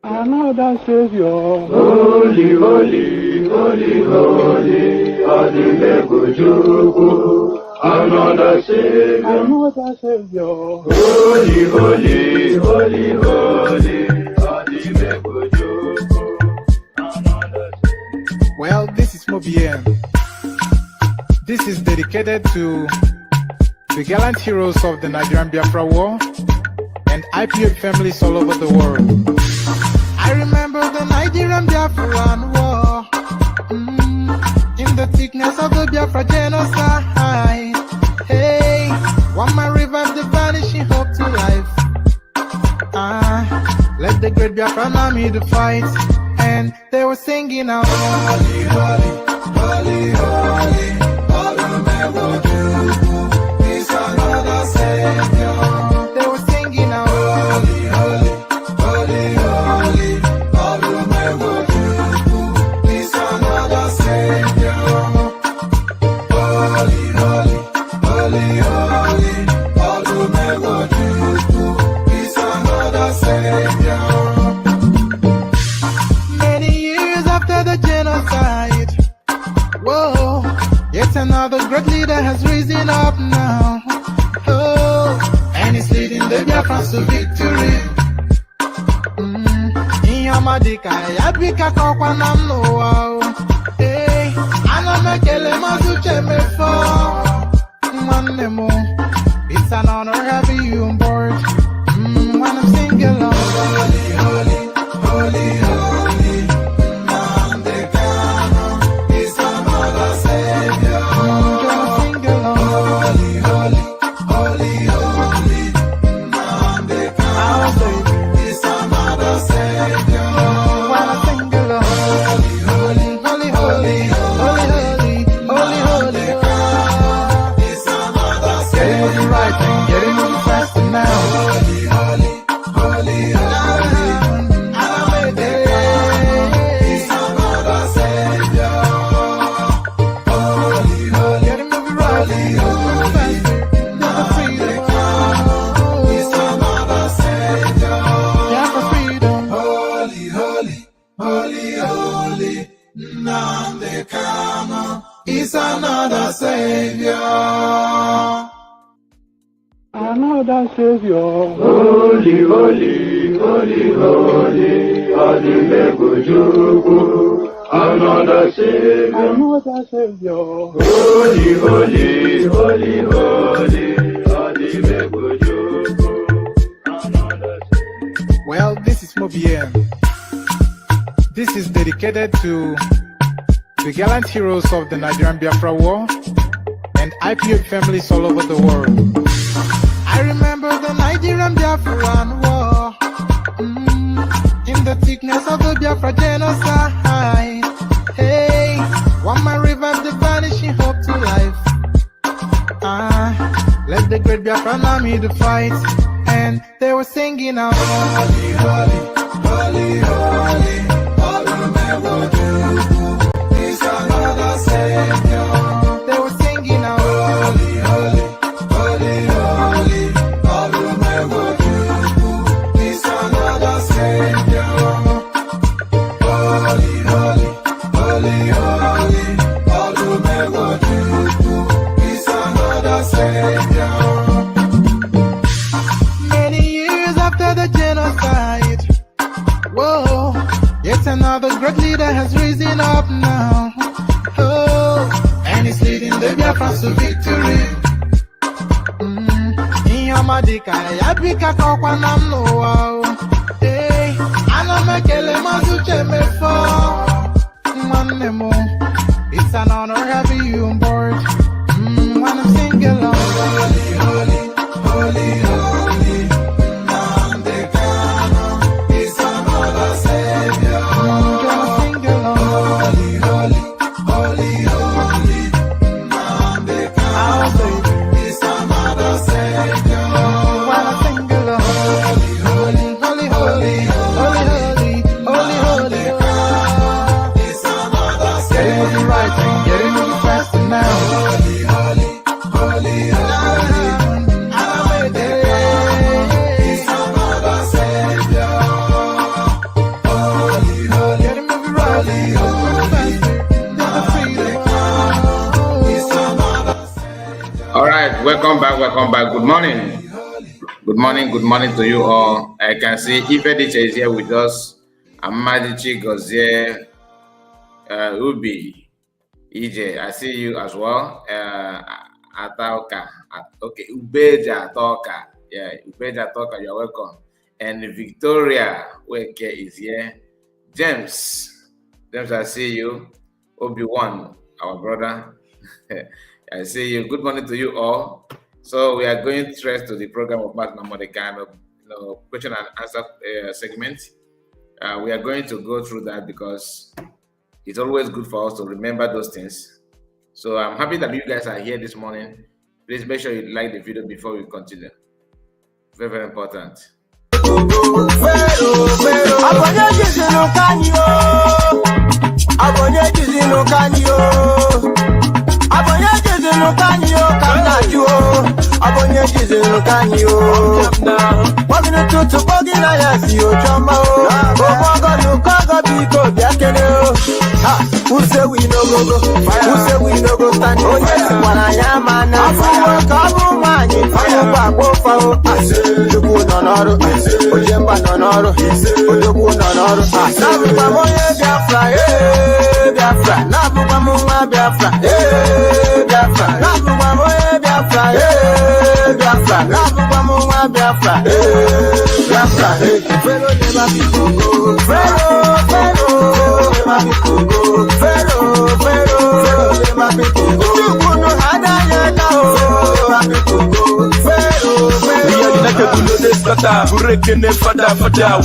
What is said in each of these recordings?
Another Savior. Holy, holy, holy, holy, Adimebujuku. Another Savior. Another Savior. Holy, holy, holy, holy, Adimebujuku. Another Savior. Well, this is Mobien. This is dedicated to the gallant heroes of the Nigerian Biafra War and IPO families all over the world. I remember the Nigerian Biafran War, in the thickness of the Biafra genocide. Hey, one man revived the vanishing hope to life. Let the great Biafran army to fight, and they were singing out, holy, holy, holy, holy, Olumewojuku is another Savior. They were singing out, holy, holy, holy, holy, Olumewojuku is another Savior. Holy, holy, holy, holy, Olumewojuku is another Savior. Many years after the genocide, whoa, yet another great leader has risen up now. Oh, and he's leading the Biafrans to victory. Inyamadika yabika kwa namno wow. Hey, anamekele mazuche mefo. Manemo, it's an honor having you on board. When I'm singing along, holy, holy, holy, holy, Nnamdi Kanu is another Savior. Sing along, holy, holy, holy, holy, Nnamdi Kanu is another Savior. When I sing along, holy, holy, holy, holy, holy, holy, holy, is another Savior. Getting moving right and getting moving faster now. Holy, holy, holy, holy, is another Savior. Holy, holy, getting moving right, moving faster, never freedom. Is another Savior. Yeah, for freedom. Holy, holy, holy, holy, Nnamdi Kanu is another Savior. Another Savior. Holy, holy, holy, holy, Adimebujuku. Another Savior. Another Savior. Holy, holy, holy, holy, Adimebujuku. Another Savior. Well, this is Mobien. This is dedicated to the gallant heroes of the Nigerian Biafra War and IPO families all over the world. I remember the Nigerian Biafran War, in the thickness of the Biafra genocide. Hey, one man revived the vanishing hope to life. Let the great Biafran army to fight, and they were singing out, holy, holy, holy, holy, Olumewojuku is another Savior. They were singing out, holy, holy, holy, holy, Olumewojuku is another Savior. Holy, holy, holy, holy, Olumewojuku is another Savior. Many years after the genocide, whoa, yet another great leader has risen up now. Oh, and he's leading the Biafrans to victory. Inyamadika yabika kwa namno wow. Hey, anamekele mazuche mefo. Manemo, it's an honor having you on board. When I'm singing along, holy, holy, holy, holy, Nnamdi Kanu is another Savior. Sing along, holy, holy, holy, holy, Nnamdi Kanu is another Savior. When I sing along, holy, holy, holy, holy, holy, holy, holy, holy, is another Savior. Getting moving right and getting moving faster now. Holy, holy, holy, holy, welcome back. Good morning to you all. I can see Ifediche is here with us. Amadichi Gozie, Ubi, EJ, I see you as well. Ataoka, okay, Ubeja Toka, yeah, Ubeja Toka, you're welcome. And Victoria Weke is here. James, I see you. Obi-Wan, our brother, I see you. Good morning to you all. So we are going straight to the program of Mazi Nnamdi, kind of question and answer segment. We are going to go through that because it's always good for us to remember those things. So I'm happy that you guys are here this morning. Please make sure you like the video before we continue. Very, very important. Who say we no go go? Who say we no go stand? Oh yes, when I am man, I'm come man, I'm back for Ojuku nonoro, Ojemba nonoro, Ojuku nonoro. Nabu pamoye Biafra, Biafra. Nabu pamoye Biafra, Biafra. Nabu pamoye Biafra, Biafra. Nabu pamoye Biafra, Biafra. Vero never be Congo, Vero never be Congo. Vero never be Congo. You know how that you go.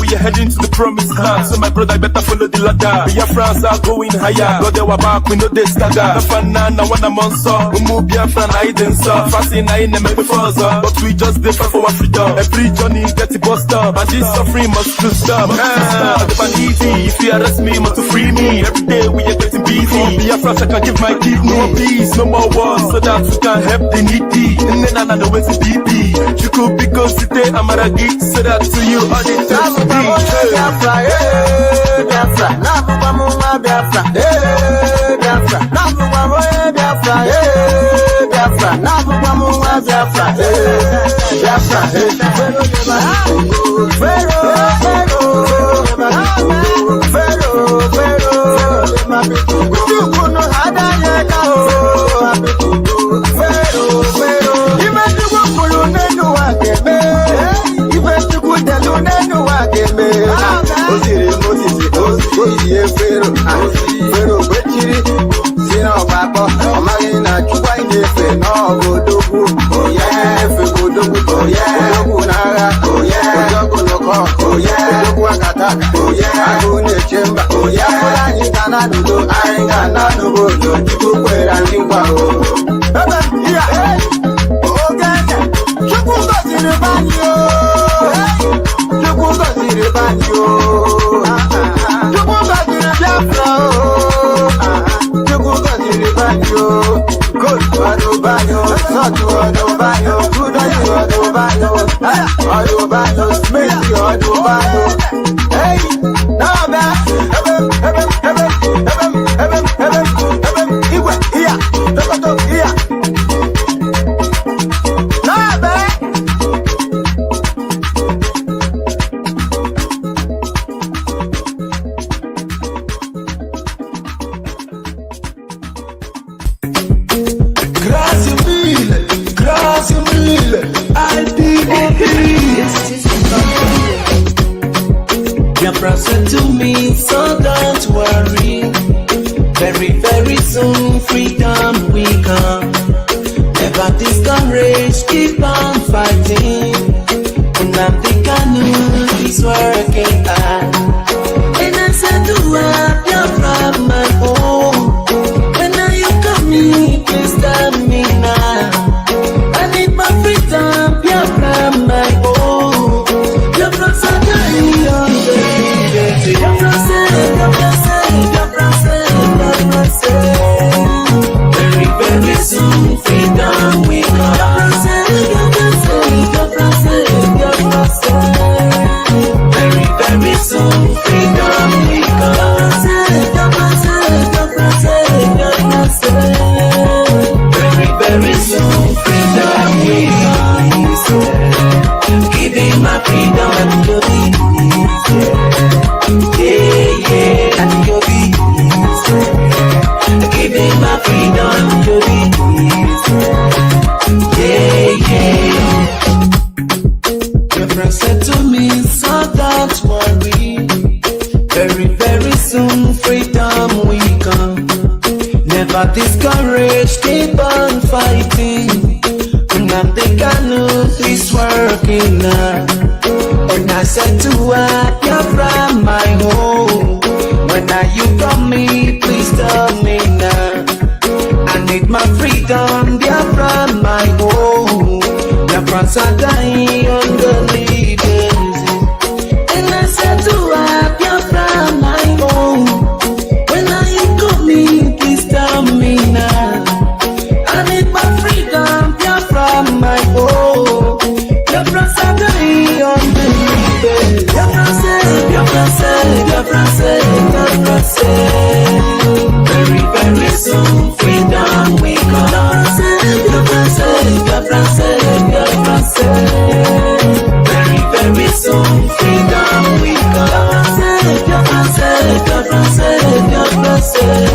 We are heading to the promised land. So my brother better follow the ladder. We are friends are going higher. God they were back, we know they stagger. The fan now when I'm on saw. We move Biafra and hide and saw. Fasting I ain't make before but we just differ for our freedom. Every journey get the bust up. And this suffering must to stop. The banditi, if you arrest me, must to free me. Every day we are getting busy. Biafra I can give my kidney. No peace, no more wars, so that we can help the needy. And then I know where's the DP. You could because today I'm at a geek, so that to you all the time. Biafra, Biafra, Nabu Bamuma Biafra, Biafra, Nabu Bamuma Biafra, Biafra, Nabu Bamuma Biafra, Biafra, Biafra said to me, so don't worry. Very, very soon freedom will come. Never discourage, keep on fighting. Nnamdi Kanu is working hard. And I said to her, Biafra my home. When are you coming? Please tell me now. I need my freedom, Biafra my home. Biafra said, very, very soon freedom will come. Very, very soon freedom will come. coming, so don't worry. Very, very soon, freedom will come. Never discouraged, keep on fighting. Nnamdi Kanu is working now. And I said to her, you're from my home. When are you coming? Please tell me now. I need my freedom, you're from my home. The France are dying on the leaders. And I said to her, you're from my home. When are you coming? Please tell me now. I need my freedom, you're from my home. The France are dying on the leaders. You're Francais, you're Francais, you're Francais, you're Francais. Very, very soon, freedom we come. You're Francais, you're Francais, you're Francais. Very, very soon, freedom we come. You're Francais, you're Francais, you're Francais.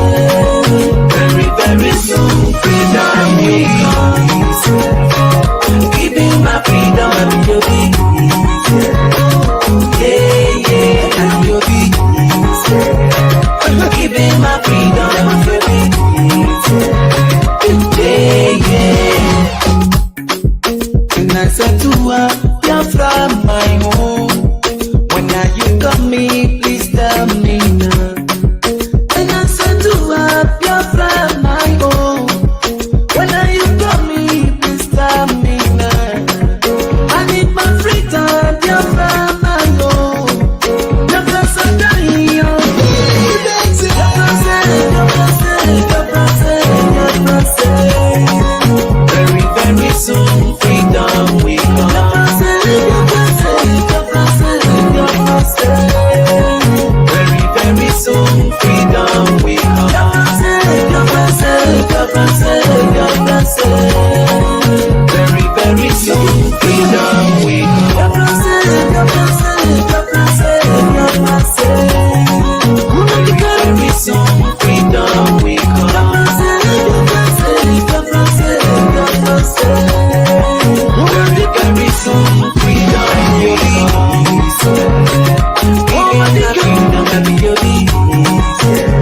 Very, very soon, freedom we come. Giving my freedom and you'll be easy. Yeah, yeah, and you'll be easy. Giving my freedom and you'll be easy. Yeah, yeah. And I said to her, you're from my home. When are you coming? Please tell me now. And I said to her, you're from my home. When are you coming? Please tell me now. I need my freedom, you're from my home. You're from Sandario. Very, very soon, freedom we come. Very, very soon, freedom we come. Very, very soon, freedom we come. Very soon, freedom we come. Very, very soon, freedom we come.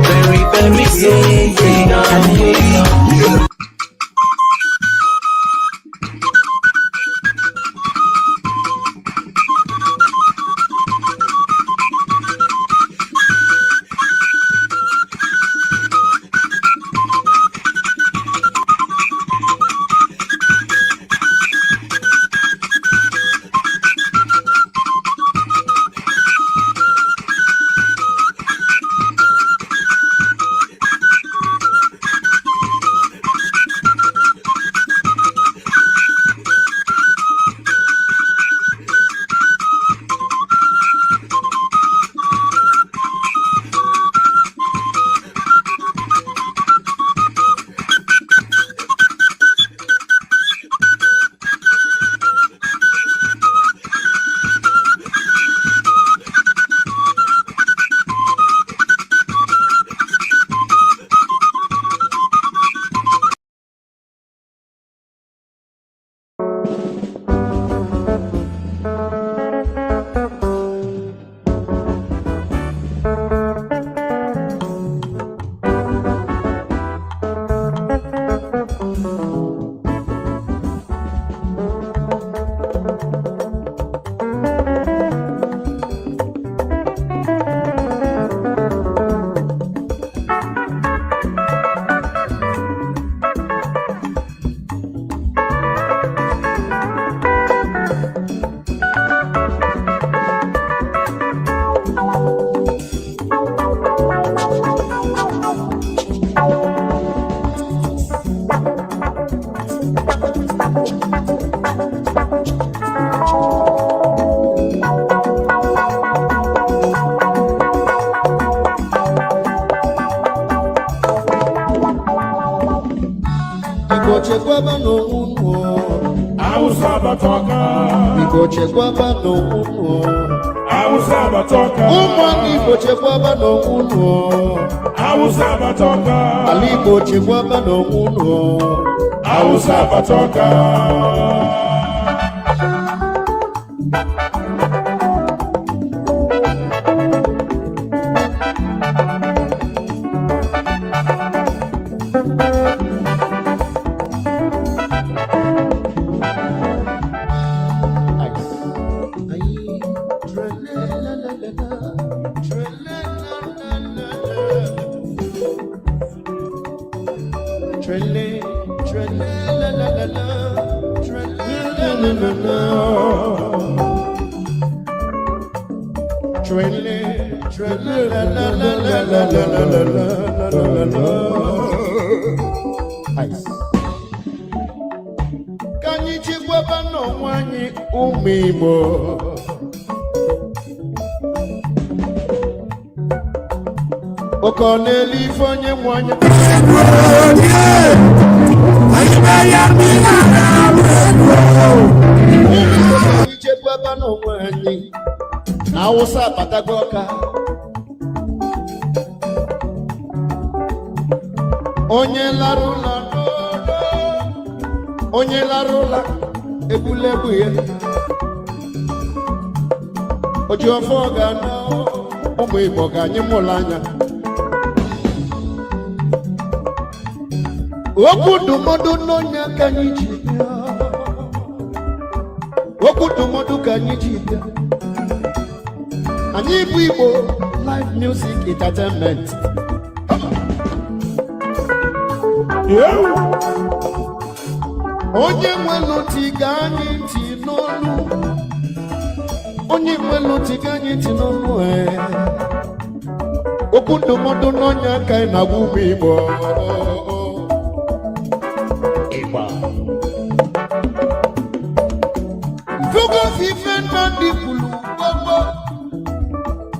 Very, very soon, freedom we come. chekwaba n'onwunwo Awusa batoka Igbo chekwaba n'onwunwo Awusa batoka Ụmụnne Igbo chekwaba n'onwunwo Awusa batoka Ala Igbo chekwaba n'onwunwo Awusa batoka Kanyi chikwa no nwanyi umimo Okoneli fonye mwanya Kanyi chikwa no nwanyi Awusa patagoka Onye larula ebulebu ya Oji ofo ga na ụmụ Igbo ga anyị mụrụ anya Okwu ndụmọdụ n'onye ka anyị ji bịa Okwu ndụmọdụ ka anyị ji bịa Anyị bụ Igbo live music entertainment Onye nwelu tiga anyị ntị n'olu Onye nwelu tiga anyị ntị n'olu Okwu ndụmọdụ n'onye aka ị na-agwa ụmụ Igbo Mfugo ife Nnamdi kwulu gbogbo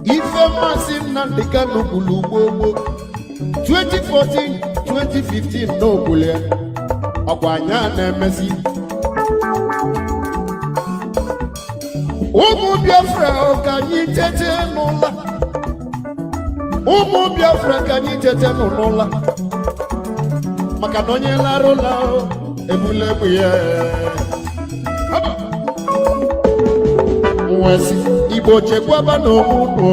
Ife Mazi Nnamdi Kanu kwulu gbogbo 2014, 2015 n'okwule Ọkwanya na-emezi Ụmụ Biafra ka anyị tete n'ụla Ụmụ Biafra ka anyị tete n'ụla Maka na onye lara ụla ebulebu ya Nwesi Igbo chekwaba n'onwunu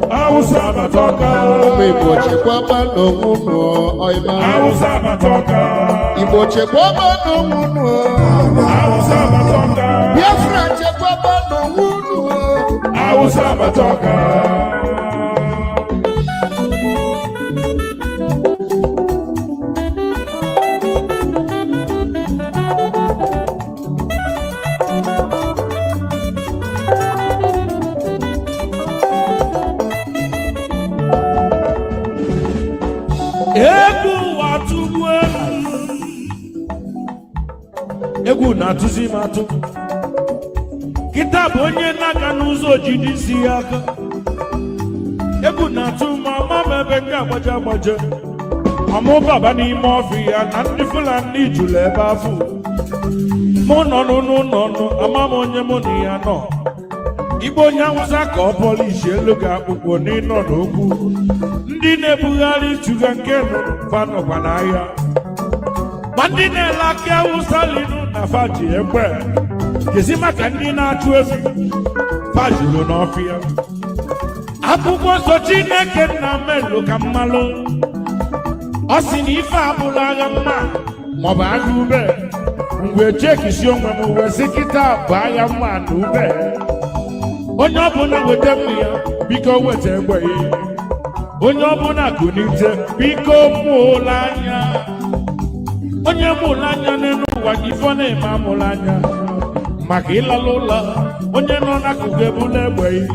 Hausa batoka. Igbo chekwaba n'onwunu oima Hausa batoka. Igbo chekwaba n'onwunu Hausa batoka. Biafra chekwaba n'onwunu Hausa batoka. Egwu na-atụzi m atụ Kịta bụ onye na-aga n'ụzọ jide isi ya aka Egwu na-atụ ma ama m ebe ndị agbaje Ọmụbaba n'ime ọfịa na ndị Fulani jụrụ ebe afọ Mụ nọ n'ụnọ ama m onye mụ na ya nọ Igbo onye Awụsa ka ọ polishi elu ga-akpụkpọ n'ịnọ n'okwu Ndị na-ebugharị chuga nke nọkwa n'ahịa Ma ndị na-ele aka Awụsa linu na faji egbe Kezi maka ndị na-achụ efi fajuru n'ọfịa Akwụkwọ nsọ Chineke nna melu ka mmalụ Ọ sị na ife abụrụ agha mma maọbụ agha ube Mgbe chekisi onwe m wee sị kịta bụ agha mma na ube Onye ọbụla weta mmiri ya biko weta egbe ya Onye ọbụla kunite biko mụọla anya Onye mụrụ anya n'elu ụwa ifo na-eme amụrụ anya Maka ịlala ụlọ onye nọ n'akụkụ ebula egbe iri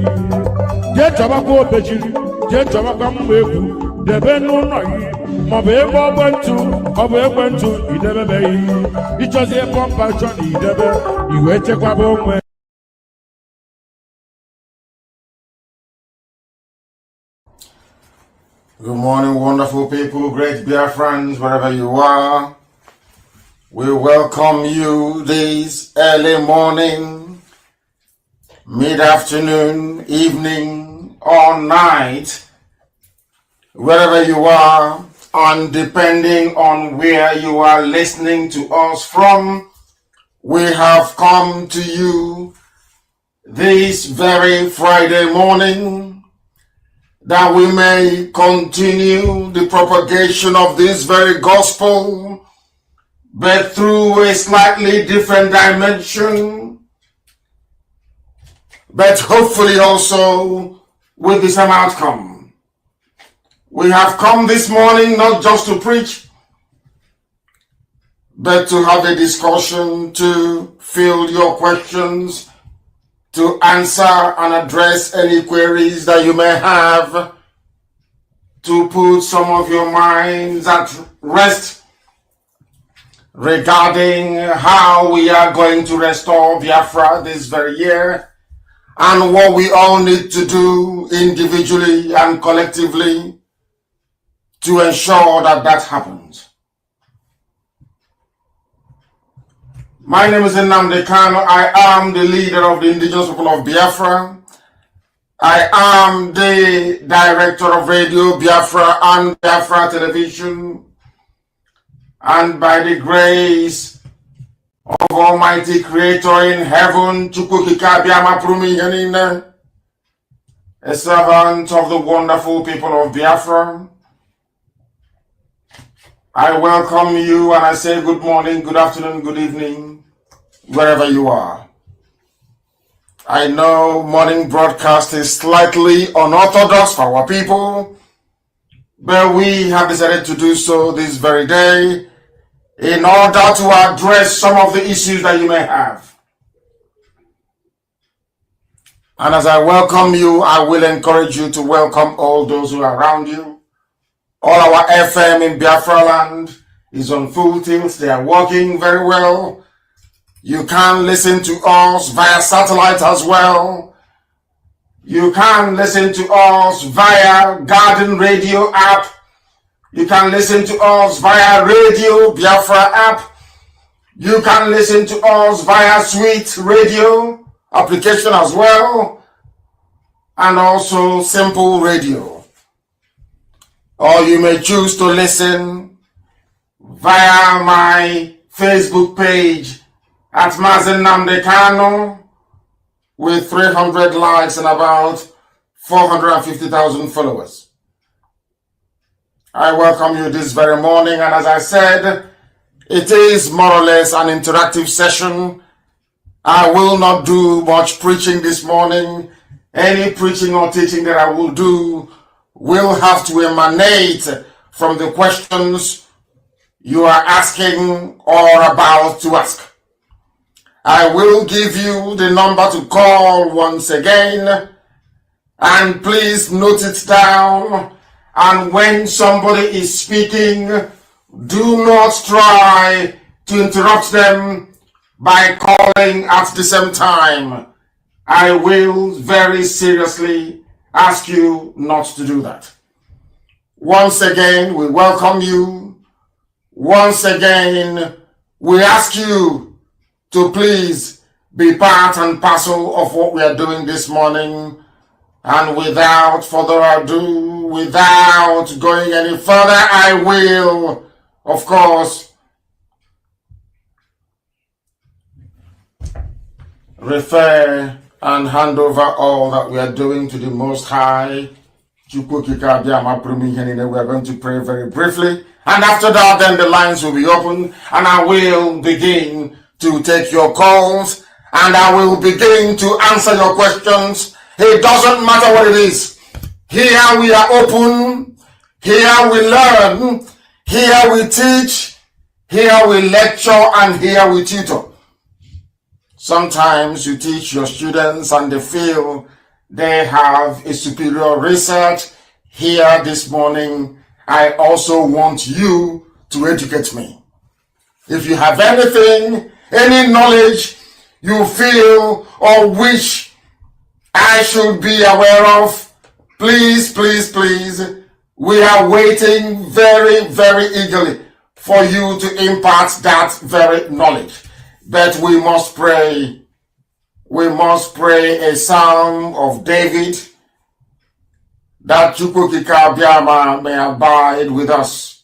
Jee chọbakwa obejiri Jee chọbakwa mgba egwu Debe n'ụlọ gị maọbụ ebe ọgbentụ ọ bụ ekwentụ idebebeghị Ịchọzi pọmpa chọ na idebe iwe chekwaba onwe Good morning, wonderful people, great Biafrans, wherever you are. We welcome you this early morning, mid-afternoon, evening, or night, wherever you are, and depending on where you are listening to us from, we have come to you this very Friday morning, that we may continue the propagation of this very gospel, but through a slightly different dimension, but hopefully also with the same outcome. We have come this morning not just to preach, but to have a discussion, to field your questions, to answer and address any queries that you may have, to put some of your minds at rest regarding how we are going to restore Biafra this very year, and what we all need to do individually and collectively to ensure that that happens. My name is Nnamdi Kanu. I am the leader of the indigenous people of Biafra. I am the director of Radio Biafra and Biafra Television. And by the grace of Almighty Creator in heaven, a servant of the wonderful people of Biafra, I welcome you and I say good morning, good afternoon, good evening, wherever you are. I know morning broadcast is slightly unorthodox for our people, but we have decided to do so this very day in order to address some of the issues that you may have. And as I welcome you, I will encourage you to welcome all those who are around you. All our FM in Biafra land is on full tilt. They are working very well. You can listen to us via satellite as well. You can listen to us via Garden Radio app. You can listen to us via Radio Biafra app. You can listen to us via Sweet Radio application as well. And also Simple Radio. Or you may choose to listen via my Facebook page at Mazi Nnamdi with 300 likes and about 450,000 followers. I welcome you this very morning, and as I said, it is more or less an interactive session. I will not do much preaching this morning. Any preaching or teaching that I will do will have to emanate from the questions you are asking or about to ask. I will give you the number to call once again, and please note it down. And when somebody is speaking, do not try to interrupt them by calling at the same time. I will very seriously ask you not to do that. Once again, we welcome you. Once again, we ask you to please be part and parcel of what we are doing this morning. And without further ado, without going any further, I will, of course, refer and hand over all that we are doing to the Most High. We are going to pray very briefly. And after that, then the lines will be open. And I will begin to take your calls. And I will begin to answer your questions. It doesn't matter what it is. Here we are open. Here we learn. Here we teach. Here we lecture. And here we tutor. Sometimes you teach your students and they feel they have a superior research. Here this morning, I also want you to educate me. If you have anything, any knowledge you feel or wish I should be aware of, please, please, please, we are waiting very, very eagerly for you to impart that very knowledge. But we must pray. We must pray a psalm of David that Chukwukika Biama may abide with us.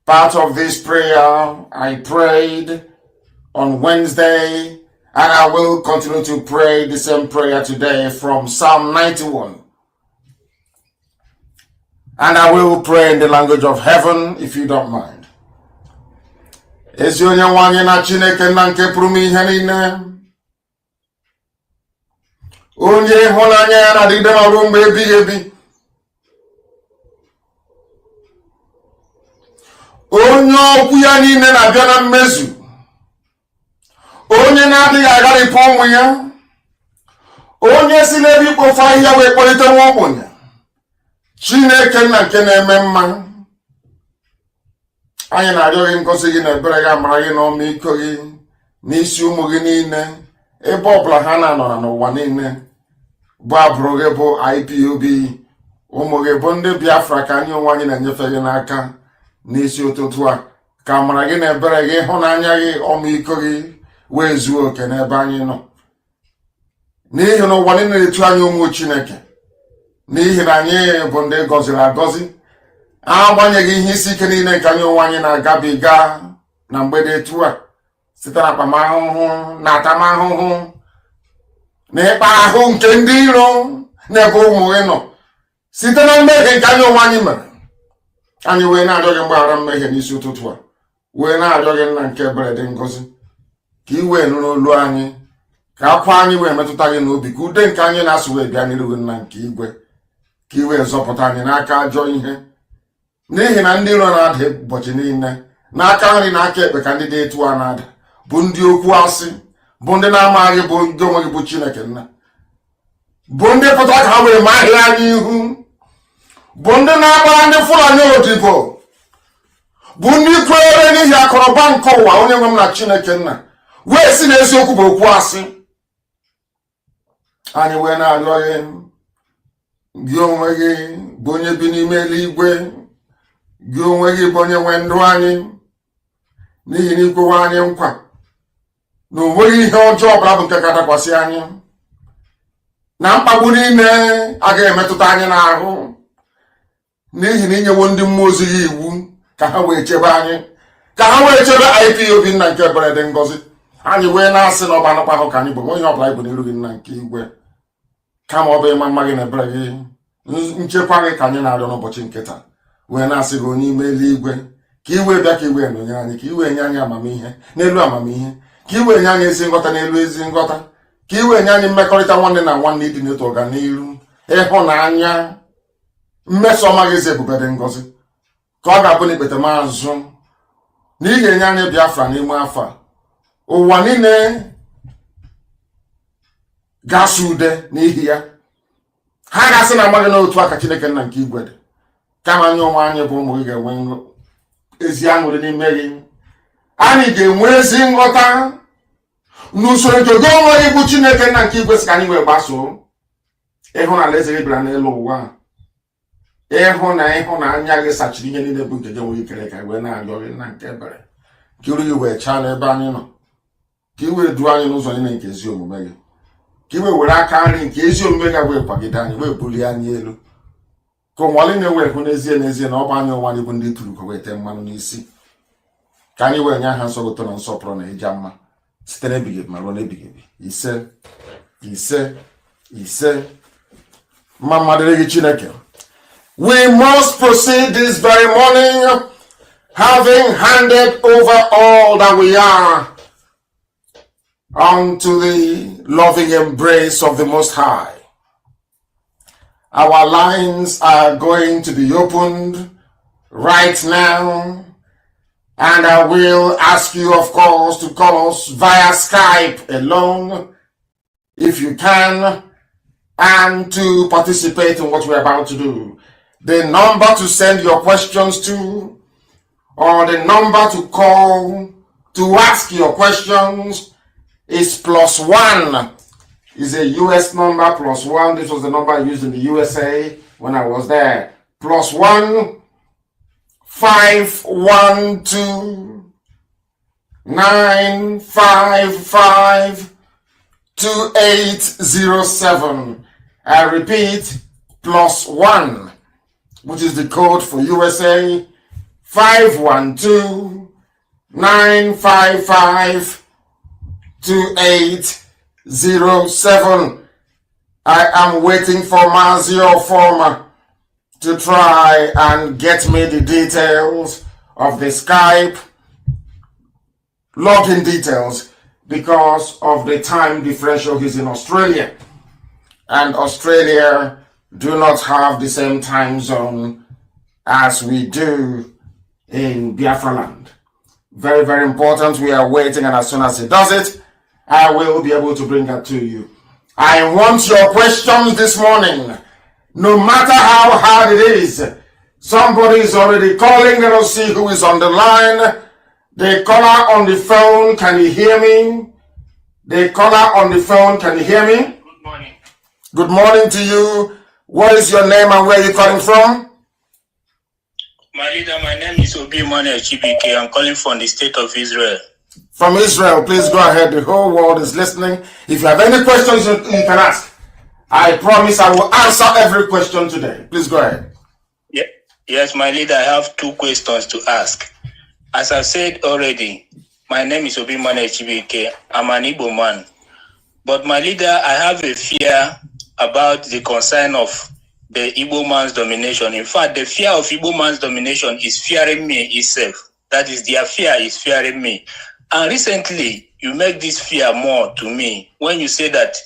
Part of this prayer I prayed on Wednesday, and I will continue to pray the same prayer today from Psalm 91. And I will pray in the language of heaven, if you don't mind. Ezi onye nwanyị na Chineke na nke pụrụ ime ihe niile. onye ịhụnanya ya na-adịgide ma ruo mgbe ebighị ebi, onye okwu ya niile na-abịa na mmezu, onye na-adịghị agharịpụ ụmụ ya, onye si n'ebe ikpofu ahịhịa wee kpọlite nwa ogbenye, Chineke nna nke na-eme mma. Anyị na-arịọ gị ngọzi gị na ebere gị, amara gị na ọmịiko gị n'isi ụmụ gị niile, ebe ọbụla ha na-anọra n'ụwa niile, bụ abụrụ gị bụ IPOB, ụmụ gị bụ ndị Biafra ka anyị onwe anyị na-enyefe gị n'aka n'isi ụtụtụ a. Ka amara gị na ebere gị, ịhụnanya gị, ọmịiko gị wee zuo oke n'ebe anyị nọ, n'ihi na ụwa niile na-etu anyị ụmụ Chineke, n'ihi na anyị bụ ndị gọziri agọzi, agbanyeghị ihe isi ike niile nke anyị onwe anyị na-agabiga na mgbede etu a, site na akpamahụhụ na atamahụhụ na ịkpa ahụ nke ndị iro n'ebe ụmụ gị nọ, site na mmehie nke anyị onwe anyị mere. Anyị wee na-arịọ gị mgbaghara mmehie n'isi ụtụtụ a, wee na-arịọ gị nna nke ebere dị ngọzi, ka i wee nụrụ olu anyị, ka akwa anyị wee metụta gị n'obi, ka ude nke anyị na-asụ wee bịa n'iru gị nna nke igwe, ka i wee zọpụta anyị n'aka ajọ ihe, n'ihi na ndị iro na-ada ụbọchị niile, n'aka nri na aka ekpe ka ndị dị etu a na-ada, bụ ndị okwu asị, bụ ndị na-amaghị bụ ndị onwe gị bụ Chineke nna, bụ ndị pụtara ka ha wee ma ahịa anyị ihu, bụ ndị na-agbara ndị Fulani odibo, bụ ndị kweere n'ihi akụrụba nke ụwa onye nwe m na Chineke nna, wee si n'eziokwu bụ okwu asị. Anyị wee na-arịọ gị onwe gị bụ onye bi n'ime eluigwe, gị onwe gị bụ onye nwe ndụ anyị, n'ihi na ikwewe anyị nkwa na o nweghị ihe ọjọọ ọbụla bụ nke ga-adakwasị anyị, na mkpagbu niile agaghị emetụta anyị n'ahụ, n'ihi na inyewo ndị mmụọ ozi gị iwu ka ha wee chebe anyị, ka ha wee chebe IPOB nna nke ebere dị ngọzi. Anyị wee na-asị na ọba anụkwa ahụ ka anyị bụ onye ọbụla anyị bụ n'iru gị nna nke igwe, kama ọ bụ ịma mma gị na ebere gị, nchekwa gị ka anyị na-arịọ n'ụbọchị nke taa, wee na-asị gị onye ime eluigwe, ka i wee bịa, ka i wee nọnyere anyị, ka i wee nye anyị amamihe n'elu amamihe, ka i wee nye anyị ezi nghọta n'elu ezi nghọta, ka i wee nye anyị mmekọrịta nwanne na nwanne ịdị n'otu ọganiru, ịhụnanya, mmeso ọma gị ezi ebube dị ngọzi, ka ọ ga-abụ n'ikpete maazụ na ị ga-enye anyị Biafra n'ime afọ a. Ụwa niile ga-asụ ude n'ihi ya, ha ga-asị na amaghị n'otu aka Chineke nna nke igwe dị, kama anyị onwe anyị bụ ụmụ gị ga-enwe ezi aṅụrị n'ime gị. Anyị ga-enwe ezi nghọta n'usoro nke gị onwe gị bụ Chineke nna nke igwe si ka anyị wee gbasoo. Ịhụ na alaeze gị bịara n'elu ụwa, ịhụ na ịhụnanya gị sachiri ihe niile bụ nke gị nwere ikere, ka wee na-arịọ gị nna nke ebere, ka iru gị wee chaa n'ebe anyị nọ, ka i wee duo anyị n'ụzọ niile nke ezi omume gị, ka i wee were aka nri nke ezi omume gị wee kwagide anyị, wee bulie anyị elu, ka ụnwale na-ewee hụ n'ezie n'ezie na ọ bụ anyị onwe anyị bụ ndị tụrụ ka wee tee mmanụ n'isi, ka anyị wee nye aha nsọ ụtọ na nsọpụrụ na ịja mma site n'ebighị ebi ma ruo n'ebighị ebi. Ise ise ise. Mma mmadụ gị Chineke. We must proceed this very morning having handed over all that we are unto the loving embrace of the Most High. Our lines are going to be opened right now, and I will ask you, of course, to call us via Skype alone, if you can, and to participate in what we're about to do. The number to send your questions to, or the number to call to ask your questions, is +1. Is a US number, +1. This was the number I used in the USA when I was there. +1 512 955 2807. I repeat, +1, which is the code for USA, 512 955 2807. I am waiting for Mazi or Former to try and get me the details of the Skype login details because of the time differential. He's in Australia. and Australia do not have the same time zone as we do in Biafra land. Very, very important. We are waiting, and as soon as he does it, I will be able to bring that to you. I want your questions this morning. No matter how hard it is, somebody is already calling. Let us see who is on the line. The caller on the phone, can you hear me? The caller on the phone, can you hear me? Good morning. Good morning to you. What is your name and where are you calling from? My leader, my name is Obi Manuel Chibike. I'm calling from the state of Israel. From Israel, please go ahead. The whole world is listening. If you have any questions, you can ask. I promise I will answer every question today. Please go ahead. Yeah. Yes, my leader, I have 2 questions to ask. As I said already, my name is Obi Manuel Chibike. I'm an Igbo man. But my leader, I have a fear about the concern of the Igbo man's domination. In fact, the fear of Igbo man's domination is fearing me itself. That is, their fear is fearing me. And recently, you make this fear more to me when you say that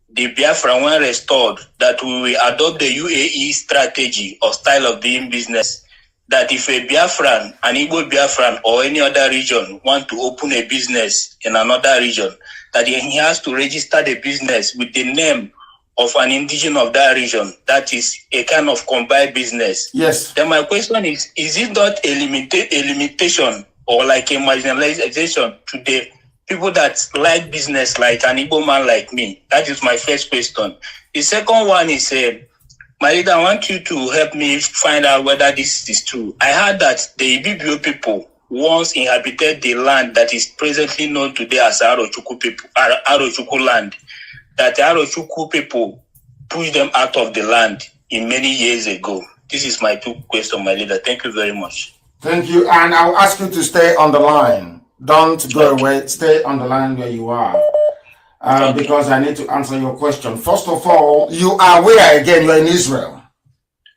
the Biafra, when restored, that we will adopt the UAE strategy or style of doing business. That if a Biafran, an Igbo Biafran or any other region want to open a business in another region, that he has to register the business with the name of an indigenous of that region. That is a kind of combined business. Yes. Then my question is it not a limitation or like a marginalization to the people that like business like an Igbo man like me? That is my first question. The second one is, my leader, I want you to help me find out whether this is true. I heard that the Ibibio people once inhabited the land that is presently known today as Arochukwu people, Arochukwu land. That the Arochukwu people pushed them out of the land in many years ago. This is my 2 questions, my leader. Thank you very much. Thank you, and I'll ask you to stay on the line. Don't go away. Stay on the line where you are, because I need to answer your question. First of all, you are where again? You're in Israel.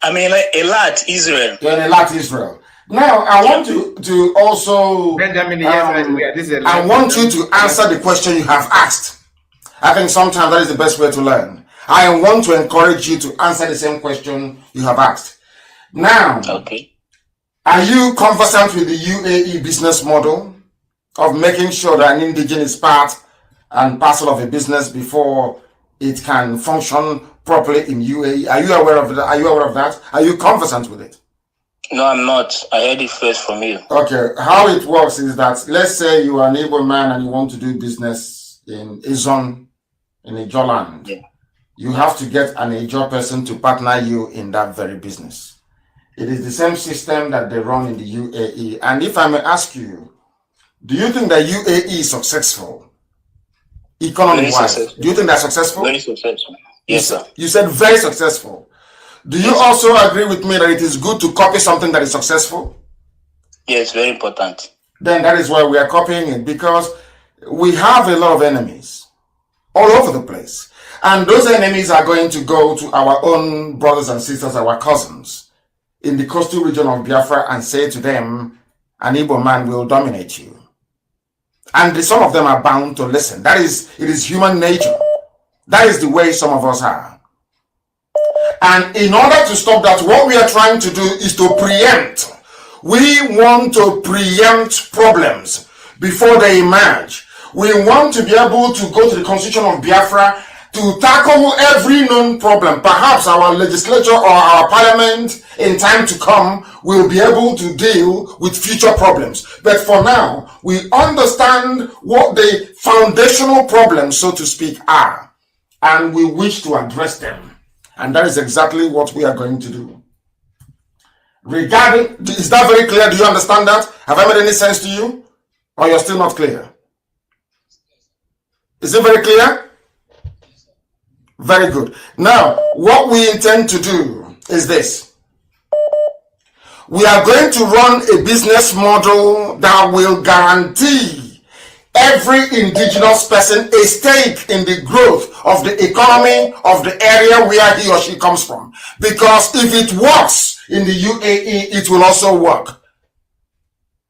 I mean, like Elat, Israel. You're in Elat, Israel. Now, I want to also, Benjamin, yes, I want you to answer the question you have asked. I think sometimes that is the best way to learn. I want to encourage you to answer the same question you have asked. Now, okay. Are you conversant with the UAE business model of making sure that an indigenous is part and parcel of a business before it can function properly in UAE? Are you aware of that? Are you conversant with it? No, I'm not. I heard it first from you. Okay. How it works is that, let's say you are an able man and you want to do business in Izon, in Ijo land. Yeah. You have to get an Ijo person to partner you in that very business. It is the same system that they run in the UAE. And if I may ask you, do you think that UAE is successful? Economy-wise, do you think they're successful? Very successful. Yes, sir. You said very successful. Do you also agree with me that it is good to copy something that is successful? Yes, very important. Then that is why we are copying it, because we have a lot of enemies all over the place. And those enemies are going to go to our own brothers and sisters, our cousins in the coastal region of Biafra and say to them, an Igbo man will dominate you. And some of them are bound to listen. It is human nature. That is the way some of us are. And in order to stop that, what we are trying to do is to preempt. We want to preempt problems before they emerge. We want to be able to go to the Constitution of Biafra to tackle every known problem. Perhaps our legislature or our parliament in time to come will be able to deal with future problems. But for now, we understand what the foundational problems, so to speak, are, and we wish to address them. And that is exactly what we are going to do. Regarding, is that very clear? Do you understand that? Have I made any sense to you? Or you're still not clear? Is it very clear? Very good. Now, what we intend to do is this. We are going to run a business model that will guarantee every indigenous person a stake in the growth of the economy of the area where he or she comes from. Because if it works in the UAE, it will also work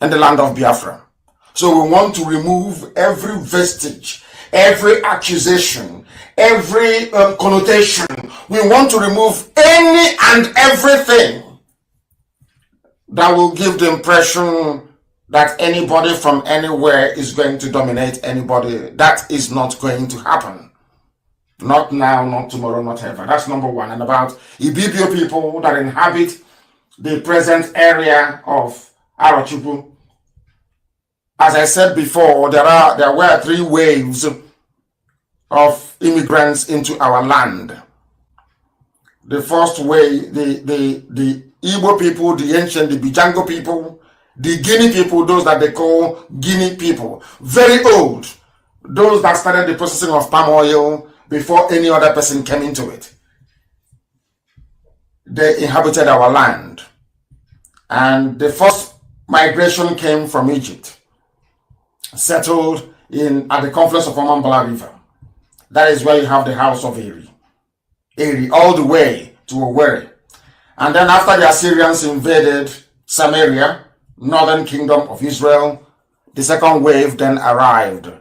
in the land of Biafra. So we want to remove every vestige, every accusation, every connotation. We want to remove any and everything that will give the impression that anybody from anywhere is going to dominate anybody. That is not going to happen. Not now, not tomorrow, not ever. That's number one. And about Ibibio people that inhabit the present area of Arochukwu. As I said before, there were 3 waves of immigrants into our land. The first wave, the Igbo people, the ancient, the Bijango people, the Guinea people, those that they call Guinea people, very old, those that started the processing of palm oil before any other person came into it. They inhabited our land. And the first migration came from Egypt, settled at the confluence of Omambala River. That is where you have the house of Eri, all the way to Owerri. And then after the Assyrians invaded Samaria, northern kingdom of Israel, the second wave then arrived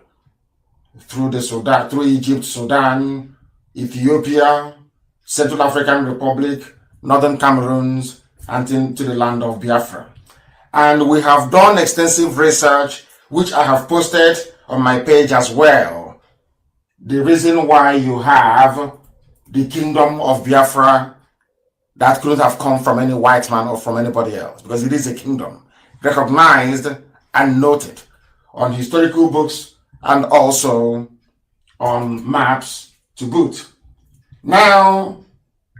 through Sudan, through Egypt, Sudan, Ethiopia, Central African Republic, northern Cameroons, and into the land of Biafra. And we have done extensive research, which I have posted on my page as well. The reason why you have the kingdom of Biafra that couldn't have come from any white man or from anybody else, because it is a kingdom recognized and noted on historical books and also on maps to boot. Now,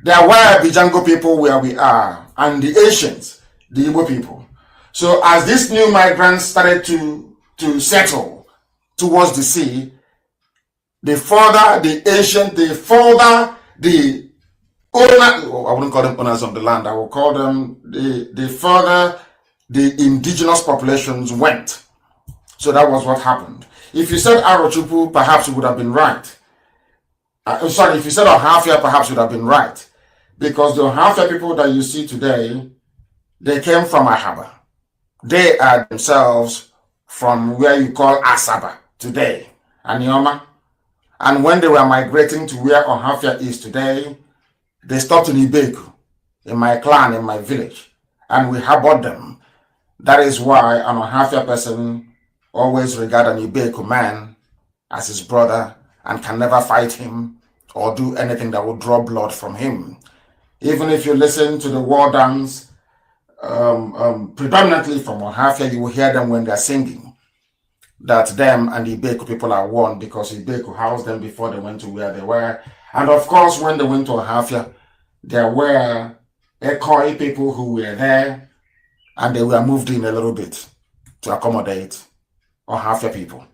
there were Bijango people where we are, and the ancients, the Igbo people. So as these new migrants started to settle towards the sea, the further the ancient, the further the owner, I wouldn't call them owners of the land, I will call them the further the indigenous populations went. So that was what happened. If you said Arochukwu, perhaps you would have been right. If you said Ohafia, perhaps you would have been right. Because the Ohafia people that you see today, they came from Ahaba. They are themselves from where you call Asaba today, Anioma. And when they were migrating to where Ohafia is today, they stopped in Ibeku, in my clan, in my village, and we harbored them. That is why an Ohafia person always regard an Ibeku man as his brother and can never fight him or do anything that will draw blood from him. Even if you listen to the war dance, predominantly from Ohafia, you will hear them when they are singing that them and the Ibeku people are one, because Ibeku housed them before they went to where they were. And of course, when they went to Ohafia, there were Ekoi people who were there, and they were moved in a little bit to accommodate Ohafia people.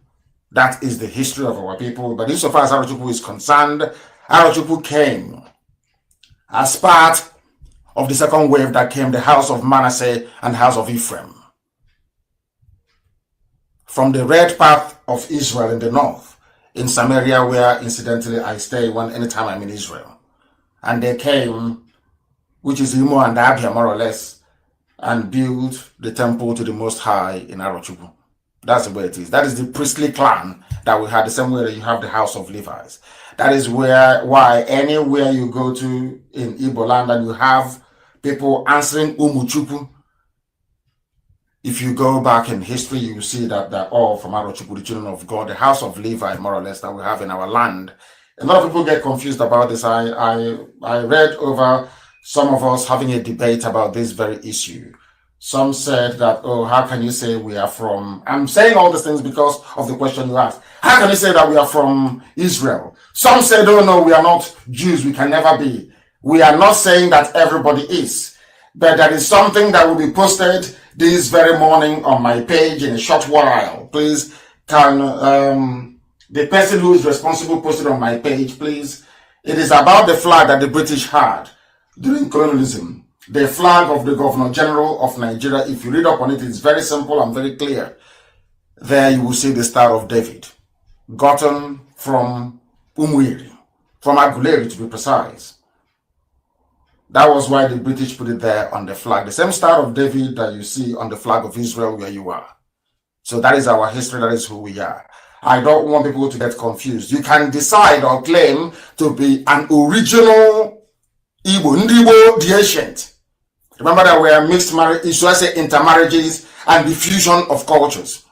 That is the history of our people. But insofar as Arochukwu is concerned, Arochukwu came as part of the second wave that came, the house of Manasseh and house of Ephraim, from the red path of Israel in the north, in Samaria, where incidentally I stay anytime I'm in Israel. And they came, which is Imo and Abia more or less, and built the temple to the Most High in Arochukwu. That's the way it is. That is the priestly clan that we had, the same way that you have the house of Levites. That is why anywhere you go to in Igbo land and you have people answering Umuchukwu, if you go back in history, you will see that they're all from Arochukwu, the children of God, the house of Levi, more or less, that we have in our land. A lot of people get confused about this. I read over some of us having a debate about this very issue. Some said that, oh, how can you say we are from... I'm saying all these things because of the question you asked. How can you say that we are from Israel? Some said, oh, no, we are not Jews. We can never be. We are not saying that everybody is. But there is something that will be posted this very morning on my page in a short while. Please, can the person who is responsible post it on my page, please? It is about the flag that the British had during colonialism. The flag of the Governor General of Nigeria. If you read up on it, it's very simple and very clear. There you will see the Star of David, gotten from Umuiri, from Aguleri to be precise. That was why the British put it there on the flag. The same Star of David that you see on the flag of Israel where you are. So that is our history, that is who we are. I don't want people to get confused. You can decide or claim to be an original Igbo, Ndibo the ancient. Remember that we are mixed marriage, so I say intermarriages and the fusion of cultures.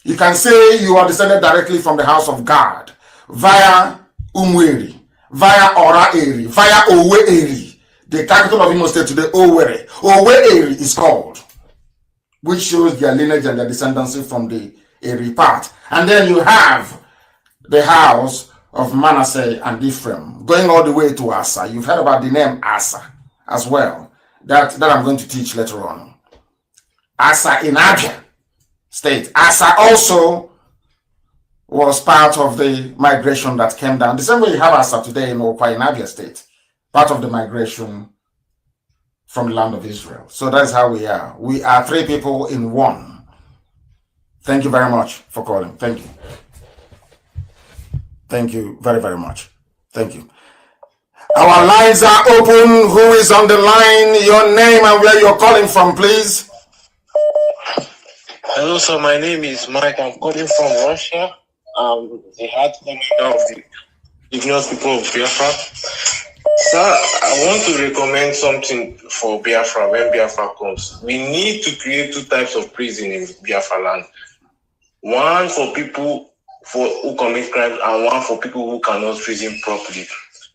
You can say you are descended directly from the house of God via Umweri, via Ora Eri, via Owe Eri, the capital of Imo State today, Owerri. Owe Eri is called, which shows their lineage and their descendancy from the Eri part. And then you have the house of Manasseh and Ephraim, going all the way to Asa. You've heard about the name Asa as well. That I'm going to teach later on. Asa in Abia State. Asa also was part of the migration that came down. The same way you have Asa today in Okwa in Abia State. Part of the migration from the land of Israel. So that's how we are. We are three people in one. Thank you very much for calling. Thank you. Thank you very, very much. Thank you. Our lines are open. Who is on the line? Your name and where you're calling from, please. Hello, sir. My name is Mike. I'm calling from Russia. The heartwarming of the ignorant people of Biafra. Sir, I want to recommend something for Biafra when Biafra comes. We need to create two types of prison in Biafra land. One for people who commit crimes and one for people who cannot reason properly.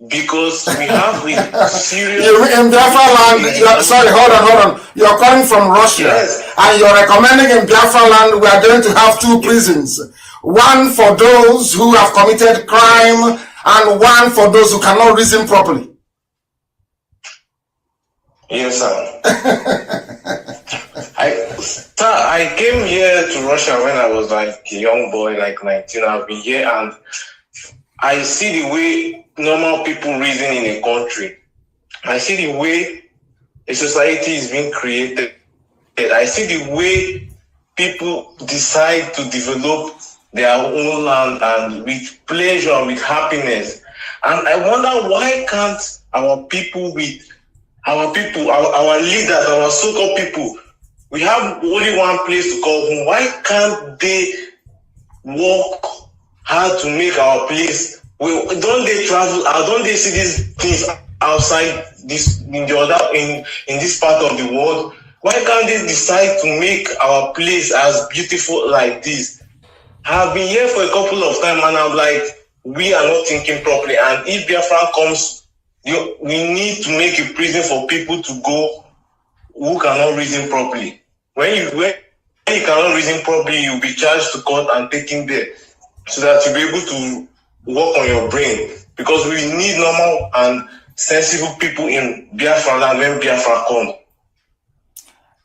Because we have serious... In Biafra land, sorry, hold on. You're calling from Russia. Yes. And you're recommending in Biafra land we are going to have two prisons. One for those who have committed crime and one for those who cannot reason properly. Yes, sir. I came here to Russia when I was like a young boy, like 19. I've been here and I see the way normal people reason in a country. I see the way a society is being created. I see the way people decide to develop their own land and with pleasure and with happiness. And I wonder why can't our people our leaders, our so-called people, we have only one place to call home. Why can't they work hard to make our place? Don't they travel? Don't they see these things outside this in this part of the world? Why can't they decide to make our place as beautiful like this? I've been here for a couple of times and I'm like, we are not thinking properly. And if Biafra comes, we need to make a prison for people to go who cannot reason properly. When you cannot reason properly, you'll be charged to court and taken there so that you'll be able to work on your brain. Because we need normal and sensible people in Biafra land when Biafra comes.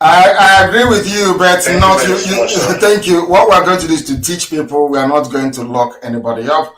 I agree with you, but thank you. What we're going to do is to teach people. We are not going to lock anybody up.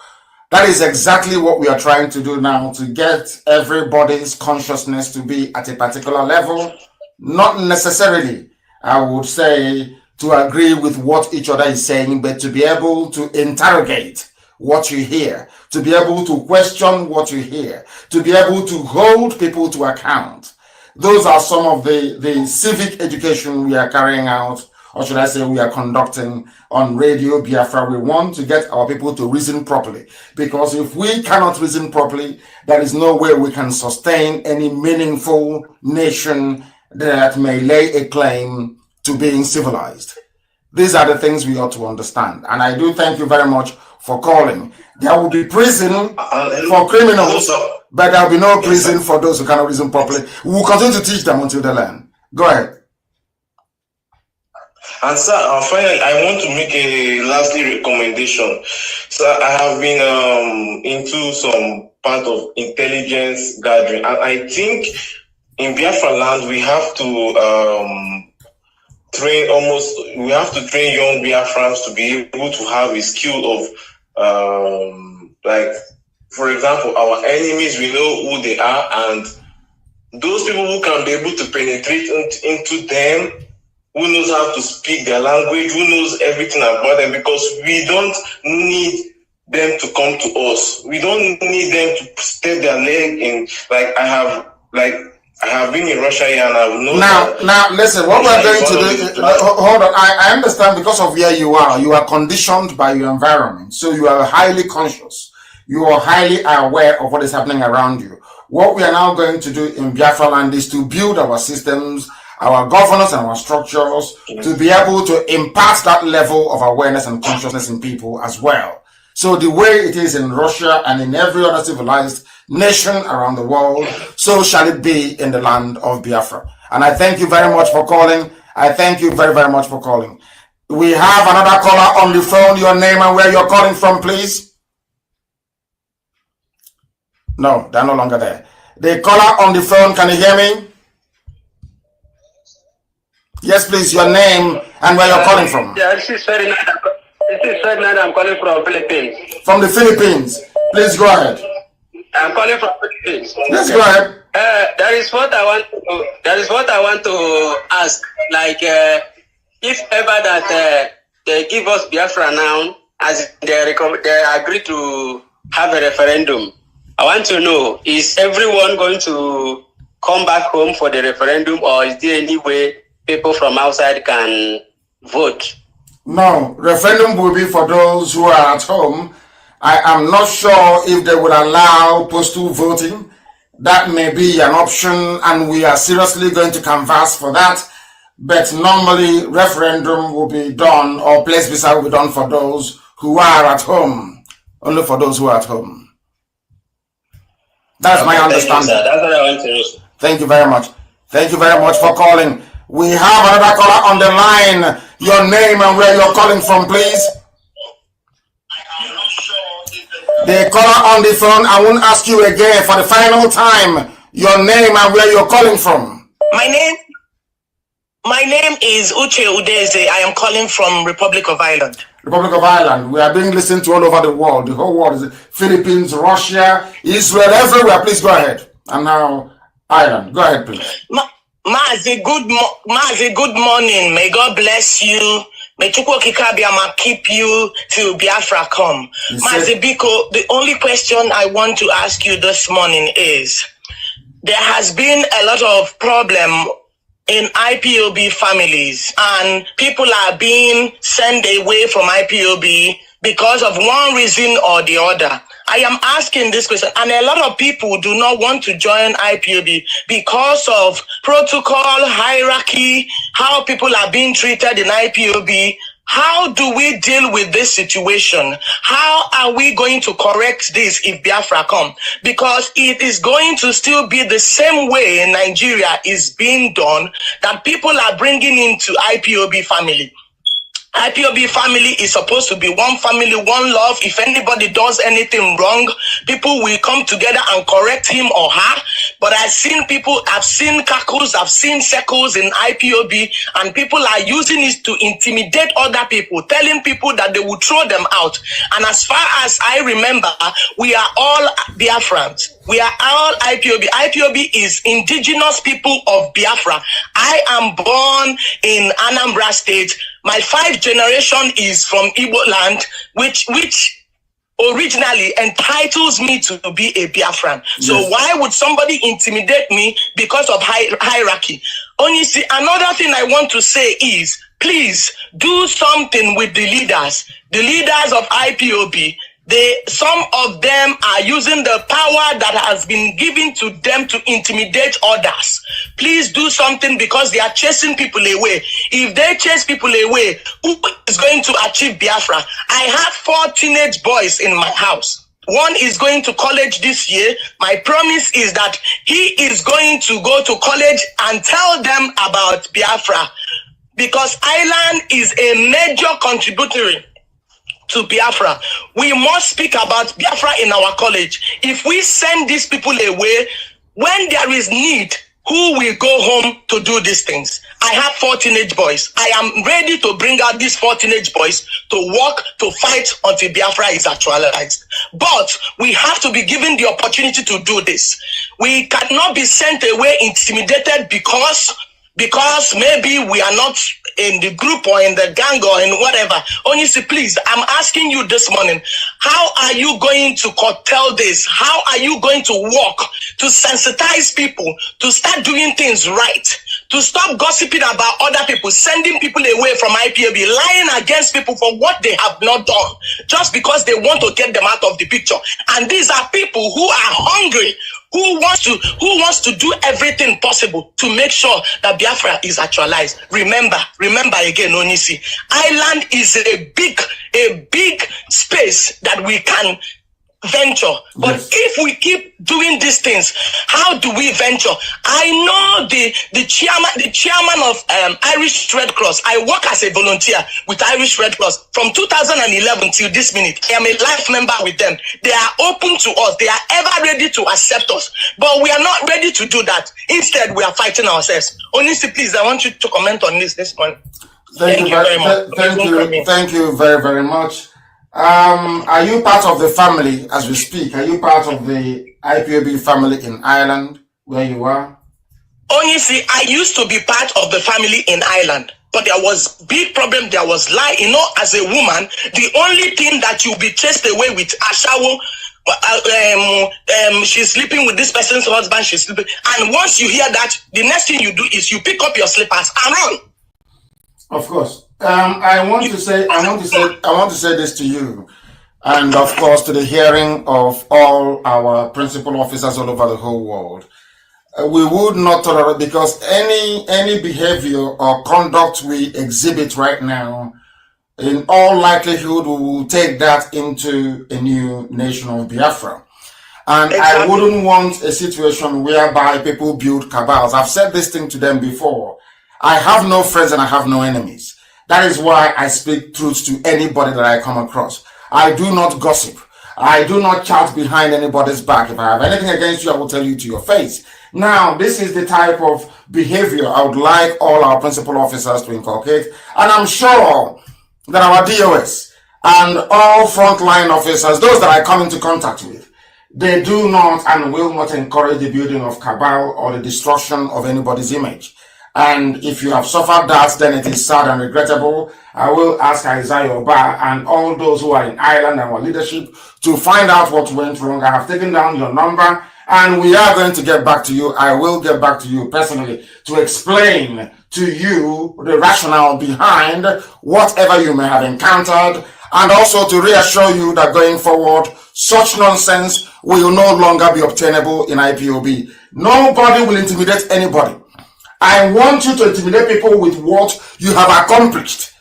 That is exactly what we are trying to do now, to get everybody's consciousness to be at a particular level. Not necessarily, I would say, to agree with what each other is saying, but to be able to interrogate what you hear, to be able to question what you hear, to be able to hold people to account. Those are some of the civic education we are carrying out, or should I say we are conducting on Radio Biafra. We want to get our people to reason properly, because if we cannot reason properly, there is no way we can sustain any meaningful nation that may lay a claim to being civilized. These are the things we ought to understand. And I do thank you very much for calling. There will be prison for criminals, but there will be no prison for those who cannot reason properly. We will continue to teach them until they learn. Go ahead. And sir, finally, I want to make a lastly recommendation. Sir, I have been into some part of intelligence gathering, and I think in Biafra land we have to train young Biafrans to be able to have a skill of like, for example, our enemies, we know who they are, and those people who can be able to penetrate into them, who knows how to speak their language, who knows everything about them, because we don't need them to come to us. We don't need them to step their leg in. Like, I have been in Russia here and I've known Now, listen, what we're going to do, hold on, I understand because of where you are conditioned by your environment. So you are highly conscious. You are highly aware of what is happening around you. What we are now going to do in Biafra land is to build our systems, our governance and our structures to be able to impart that level of awareness and consciousness in people as well. So the way it is in Russia and in every other civilized nation around the world, so shall it be in the land of Biafra. And I thank you very much for calling. I thank you very, very much for calling. We have another caller on the phone. Your name and where you're calling from, please. No, they're no longer there. The caller on the phone, can you hear me? Yes, please, your name and where you're calling from. Yeah, this is Ferdinand. I'm calling from Philippines. From the Philippines. Please go ahead. I'm calling from Philippines. Yes, go ahead. That is what I want to ask. Like, if ever that they give us Biafra now, as they agree to have a referendum, I want to know, is everyone going to come back home for the referendum, or is there any way people from outside can vote? No, referendum will be for those who are at home. I am not sure if they will allow postal voting. That may be an option, and we are seriously going to canvass for that. But normally, referendum will be done, or place visa will be done for those who are at home. Only for those who are at home. That's my understanding. That's what I want to know. Thank you very much. Thank you very much for calling. We have another caller on the line. Your name and where you're calling from, please. The caller on the phone, I won't ask you again for the final time. Your name and where you're calling from. My name is Uche Udeze. I am calling from Republic of Ireland. Republic of Ireland. We are being listened to all over the world. The whole world is Philippines, Russia, Israel, everywhere. Please go ahead. And now, Ireland. Go ahead, please. Mazi, good morning. May God bless you. May Chukwu Kikabiyama keep you till Biafra come. Mazi Biko, the only question I want to ask you this morning is, there has been a lot of problem in IPOB families, and people are being sent away from IPOB because of one reason or the other. I am asking this question, and a lot of people do not want to join IPOB because of protocol, hierarchy, how people are being treated in IPOB. How do we deal with this situation? How are we going to correct this if Biafra come? Because it is going to still be the same way Nigeria is being done, that people are bringing into IPOB family. IPOB family is supposed to be one family, one love. If anybody does anything wrong, people will come together and correct him or her. But I've seen cackles, I've seen circles in IPOB, and people are using it to intimidate other people, telling people that they will throw them out. And as far as I remember, we are all Biafrans. We are all IPOB. IPOB is indigenous people of Biafra. I am born in Anambra State. My 5th generation is from Igbo land, which originally entitles me to be a Biafran. Yes. So why would somebody intimidate me because of hierarchy? Only see, another thing I want to say is, please do something with the leaders of IPOB. Some of them are using the power that has been given to them to intimidate others. Please do something, because they are chasing people away. If they chase people away, who is going to achieve Biafra? I have 4 teenage boys in my house. One is going to college this year. My promise is that he is going to go to college and tell them about Biafra, because Ireland is a major contributory to Biafra. We must speak about Biafra in our college. If we send these people away, when there is need, who will go home to do these things? I have 4 teenage boys. I am ready to bring out these 4 teenage boys to work, to fight until Biafra is actualized. But we have to be given the opportunity to do this. We cannot be sent away intimidated because because maybe we are not in the group or in the gang or in whatever. Onisi, please, I'm asking you this morning, how are you going to curtail this? How are you going to work to sensitize people to start doing things right? To stop gossiping about other people, sending people away from IPOB, lying against people for what they have not done, just because they want to get them out of the picture. And these are people who are hungry, who wants to do everything possible to make sure that Biafra is actualized. Remember again, Onisi, island is a big space that we can venture, but yes, if we keep doing these things, how do we venture? I know the chairman of Irish Red Cross. I work as a volunteer with Irish Red Cross from 2011 till this minute. I am a life member with them. They are open to us. They are ever ready to accept us, but we are not ready to do that. Instead, we are fighting ourselves. Onisi, please, I want you to comment on this morning. Thank you very much. Thank you very, very much. Are you part of the family as we speak? Are you part of the IPOB family in Ireland where you are? Honestly, I used to be part of the family in Ireland, but there was big problem. There was lie. You know, as a woman, the only thing that you'll be chased away with Ashawo, she's sleeping with this person's husband, she's sleeping. And once you hear that, the next thing you do is you pick up your slippers and run. Of course. I want to say this to you, and of course to the hearing of all our principal officers all over the whole world. We would not tolerate, because any behavior or conduct we exhibit right now, in all likelihood, we will take that into a new nation of Biafra. And exactly. I wouldn't want a situation whereby people build cabals. I've said this thing to them before. I have no friends and I have no enemies. That is why I speak truth to anybody that I come across. I do not gossip. I do not chat behind anybody's back. If I have anything against you, I will tell you to your face. Now, this is the type of behavior I would like all our principal officers to inculcate. And I'm sure that our DOS and all frontline officers, those that I come into contact with, they do not and will not encourage the building of cabal or the destruction of anybody's image. And if you have suffered that, then it is sad and regrettable. I will ask Isaiah Oba and all those who are in Ireland and our leadership to find out what went wrong. I have taken down your number and we are going to get back to you. I will get back to you personally to explain to you the rationale behind whatever you may have encountered, and also to reassure you that going forward, such nonsense will no longer be obtainable in IPOB. Nobody will intimidate anybody. I want you to intimidate people with what you have accomplished.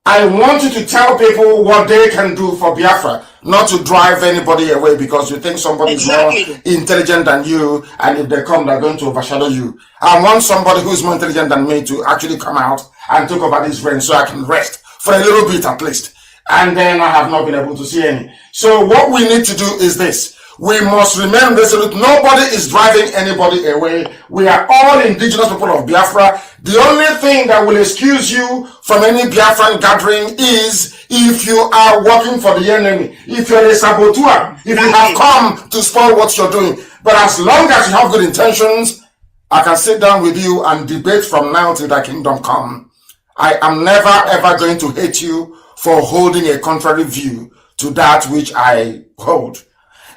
I want you to tell people what they can do for Biafra, not to drive anybody away because you think somebody is more intelligent than you, and if they come, they're going to overshadow you. I want somebody who is more intelligent than me to actually come out and take over this reign so I can rest for a little bit at least. And then I have not been able to see any. So what we need to do is this. We must remain resolute. Nobody is driving anybody away. We are all indigenous people of Biafra. The only thing that will excuse you from any Biafran gathering is if you are working for the enemy, if you're a saboteur, if you have come to spoil what you're doing. But as long as you have good intentions, I can sit down with you and debate from now till the kingdom come. I am never ever going to hate you for holding a contrary view to that which I hold.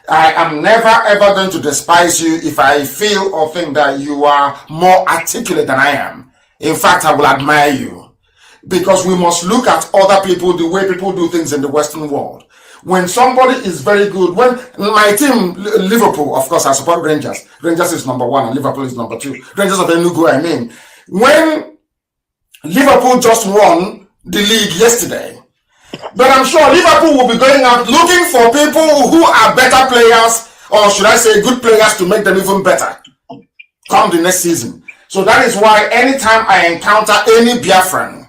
I am never ever going to despise you if I feel or think that you are more articulate than I am. In fact, I will admire you, because we must look at other people the way people do things in the Western world. When somebody is very good, when my team, Liverpool, of course, I support Rangers. Rangers is number one and Liverpool is number two. Rangers of Enugu, I mean. When Liverpool just won the league yesterday, but I'm sure Liverpool will be going out looking for people who are better players, or should I say good players, to make them even better come the next season. So that is why anytime I encounter any Biafran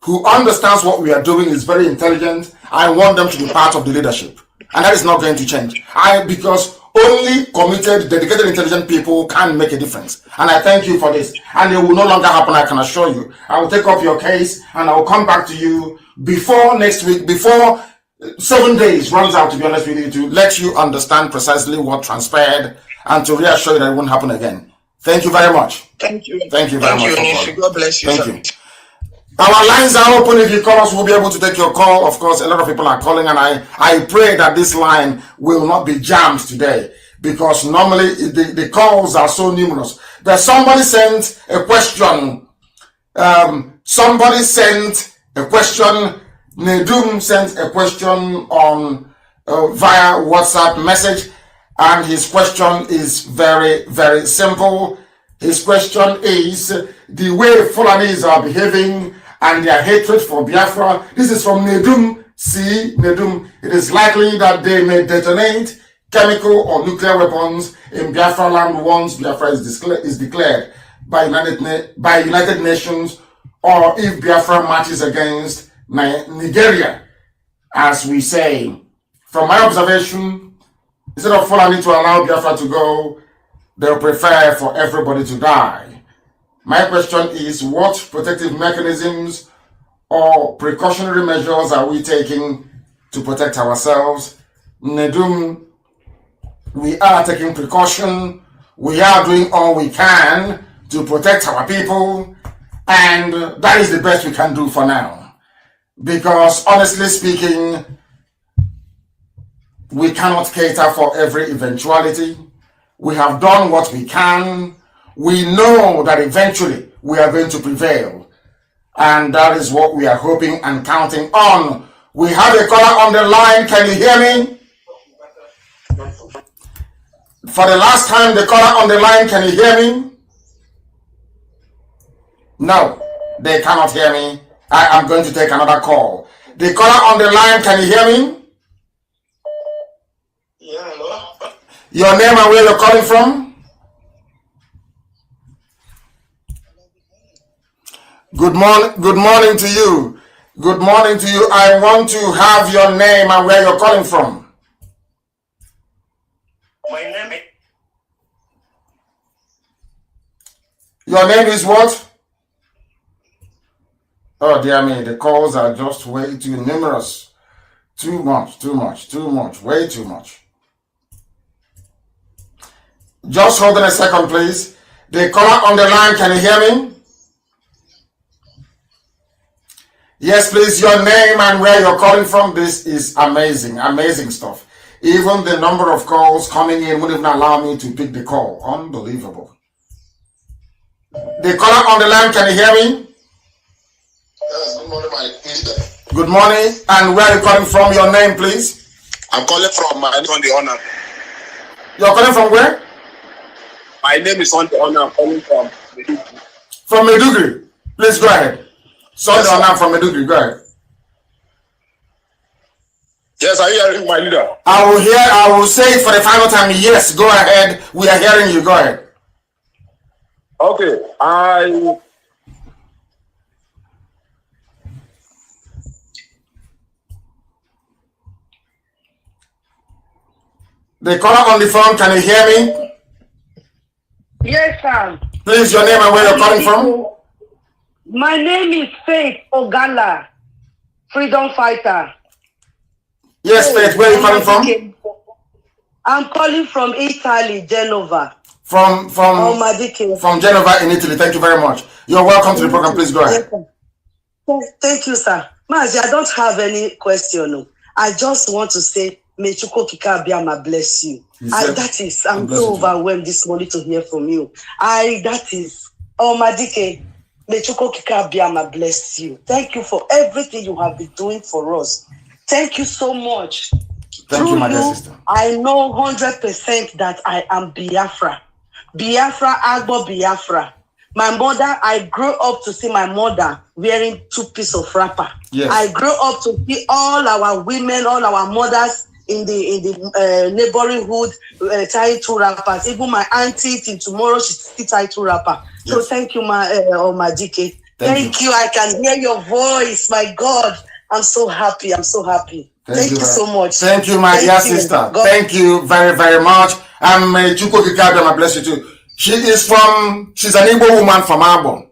who understands what we are doing, is very intelligent, I want them to be part of the leadership. And that is not going to change. Because only committed, dedicated, intelligent people can make a difference. And I thank you for this. And it will no longer happen, I can assure you. I will take up your case and I will come back to you before next week, before 7 days runs out, to be honest with you, to let you understand precisely what transpired and to reassure you that it won't happen again. Thank you very much. Thank you. Thank you very much. Thank you, God bless you. Thank you. Our lines are open. If you call us, we'll be able to take your call. Of course, a lot of people are calling, and I pray that this line will not be jammed today, because normally the calls are so numerous. That somebody sent a question. Somebody sent a question. Nedum sent a question on via WhatsApp message, and his question is very, very simple. His question is, the way Fulanis are behaving and their hatred for Biafra. This is from Nedum. See, Nedum, it is likely that they may detonate chemical or nuclear weapons in Biafra land once Biafra is declared by United Nations, or if Biafra marches against Nigeria, as we say. From my observation, instead of Fulani to allow Biafra to go, they'll prefer for everybody to die. My question is, what protective mechanisms or precautionary measures are we taking to protect ourselves? Nedum, we are taking precaution. We are doing all we can to protect our people, and that is the best we can do for now. Because honestly speaking, we cannot cater for every eventuality. We have done what we can. We know that eventually we are going to prevail. And that is what we are hoping and counting on. We have a caller on the line. Can you hear me? For the last time, the caller on the line, can you hear me? No, they cannot hear me. I am going to take another call. The caller on the line, can you hear me? Yeah, hello. Your name and where you're calling from? Good morning to you. Good morning to you. I want to have your name and where you're calling from. My name is... Your name is what? Oh dear me, the calls are just way too numerous. Too much, way too much. Just hold on a second, please. The caller on the line, can you hear me? Yes, please, your name and where you're calling from. This is amazing stuff. Even the number of calls coming in wouldn't even allow me to pick the call. Unbelievable. The caller on the line, can you hear me? Yes, good morning, my leader. Good morning, and where are you calling from? Your name, please. I'm calling from my name on the honor. You're calling from where? My name is on the honor. I'm calling from Maiduguri. From Maiduguri. Please go ahead. Son the honor from Maiduguri. Go ahead. Yes, are you hearing my leader? I will say it for the final time. Yes, go ahead. We are hearing you. Go ahead. Okay, The caller on the phone, can you hear me? Yes, sir. Please, your name and where you're calling from? My name is Faith Ogala, freedom fighter. Yes, Faith, where are you calling from? I'm calling from Italy, Genova. From Genova in Italy. Thank you very much. You're welcome to the program. Please go ahead. Yes, thank you, sir. Mazi, I don't have any question. I just want to say, may Chukwu Kikabiama bless you. I'm so overwhelmed this morning to hear from you. Madike, may Chukwu Kikabiama bless you. Thank you for everything you have been doing for us. Thank you so much. Thank you, my dear sister. I know 100% that I am Biafra. Biafra, Agbo Biafra. My mother, I grew up to see my mother wearing 2 pieces of wrapper. Yes. I grew up to see all our women, all our mothers in the neighboring hood tying 2 wrappers. Even my auntie till tomorrow, she still tie 2 wrappers. Yes. So thank you, my DK. Thank you. I can hear your voice. My God, I'm so happy. Thank you so much. Thank you, my dear sister. Thank you very, very much. And may Chukwu Kikabiama bless you too. She's an Igbo woman from Abo.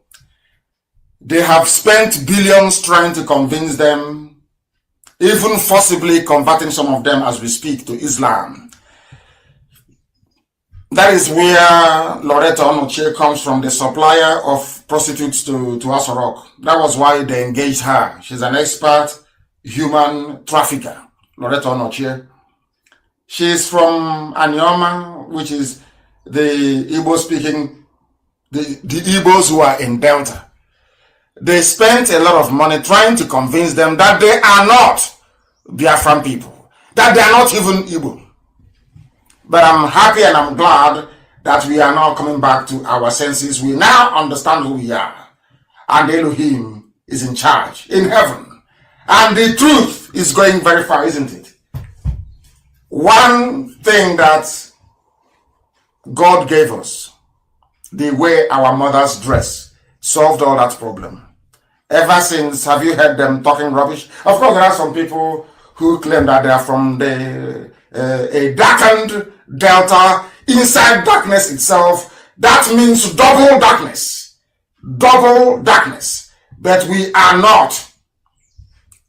They have spent billions trying to convince them, even forcibly converting some of them as we speak to Islam. That is where Loretta Onochie comes from, the supplier of prostitutes to Asorok. That was why they engaged her. She's an expert human trafficker, Loretta Onochie. She's from Anioma, which is the Igbo-speaking, the Igbos who are in Delta. They spent a lot of money trying to convince them that they are not Biafran people, that they are not even Igbo. But I'm happy and I'm glad that we are now coming back to our senses. We now understand who we are. And Elohim is in charge in heaven. And the truth is going very far, isn't it? One thing that God gave us, the way our mothers dress, solved all that problem. Ever since, have you heard them talking rubbish? Of course, there are some people who claim that they are from a darkened Delta, inside darkness itself. That means double darkness. Double darkness. But we are not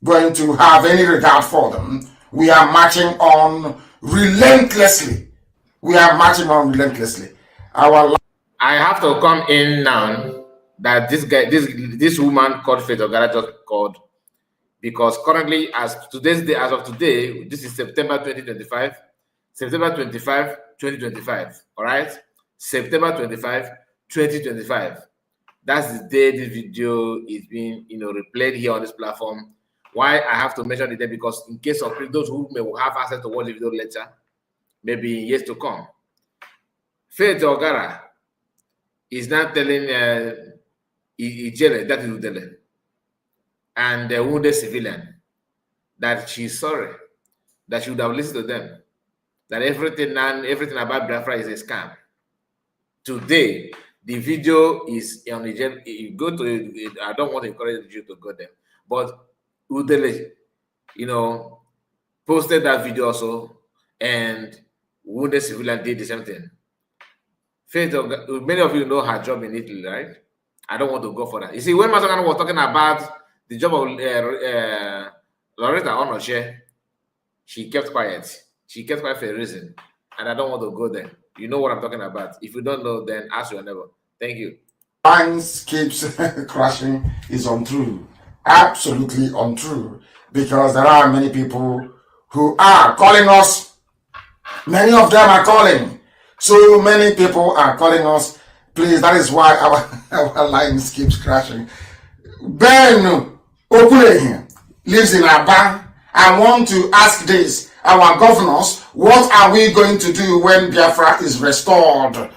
going to have any regard for them. We are marching on relentlessly. We are marching on relentlessly. I have to come in now that this woman called Faith Ogara just called, because currently, as of today, this is September 2025. September 25, 2025. All right, September 25, 2025. That's the day this video is being, replayed here on this platform. Why I have to mention the day? Because in case of those who may have access to watch the video later, maybe in years to come, Faith Ogara is now telling Ijele, that is Udele, and the wounded civilian, that she's sorry, that she would have listened to them, that everything about Biafra is a scam. Today, the video is on the gym. You go to it, I don't want to encourage you to go there, but Udele, posted that video also, and wounded civilian did the same thing. Faith, many of you know her job in Italy, right? I don't want to go for that. You see, when Mazi Nnamdi was talking about the job of Loretta Onochie, she kept quiet. She kept quiet for a reason, and I don't want to go there. You know what I'm talking about. If you don't know, then ask your neighbor. Thank you. Lines keeps crashing is untrue. Absolutely untrue. Because there are many people who are calling us. Many of them are calling. So many people are calling us. Please, that is why our lines keeps crashing. Ben Okulehi lives in Aba. I want to ask this. Our governors, what are we going to do when Biafra is restored?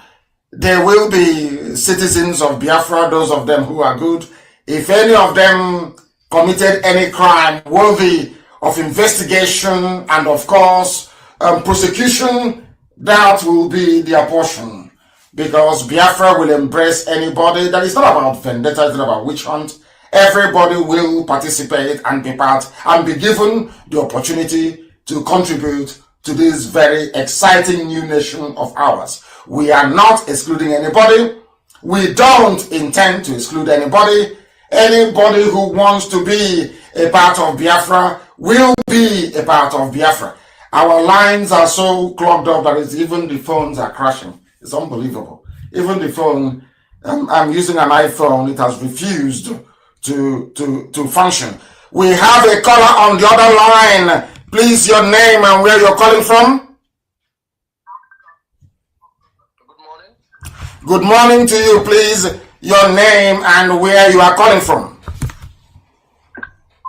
There will be citizens of Biafra, those of them who are good. If any of them committed any crime worthy of investigation and, of course, prosecution, that will be their portion. Because Biafra will embrace anybody. That is not about vendetta, it's not about witch hunt. Everybody will participate and be part and be given the opportunity to contribute to this very exciting new nation of ours. We are not excluding anybody. We don't intend to exclude anybody. Anybody who wants to be a part of Biafra will be a part of Biafra. Our lines are so clogged up that even the phones are crashing. It's unbelievable. Even the phone, I'm using an iPhone, it has refused to function. We have a caller on the other line. Please, your name and where you're calling from. Good morning to you, please. Your name and where you are calling from.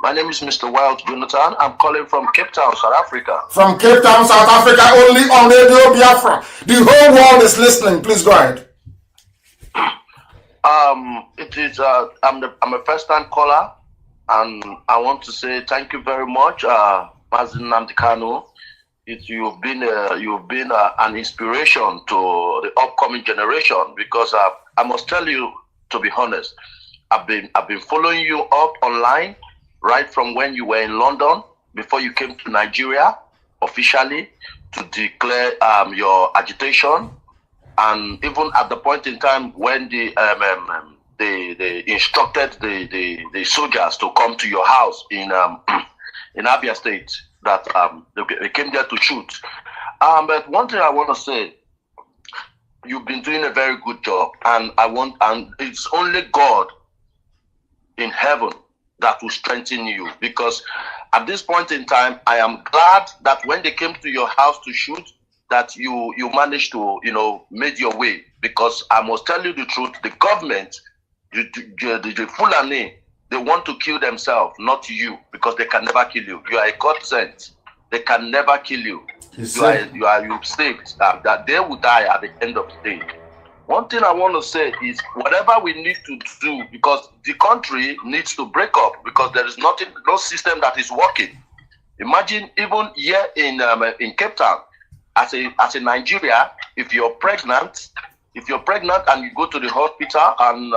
My name is Mr. Wild Jonathan. I'm calling from Cape Town, South Africa. From Cape Town, South Africa, only on Radio Biafra. The whole world is listening. Please go ahead. I'm a first-time caller, and I want to say thank you very much, Mazi Nnamdi Kanu. You've been an inspiration to the upcoming generation, because I must tell you, to be honest, I've been following you up online right from when you were in London before you came to Nigeria officially to declare your agitation, and even at the point in time when they instructed the soldiers to come to your house in Abia State, that they came there to shoot. But one thing I want to say, you've been doing a very good job, and it's only God in heaven that will strengthen you, because at this point in time, I am glad that when they came to your house to shoot, that you managed to, made your way, because I must tell you the truth, the government, the Fulani, they want to kill themselves, not you, because they can never kill you. You are a God sent. They can never kill you. You saved. That they will die at the end of the day. One thing I want to say is whatever we need to do, because the country needs to break up, because there is no system that is working. Imagine even here in Cape Town, as a Nigeria, if you're pregnant and you go to the hospital and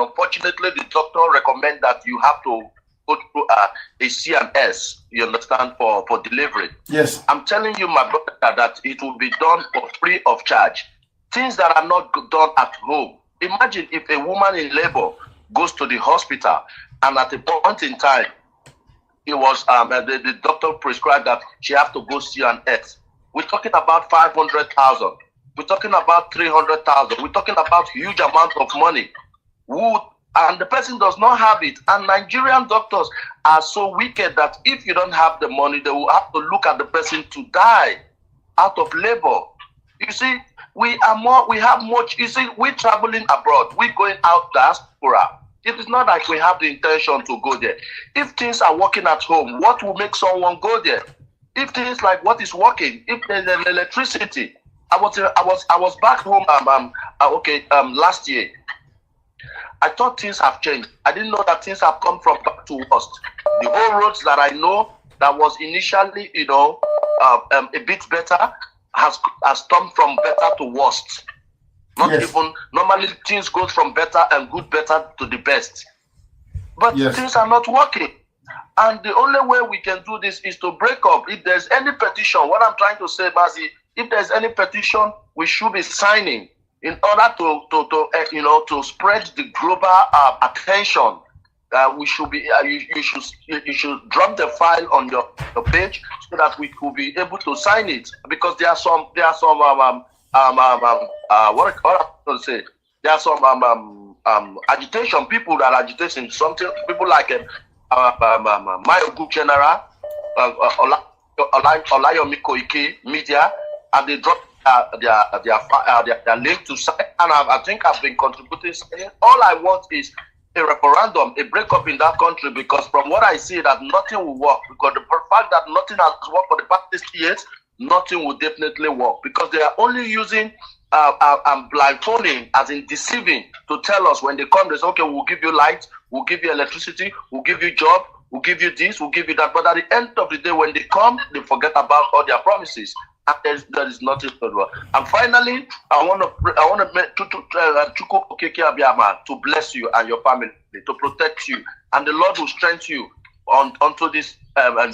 unfortunately the doctor recommend that you have to go through a C&S, you understand, for delivery. Yes. I'm telling you, my brother, that it will be done for free of charge. Things that are not done at home. Imagine if a woman in labor goes to the hospital and at a point in time, it was the doctor prescribed that she has to go C&S. We're talking about 500,000. We're talking about 300,000. We're talking about huge amount of money. And the person does not have it. And Nigerian doctors are so wicked that if you don't have the money, they will have to look at the person to die out of labor. You see, we're traveling abroad. We're going out diaspora. It is not like we have the intention to go there. If things are working at home, what will make someone go there? If things like what is working, if there's electricity, I was back home last year. I thought things have changed. I didn't know that things have come from bad to worst. The whole roads that I know that was initially, a bit better has come from better to worst. Normally things go from better to the best. But things are not working. And the only way we can do this is to break up. If there's any petition, what I'm trying to say, Mazi, if there's any petition, we should be signing in order to spread the global attention. We should be. You should drop the file on your page so that we could be able to sign it, because there are some agitation people that are agitating something. People like my good general Olayomi Koiki media, and they drop their link to sign, and I think I've been contributing. All I want is a referendum, a breakup in that country, because from what I see, that nothing will work, because the fact that nothing has worked for the past 60 years, nothing will definitely work, because they are only using blindfolding, as in deceiving, to tell us when they come, they say, okay, we'll give you light, we'll give you electricity, we'll give you job, we'll give you this, we'll give you that. But at the end of the day, when they come, they forget about all their promises. And there is nothing to do. And finally, I want to bless you and your family, to protect you, and the Lord will strengthen you onto this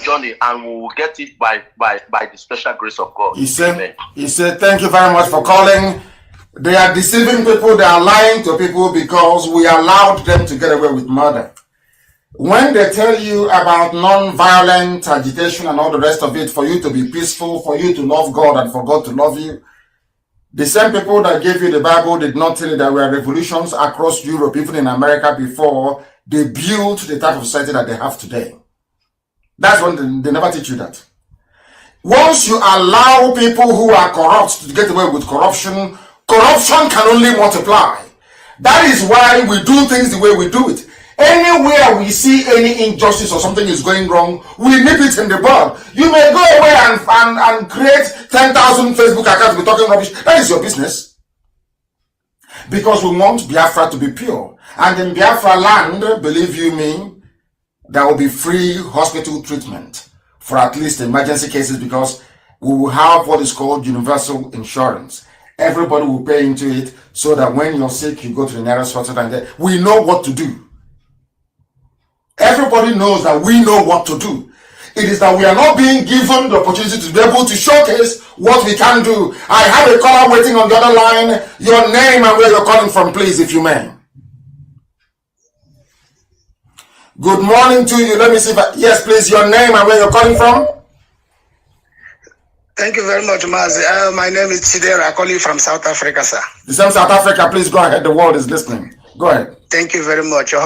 journey, and we will get it by the special grace of God. He said, thank you very much for calling. They are deceiving people, they are lying to people, because we allowed them to get away with murder. When they tell you about non-violent agitation and all the rest of it, for you to be peaceful, for you to love God and for God to love you, the same people that gave you the Bible did not tell you there were revolutions across Europe, even in America, before they built the type of society that they have today. That's when they never teach you that. Once you allow people who are corrupt to get away with corruption, corruption can only multiply. That is why we do things the way we do it. Anywhere we see any injustice or something is going wrong, we nip it in the bud. You may go away and create 10,000 Facebook accounts with talking rubbish. That is your business. Because we want Biafra to be pure. And in Biafra land, believe you me, there will be free hospital treatment for at least emergency cases, because we will have what is called universal insurance. Everybody will pay into it, so that when you're sick, you go to the nearest hospital and we know what to do. Everybody knows that we know what to do. It is that we are not being given the opportunity to be able to showcase what we can do. I have a caller waiting on the other line. Your name and where you're calling from, please, if you may. Good morning to you. Let me see if yes, please, your name and where you're calling from. Thank you very much, Mazi. My name is Chidera, calling from South Africa, sir. The same South Africa, please go ahead. The world is listening. Go ahead. Thank you very much. You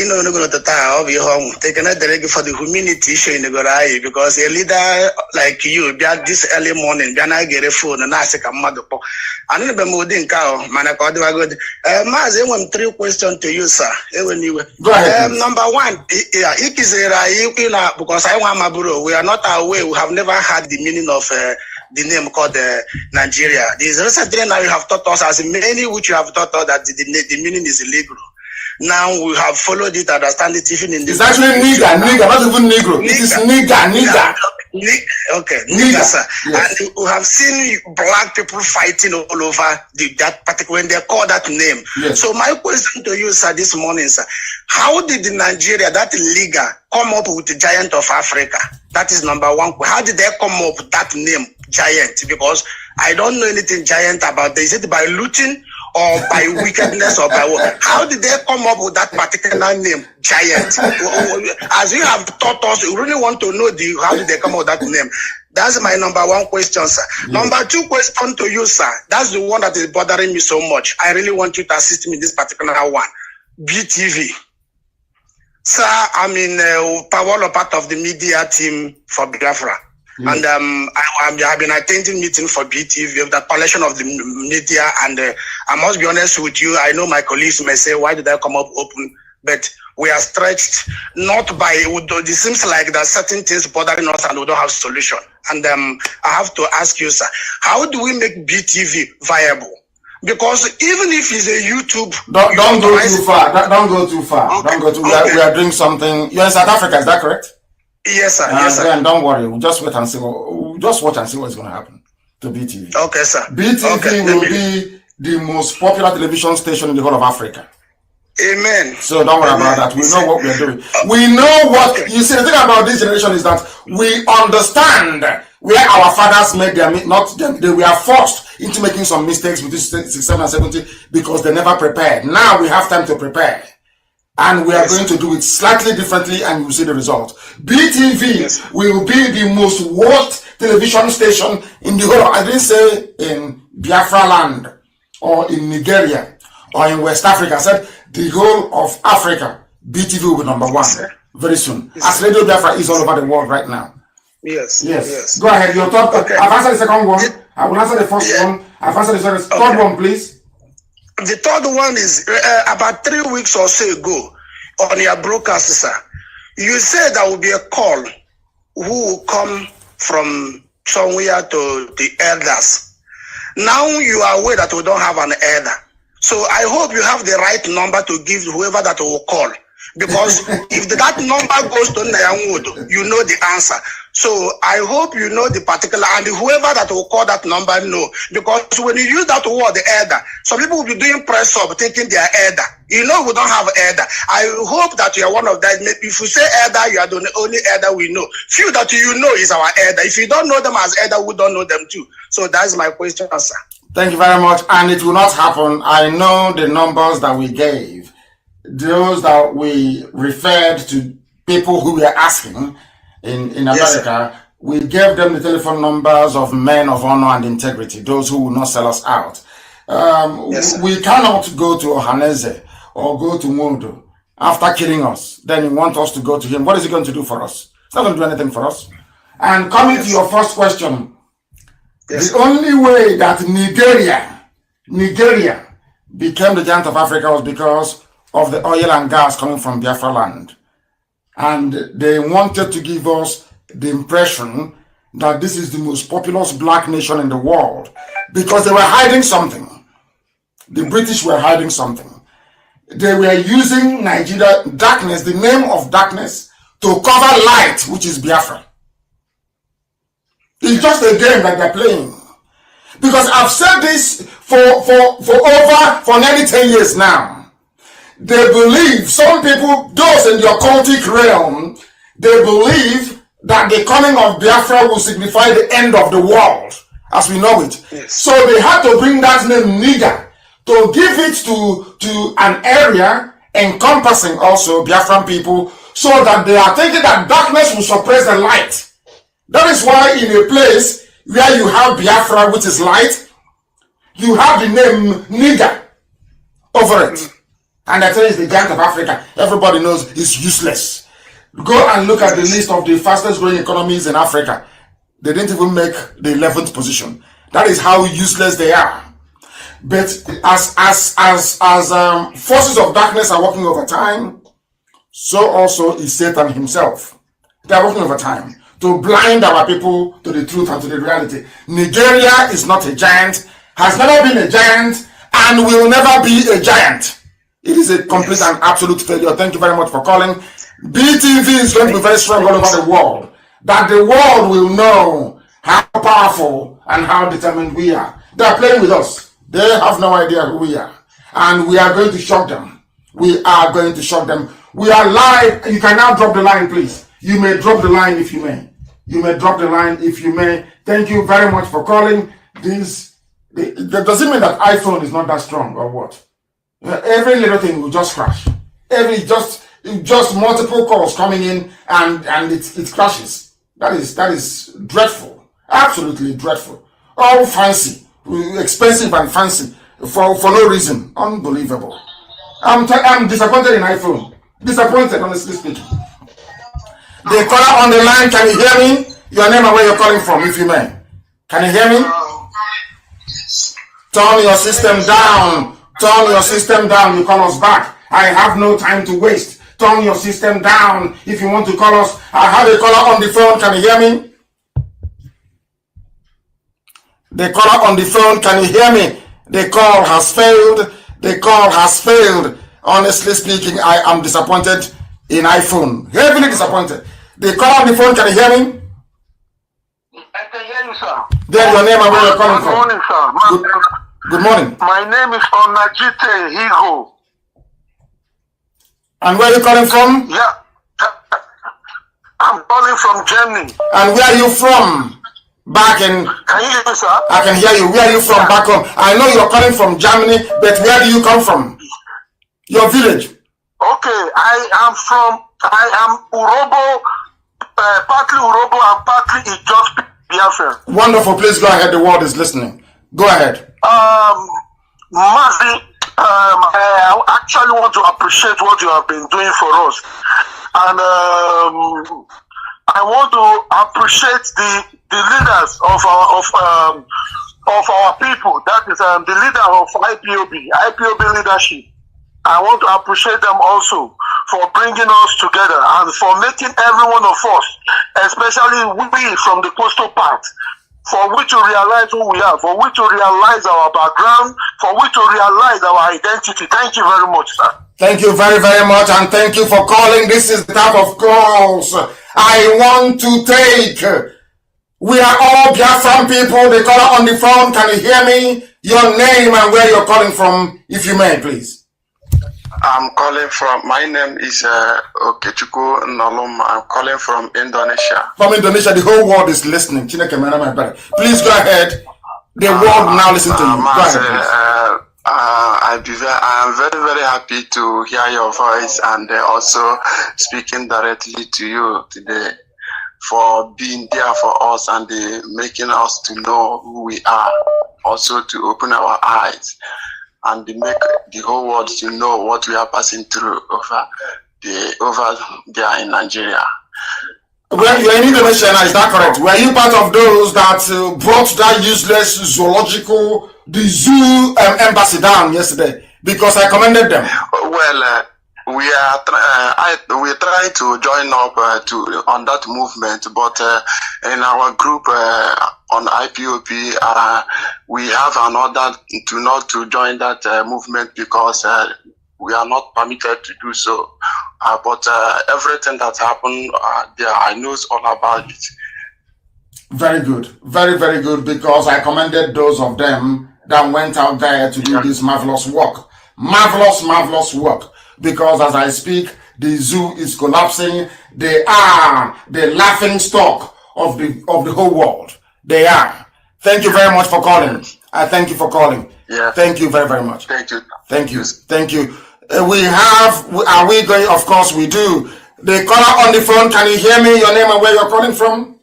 know, no going to tie of your home, taking a delegate for the humility issue in the Gorai, because a leader like you, this early morning, then I get a phone and I say, I'm mother. I never moved in cow, Manacod. Mazi, I want 3 questions to you, sir. Go ahead. Number 1, because I want my bro, we are not aware, we have never had the meaning of the name called Nigeria. This recently now you have taught us, as many which you have taught us, that the meaning is illegal. Now we have followed it, understand it even in the... It's actually nigger, not even negro. It is nigger. Okay, nigger, sir. Yes. And we have seen black people fighting all over that particular, when they call that name. Yes. So my question to you, sir, this morning, sir, how did the Nigeria, that Liga, come up with the giant of Africa? That is number 1. How did they come up with that name, giant? Because I don't know anything giant about this. Is it by looting or by wickedness or by what? How did they come up with that particular name, giant? As you have taught us, we really want to know how did they come up with that name? That's my number 1 question, sir. Yes. Number 2 question to you, sir. That's the one that is bothering me so much. I really want you to assist me in this particular one. BTV. Sir, I'm in part of the media team for Biafra. And I've been attending meeting for BTV, the collection of the media, and I must be honest with you, I know my colleagues may say, why did I come up open? But we are stretched, not by, it seems like there are certain things bothering us and we don't have solution. And I have to ask you, sir, how do we make BTV viable? Because even if it's a YouTube... Don't go too far. Don't go too far. Okay. Don't go too far. We are doing something. You're in South Africa, is that correct? Yes, sir. Yes, sir. Then don't worry. We'll just wait and see. We'll just watch and see what's going to happen to BTV. Okay, sir. BTV will be the most popular television station in the whole of Africa. Amen. So don't worry about that. We know what we are doing. We know what you see. The thing about this generation is that we understand where our fathers made their they were forced into making some mistakes between 67 and 70 because they never prepared. Now we have time to prepare. And we are going to do it slightly differently, and you will see the result. BTV will be the most watched television station in the whole. I didn't say in Biafra land or in Nigeria or in West Africa. I said the whole of Africa. BTV will be number 1 very soon. As Radio Biafra is all over the world right now. Yes. Go ahead. Your third. Okay. I've answered the second one. I will answer the first one. I've answered the second. Third one, please. The third one is about 3 weeks or so ago on your broadcast, sir. You said there will be a call who will come from somewhere to the elders. Now you are aware that we don't have an elder. So I hope you have the right number to give whoever that will call. Because if that number goes to Nayangwood, you know the answer. So I hope you know the particular, and whoever that will call that number know. Because when you use that word, the elder, some people will be doing press up thinking they are elder. You know we don't have elder. I hope that you are one of that. If you say elder, you are the only elder we know. Few that you know is our elder. If you don't know them as elder, we don't know them too. So that's my question, sir. Thank you very much. And it will not happen. I know the numbers that we gave. Those that we referred to people who were asking in America, we gave them the telephone numbers of men of honor and integrity, those who will not sell us out. We cannot go to Ohaneze or go to Mundo after killing us. Then you want us to go to him. What is he going to do for us? It's not going to do anything for us. And coming to your first question, the only way that Nigeria became the giant of Africa was because of the oil and gas coming from Biafra land. And they wanted to give us the impression that this is the most populous black nation in the world because they were hiding something. The British were hiding something. They were using Nigeria, darkness, the name of darkness, to cover light, which is Biafra. It's just a game that they're playing. Because I've said this for nearly 10 years now. They believe, some people, those in the occultic realm, they believe that the coming of Biafra will signify the end of the world as we know it. So they had to bring that name Niger to give it to an area encompassing also Biafran people, so that they are thinking that darkness will suppress the light That is why in a place where you have Biafra, which is light, you have the name nigger over it. And I tell you, it's the giant of Africa. Everybody knows it's useless. Go and look at the list of the fastest growing economies in Africa. They didn't even make the 11th position. That is how useless they are. But as forces of darkness are working overtime, so also is Satan himself. They are working overtime to blind our people to the truth and to the reality. Nigeria is not a giant, has never been a giant, and will never be a giant. It is a complete and absolute failure. Thank you very much for calling. BTV is going to be very strong all over the world. That the world will know how powerful and how determined we are. They are playing with us. They have no idea who we are. And we are going to shock them. We are going to shock them. We are live. You can now drop the line, please. You may drop the line if you may. You may drop the line if you may. Thank you very much for calling. Does it mean that iPhone is not that strong or what? Every little thing will just crash. Just multiple calls coming in and it crashes. That is dreadful. Absolutely dreadful. All fancy, expensive and fancy for no reason. Unbelievable. I'm disappointed in iPhone. Disappointed, honestly speaking. The caller on the line, can you hear me? Your name and where you're calling from, if you may. Can you hear me? Turn your system down. Turn your system down. You call us back. I have no time to waste. Turn your system down if you want to call us. I have a caller on the phone. Can you hear me? The caller on the phone. Can you hear me? The call has failed. The call has failed. Honestly speaking, I am disappointed in iPhone. Heavily disappointed. The caller on the phone. Can you hear me? I can hear you, sir. Then your name and where you're calling from. Good morning, sir. Good morning. My name is Onajite Higo. And where are you calling from? Yeah. I'm calling from Germany. And where are you from? Back in... Can you hear me, sir? I can hear you. Where are you from back home? I know you're calling from Germany, but where do you come from? Your village. Okay, I am Urobo, partly Urobo and partly Ijos Biafra. Wonderful. Please go ahead. The world is listening. Go ahead. Mazi, I actually want to appreciate what you have been doing for us. And I want to appreciate the leaders of our people. That is the leader of IPOB leadership. I want to appreciate them also for bringing us together and for making every one of us, especially we from the coastal part, for we to realize who we are, for we to realize our background, for we to realize our identity. Thank you very much, sir. Thank you very, very much, and thank you for calling. This is the type of calls I want to take. We are all Biafran people. The caller on the phone, can you hear me? Your name and where you're calling from, if you may, please. I'm calling from, my name is Okechukwu Nalum. I'm calling from Indonesia. From Indonesia, the whole world is listening. Please go ahead. The world now listen to you. Go ahead, I am very, very happy to hear your voice and also speaking directly to you today for being there for us and making us to know who we are, also to open our eyes and make the whole world to know what we are passing through over there in Nigeria. Well, you're in Indonesia, is that correct? Were you part of those that brought that useless zoological, the zoo embassy down yesterday? Because I commended them. Well, we try to join up on that movement, but in our group on IPOP, we have an order not to join that movement because we are not permitted to do so. But everything that happened there, I know all about it. Very good. Very, very good, because I commended those of them that went out there to do this marvelous work. Marvelous, marvelous work. Because as I speak, the zoo is collapsing. They are the laughing stock of the whole world. They are. Thank you very much for calling. I thank you for calling. Yeah. Thank you very, very much. Thank you. Thank you. Thank you. Are we going? Of course we do. The caller on the phone, can you hear me? Your name and where you're calling from?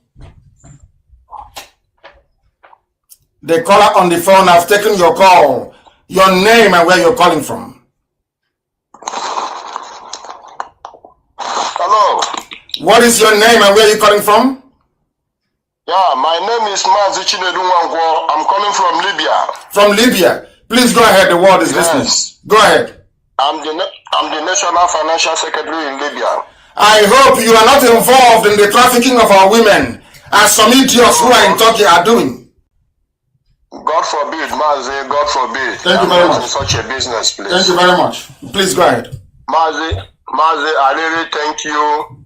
The caller on the phone, I've taken your call. Your name and where you're calling from. Hello. What is your name and where you're calling from? Yeah, my name is Mazi Nnamdi. I'm calling from Libya. From Libya. Please go ahead. The world is listening. Go ahead. I'm the National Financial Secretary in Libya. I hope you are not involved in the trafficking of our women, as some idiots who are in Turkey are doing. God forbid, Mazi, God forbid. Thank you very much. In such a business, please. Thank you very much. Please go ahead. Mazi, I really thank you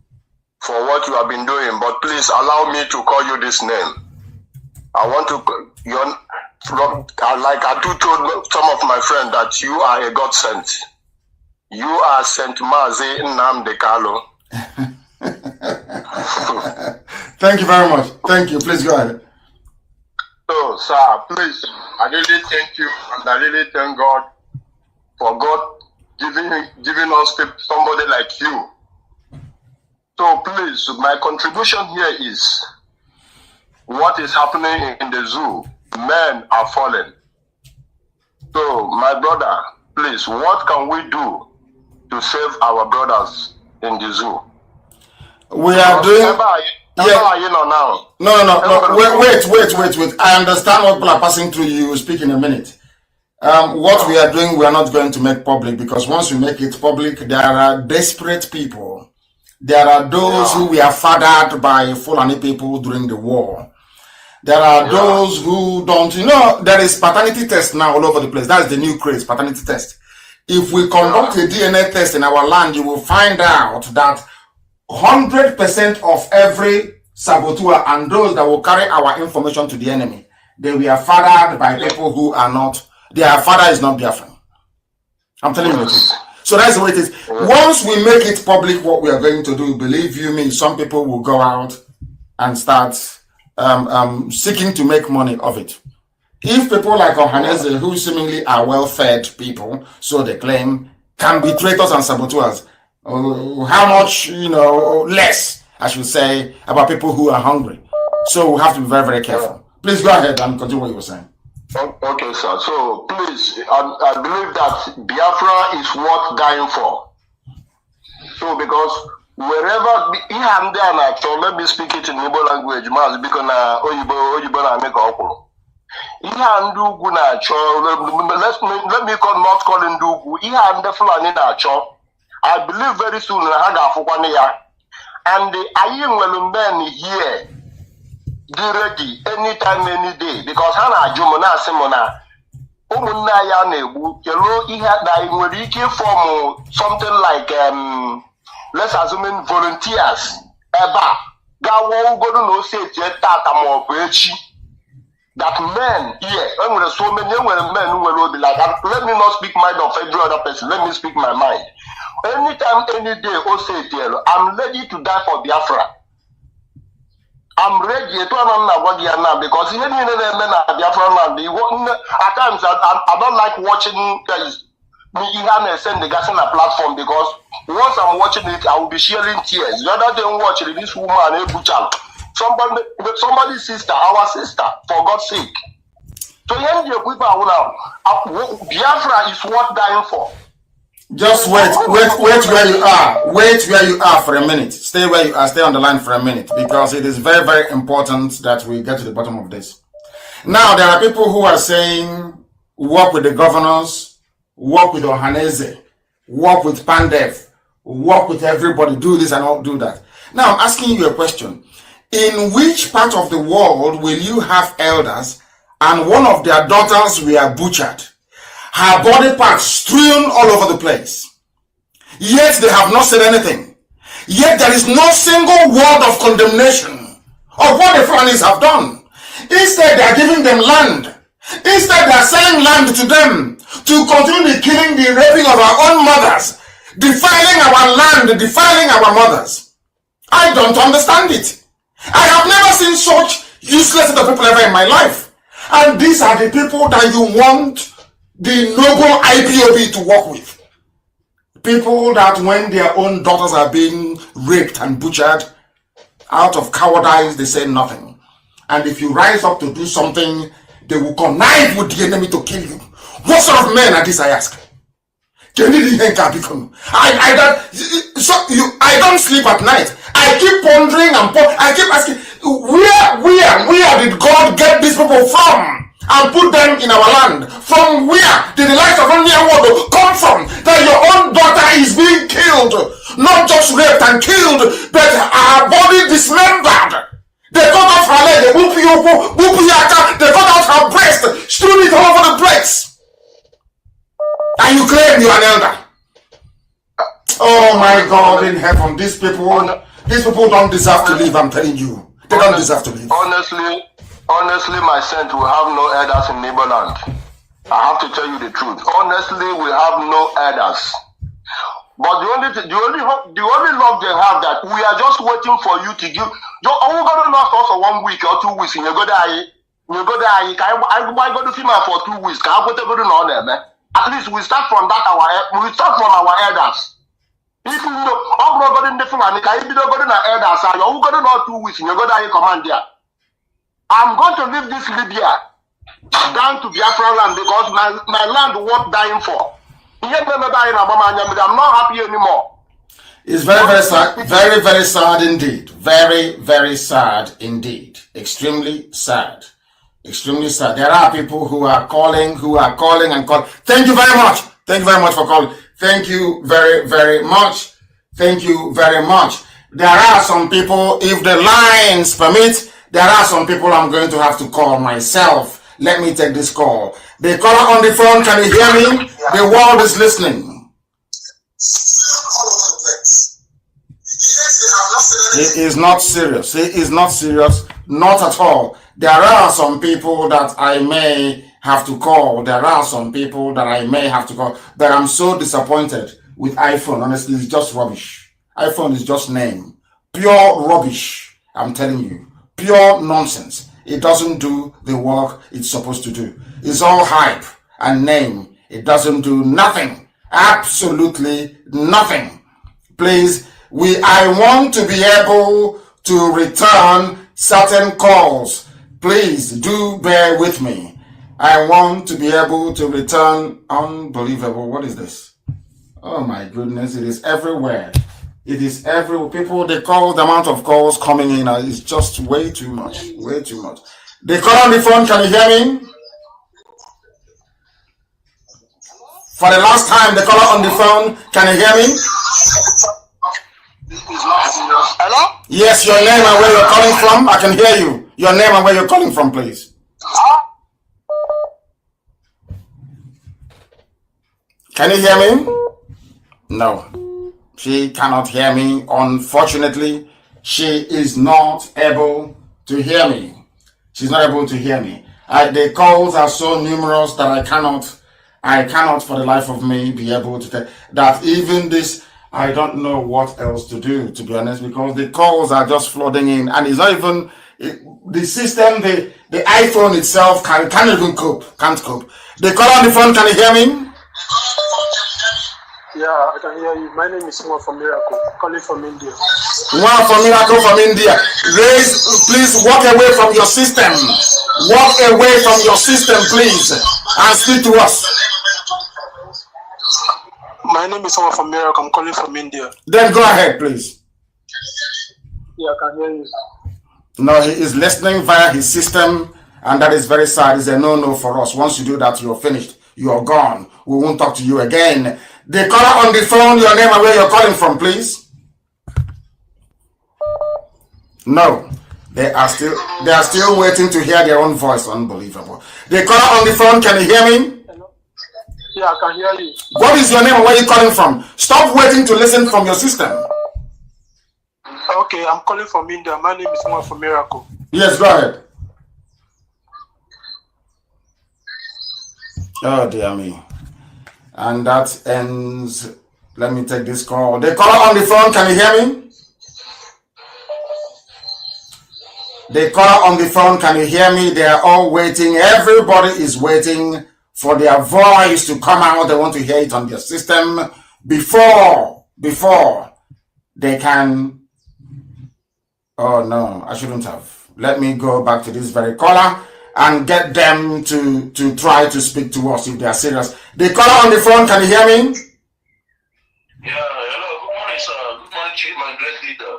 for what you have been doing, but please allow me to call you this name. I want to, like I told some of my friends, that you are a God sent. You are Saint Mazi Nnamdi Kanu. Thank you very much. Thank you. Please go ahead. So, sir, please, I really thank you, and I really thank God for God giving us somebody like you. So, please, my contribution here is what is happening in the zoo. Men are falling. So, my brother, please, what can we do to save our brothers in the zoo? We are doing. Now. No. Wait. I understand what people are passing through. You will speak in a minute. What we are doing, we are not going to make public, because once we make it public, there are desperate people. There are those who were fathered by Fulani people during the war. There are those who don't. There is paternity test now all over the place. That's the new craze, paternity test. If we conduct a DNA test in our land, you will find out that 100% of every saboteur and those that will carry our information to the enemy, they were fathered by people who are not, their father is not Biafran. I'm telling you the truth. So that's the way it is. Once we make it public what we are going to do, believe you me, some people will go out and start seeking to make money of it. If people like Ohaneze, who seemingly are well-fed people, so they claim, can be traitors and saboteurs, how much, less, I should say, about people who are hungry. So we have to be very, very careful. Please go ahead and continue what you were saying. Okay, sir. So please, I believe that Biafra is worth dying for. So because wherever let me speak it in Igbo language, because Oyibo na make okoro. Let me not call in Dugu. I believe very soon and the Ayin men here be ready anytime, any day, because Hana Jumona Simona Umunna ya nebu yellow he had that form something like let's assume volunteers eba gawo go no say tata mo bechi that men here when there so many men who will be like let me not speak mind of every other person, let me speak my mind. Anytime, any day, I'm ready to die for Biafra. I'm ready to because at times I don't like watching me send the gas on a platform, because once I'm watching it, I will be sharing tears. The other day I'm watching this woman, somebody's sister, our sister, for God's sake. So Biafra is worth dying for. Just wait where you are. Wait where you are for a minute. Stay where you are. Stay on the line for a minute, because it is very, very important that we get to the bottom of this. Now, there are people who are saying, work with the governors, work with Ohaneze, work with Pandev, work with everybody, do this and all, do that. Now, I'm asking you a question. In which part of the world will you have elders and one of their daughters were butchered, her body parts strewn all over the place, yet they have not said anything? Yet there is no single word of condemnation of what the Fulanis have done. Instead, they are giving them land. Instead, they are selling land to them to continue the killing, the raping of our own mothers, defiling our land, defiling our mothers. I don't understand it. I have never seen such useless set of people ever in my life. And these are the people that you want the noble IPOB to work with. People that when their own daughters are being raped and butchered, out of cowardice, they say nothing. And if you rise up to do something, they will connive with the enemy to kill you. What sort of men are these, I ask? I don't sleep at night. I keep pondering and I keep asking, where did God get these people from and put them in our land? From where did the light of Onyawodo come from? That your own daughter is being killed, not just raped and killed, but her body dismembered. They cut off her leg, they cut out her breast, strewn it all over the place. And you claim you are an elder. Oh my God in heaven, these people don't deserve to live, I'm telling you. They don't deserve to live. Honestly, my saint, we have no elders in Neighborland. I have to tell you the truth. Honestly, we have no elders. But the only love they have, that we are just waiting for you to give. You're going to knock us for 1 week or 2 weeks, and you go there. I go to film for 2 weeks. At least we start from that. We start from our elders. If you know, I'm not going to the Fulani, I be not going to elders. You're going to know 2 weeks, and you go there, you command there. I'm going to leave this Libya down to Biafra land because my land worth dying for. I'm not happy anymore. It's very, very sad. Very, very sad indeed. Very, very sad indeed. Extremely sad. Extremely sad. There are people who are calling and calling. Thank you very much. Thank you very much for calling. Thank you very, very much. Thank you very much. There are some people, if the lines permit, there are some people I'm going to have to call myself. Let me take this call. The caller on the phone, can you hear me? The world is listening. He is not serious. He is not serious. Not at all. There are some people that I may have to call. There are some people that I may have to call. But I'm so disappointed with iPhone. Honestly, it's just rubbish. iPhone is just name. Pure rubbish. I'm telling you. Pure nonsense. It doesn't do the work it's supposed to do. It's all hype and name. It doesn't do nothing. Absolutely nothing. Please, I want to be able to return certain calls. Please do bear with me. I want to be able to return. Unbelievable. What is this? Oh my goodness. It is everywhere. It is everywhere. People, they call, the amount of calls coming in is just way too much. Way too much. They call on the phone. Can you hear me? For the last time, the caller on the phone. Can you hear me? Hello? Yes, your name and where you're calling from. I can hear you. Your name and where you're calling from, please. Can you hear me? No. She cannot hear me. Unfortunately, she is not able to hear me. She's not able to hear me. The calls are so numerous that I cannot for the life of me be able to tell that even this, I don't know what else to do, to be honest, because the calls are just flooding in, and it's not even the system, the iPhone itself can't even cope, can't cope. The call on the phone, can you hear me? Yeah, I can hear you. My name is Uma from Miracle, calling from India. Uma from Miracle from India. Please walk away from your system. Walk away from your system, please, and speak to us. My name is Uma from Miracle. I'm calling from India. Then go ahead, please. Yeah, I can hear you. No, he is listening via his system, and that is very sad. It's a no-no for us. Once you do that, you're finished. You're gone. We won't talk to you again. The caller on the phone, your name and where you're calling from, please. No, they are still waiting to hear their own voice. Unbelievable. The caller on the phone, can you hear me? Hello? Yeah, I can hear you. What is your name and where are you calling from? Stop waiting to listen from your system. Okay, I'm calling from India. My name is Uma from Miracle. Yes, go ahead. Oh dear me. And that ends. Let me take this call. The caller on the phone, can you hear me? The caller on the phone, can you hear me? They are all waiting. Everybody is waiting for their voice to come out. They want to hear it on their system before they can. Oh no, I shouldn't have. Let me go back to this very caller and get them to try to speak to us if they are serious. The caller on the phone, can you hear me? Yeah, hello, good morning, sir. Good morning, Chief, my great leader.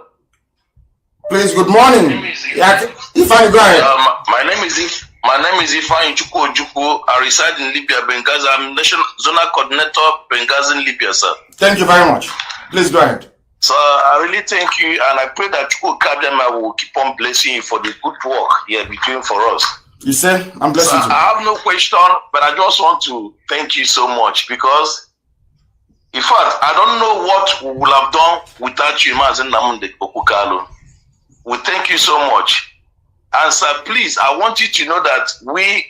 Please, good morning. Yeah, Ifeanyi, go ahead. My name is Ifeanyi Ojukwu. I reside in Libya, Benghazi. I'm National Zonal Coordinator, Benghazi in Libya, sir. Thank you very much. Please go ahead. So I really thank you, and I pray that Chukwu Kabiyama will keep on blessing you for the good work you are doing for us. You say, I'm blessing you. I have no question, but I just want to thank you so much because, in fact, I don't know what we would have done without you, Mazi Nnamdi Okukalo. We thank you so much. And sir, please, I want you to know that we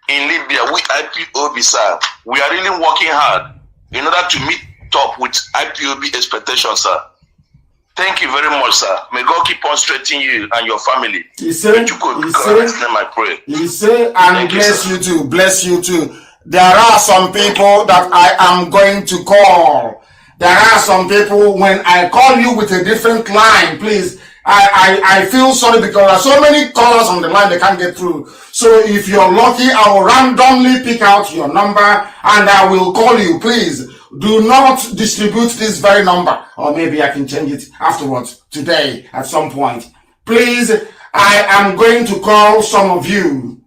in Libya, we IPOB, sir, we are really working hard in order to meet up with IPOB expectations, sir. Thank you very much, sir. May God keep on strengthening you and your family. He say, and bless you too. Bless you too. There are some people that I am going to call. There are some people, when I call you with a different line, please, I feel sorry because there are so many callers on the line they can't get through. So if you're lucky, I will randomly pick out your number and I will call you. Please do not distribute this very number, or maybe I can change it afterwards today at some point. Please, I am going to call some of you.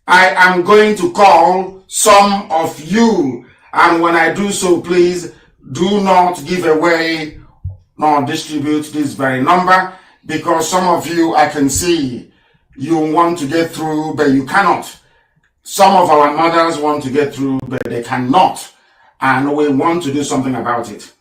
I am going to call some of you. And when I do so, please do not give away nor distribute this very number, because some of you, I can see you want to get through, but you cannot. Some of our mothers want to get through, but they cannot. And we want to do something about it.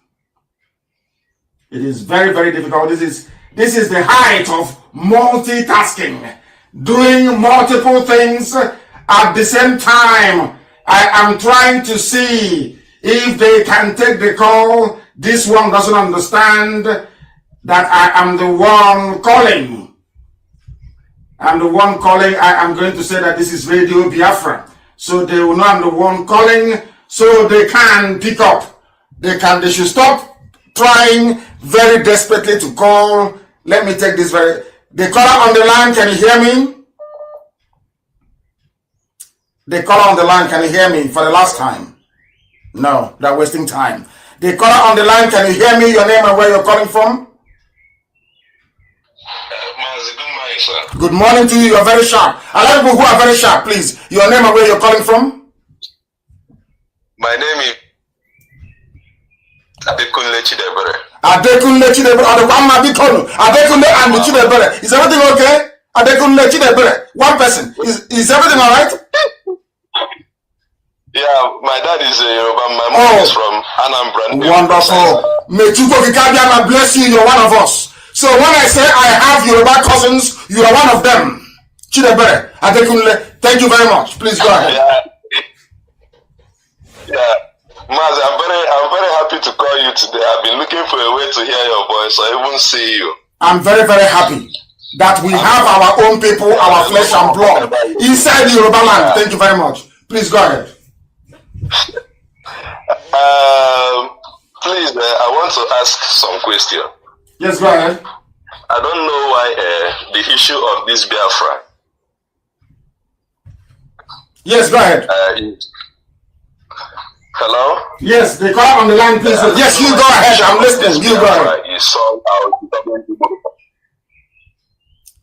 It is very, very difficult. This is the height of multitasking. Doing multiple things at the same time. I am trying to see if they can take the call. This one doesn't understand that I am the one calling. I'm the one calling. I am going to say that this is Radio Biafra. So they will know I'm the one calling, so they can pick up. They should stop trying very desperately to call. Let me take this the caller on the line, can you hear me? The caller on the line, can you hear me for the last time? No, they're wasting time. The caller on the line, can you hear me? Your name and where you're calling from? Good morning to you. You're very sharp. I like people who are very sharp, please. Your name and where you're calling from? My name is Adekunle Chidebere. Adekunle Chidebere. Adekunle and Chidebere. Is everything okay? Adekunle Chidebere. One person. Is everything all right? Yeah, my dad is Yoruba. My mom is from Anambra. Wonderful. May Chukwu Kabiyama bless you. You're one of us. So when I say I have Yoruba cousins, you are one of them. Chidebere, Adekunle, thank you very much. Please go ahead. Yeah. Mazi, I'm very happy to call you today. I've been looking for a way to hear your voice or even see you. I'm very, very happy that we have our own people, our flesh and blood inside the Yoruba land. Thank you very much. Please go ahead. Please, I want to ask some question. Yes, go ahead. I don't know why the issue of this Biafra. Yes, go ahead. Hello? Yes, the call on the line, please. Yes, you go ahead. I'm listening. You go ahead.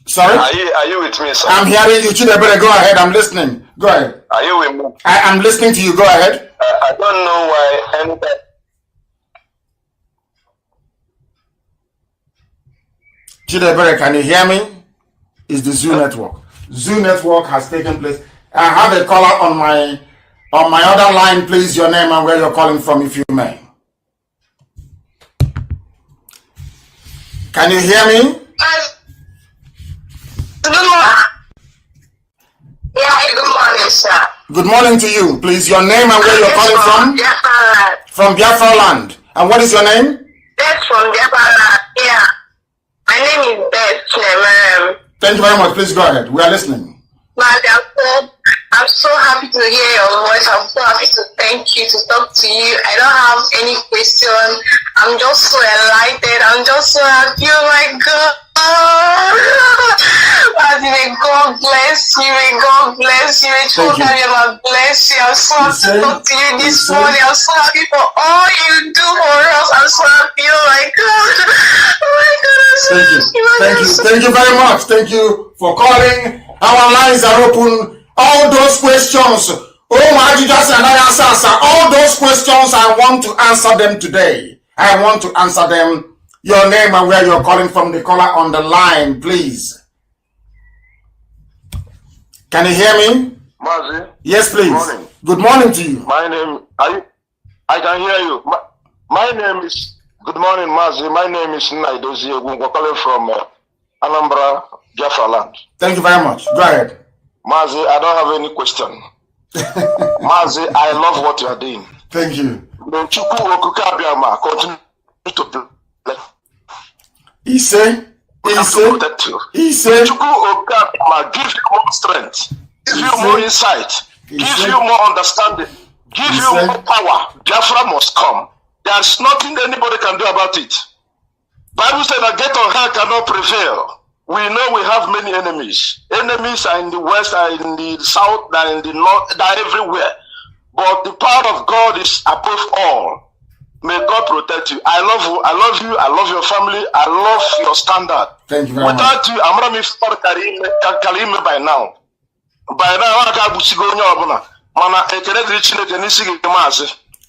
Sorry? Are you with me, sir? I'm hearing you. Chidebere, go ahead. I'm listening. Go ahead. Are you with me? I am listening to you. Go ahead. I don't know why anybody. Chidebere, can you hear me? It's the Zoo Network. Zoo Network has taken place. I have a caller on my other line. Please, your name and where you're calling from, if you may. Can you hear me? Good morning. Yeah, good morning, sir. Good morning to you. Please, your name and where you're calling from? Biafra. From Biafra land. And what is your name? Beth from Biafra. Yeah. My name is Beth. Thank you very much. Please go ahead. We are listening. Mazi, I'm so happy to hear your voice. I'm so happy to thank you, to talk to you. I don't have any question. I'm just so enlightened. I'm just so happy. Oh my God. Mazi, may God bless you. May God bless you. May God bless you. I'm so happy to talk to you this morning. I'm so happy for all you do for us. I'm so happy. Oh my God. Oh my God. Thank you very much. Thank you for calling. Our lines are open. All those questions, all those questions, I want to answer them today. I want to answer them. Your name and where you're calling from, the caller on the line, please. Can you hear me? Mazi? Yes, please. Good morning. Good morning to you. My name, I can hear you. My name is, good morning, Mazi. My name is Naidozi. We're calling from Anambra, Biafra land. Thank you very much. Go ahead. Mazi, I don't have any question. Mazi, I love what you are doing. Thank you. Continue to play. He said, give you more strength, give you more insight, give you more understanding, give you more power. Biafra must come. There's nothing anybody can do about it. Bible said that gate on hell cannot prevail. We know we have many enemies. Enemies are in the west, are in the south, are in the north, they are everywhere. But the power of God is above all. May God protect you. I love you. I love you. I love your family. I love your standard. Thank you very much. Without you, I'm going to by now. By now, I'm going to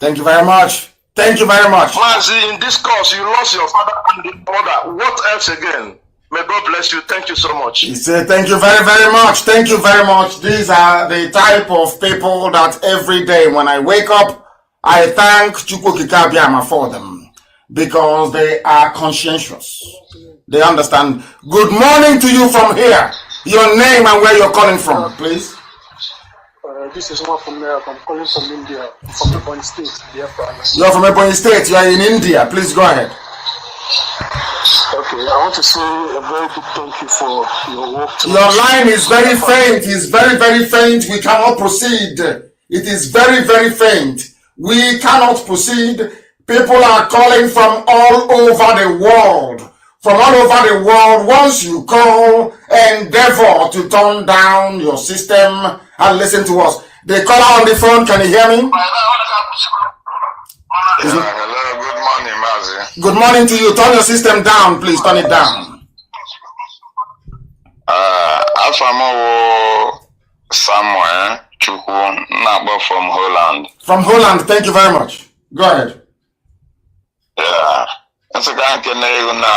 Thank you very much. Thank you very much. Mazi, in this course, you lost your father and the mother. What else again? May God bless you. Thank you so much. He said, thank you very, very much. Thank you very much. These are the type of people that every day when I wake up, I thank Chukwukikabiama for them because they are conscientious. They understand. Good morning to you from here. Your name and where you're calling from, please. This is one from there. I'm calling from India, from Ebonyi State. You're from Ebonyi State. You are in India. Please go ahead. Okay, I want to say a very big thank you for your work. Your line is very faint. It's very, very faint. We cannot proceed. It is very, very faint. We cannot proceed. People are calling from all over the world. From all over the world. Once you call, endeavor to turn down your system and listen to us. The caller on the phone, can you hear me? Hello, good morning, Mazi. Good morning to you. Turn your system down, please. Turn it down. Afamo Samuel Chukwu Nabo from Holland. From Holland, thank you very much. Go ahead. Yeah. Nso ka nke na ego na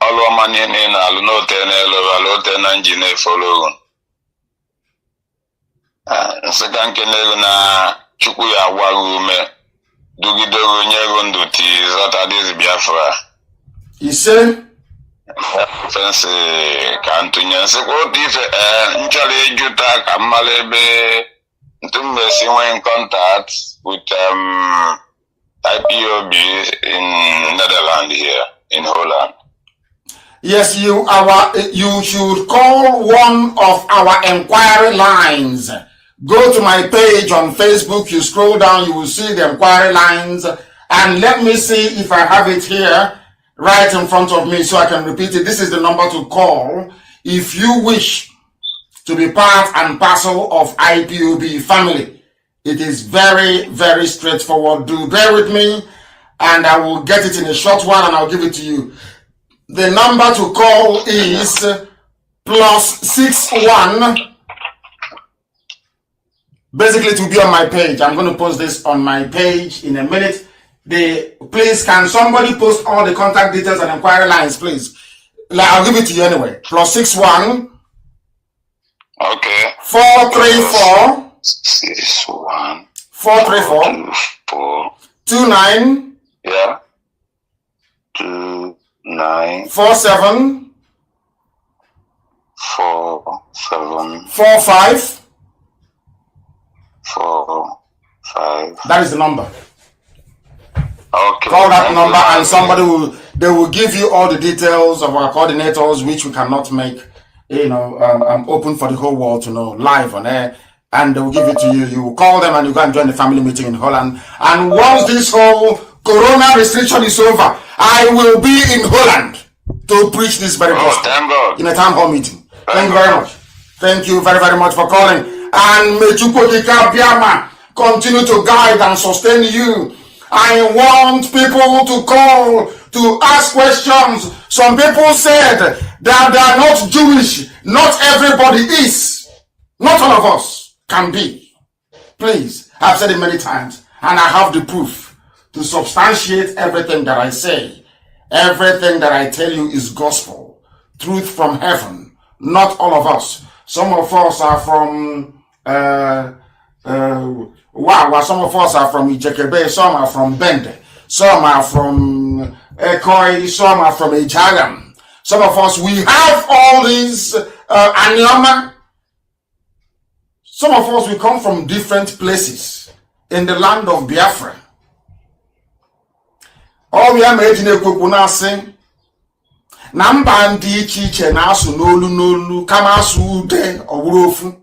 olu ọma niile na alu n'ote na elo alu ote na njine follow. Nso ka nke na ego na Chukwu ya gwaru ume dugidoro nyego nduti zata dezi Biafra. Ise Fensi ka Antonio nso ko dife nchole ejuta ka mmalebe ntumesi in contact with IPOB in Netherlands here in Holland. Yes, you should call one of our inquiry lines. Go to my page on Facebook, you scroll down, you will see the inquiry lines, and let me see if I have it here right in front of me so I can repeat it. This is the number to call if you wish to be part and parcel of IPOB family. It is very, very straightforward. Do bear with me and I will get it in a short while and I'll give it to you. The number to call is +61. Basically, it will be on my page. I'm going to post this on my page in a minute. Please, can somebody post all the contact details and inquiry lines, please? I'll give it to you anyway. +61. Okay. 434. 61 434 29 yeah 29 47 45 That is the number. Okay. Call that number and somebody will give you all the details of our coordinators, which we cannot make I'm open for the whole world to know, live on air, and they'll give it to you. You will call them and you go and join the family meeting in Holland. And once this whole Corona restriction is over, I will be in Holland to preach this very gospel in a town hall meeting. Thank you very much. Thank you very, very much for calling. And may Chukwuka Biama continue to guide and sustain you. I want people to call to ask questions. Some people said that they are not Jewish. Not everybody is. Not all of us can be. Please, I've said it many times, and I have the proof to substantiate everything that I say. Everything that I tell you is gospel, truth from heaven. Not all of us. Some of us are from some of us are from Ijekebe, some are from Bende, some are from Ekoi, some are from Ejalam. Some of us, we have all these Anyama. Some of us, we come from different places in the land of Biafra. All we are making a kukuna sing. Namba ndi chiche na asu nolu kama asu ude oburofu.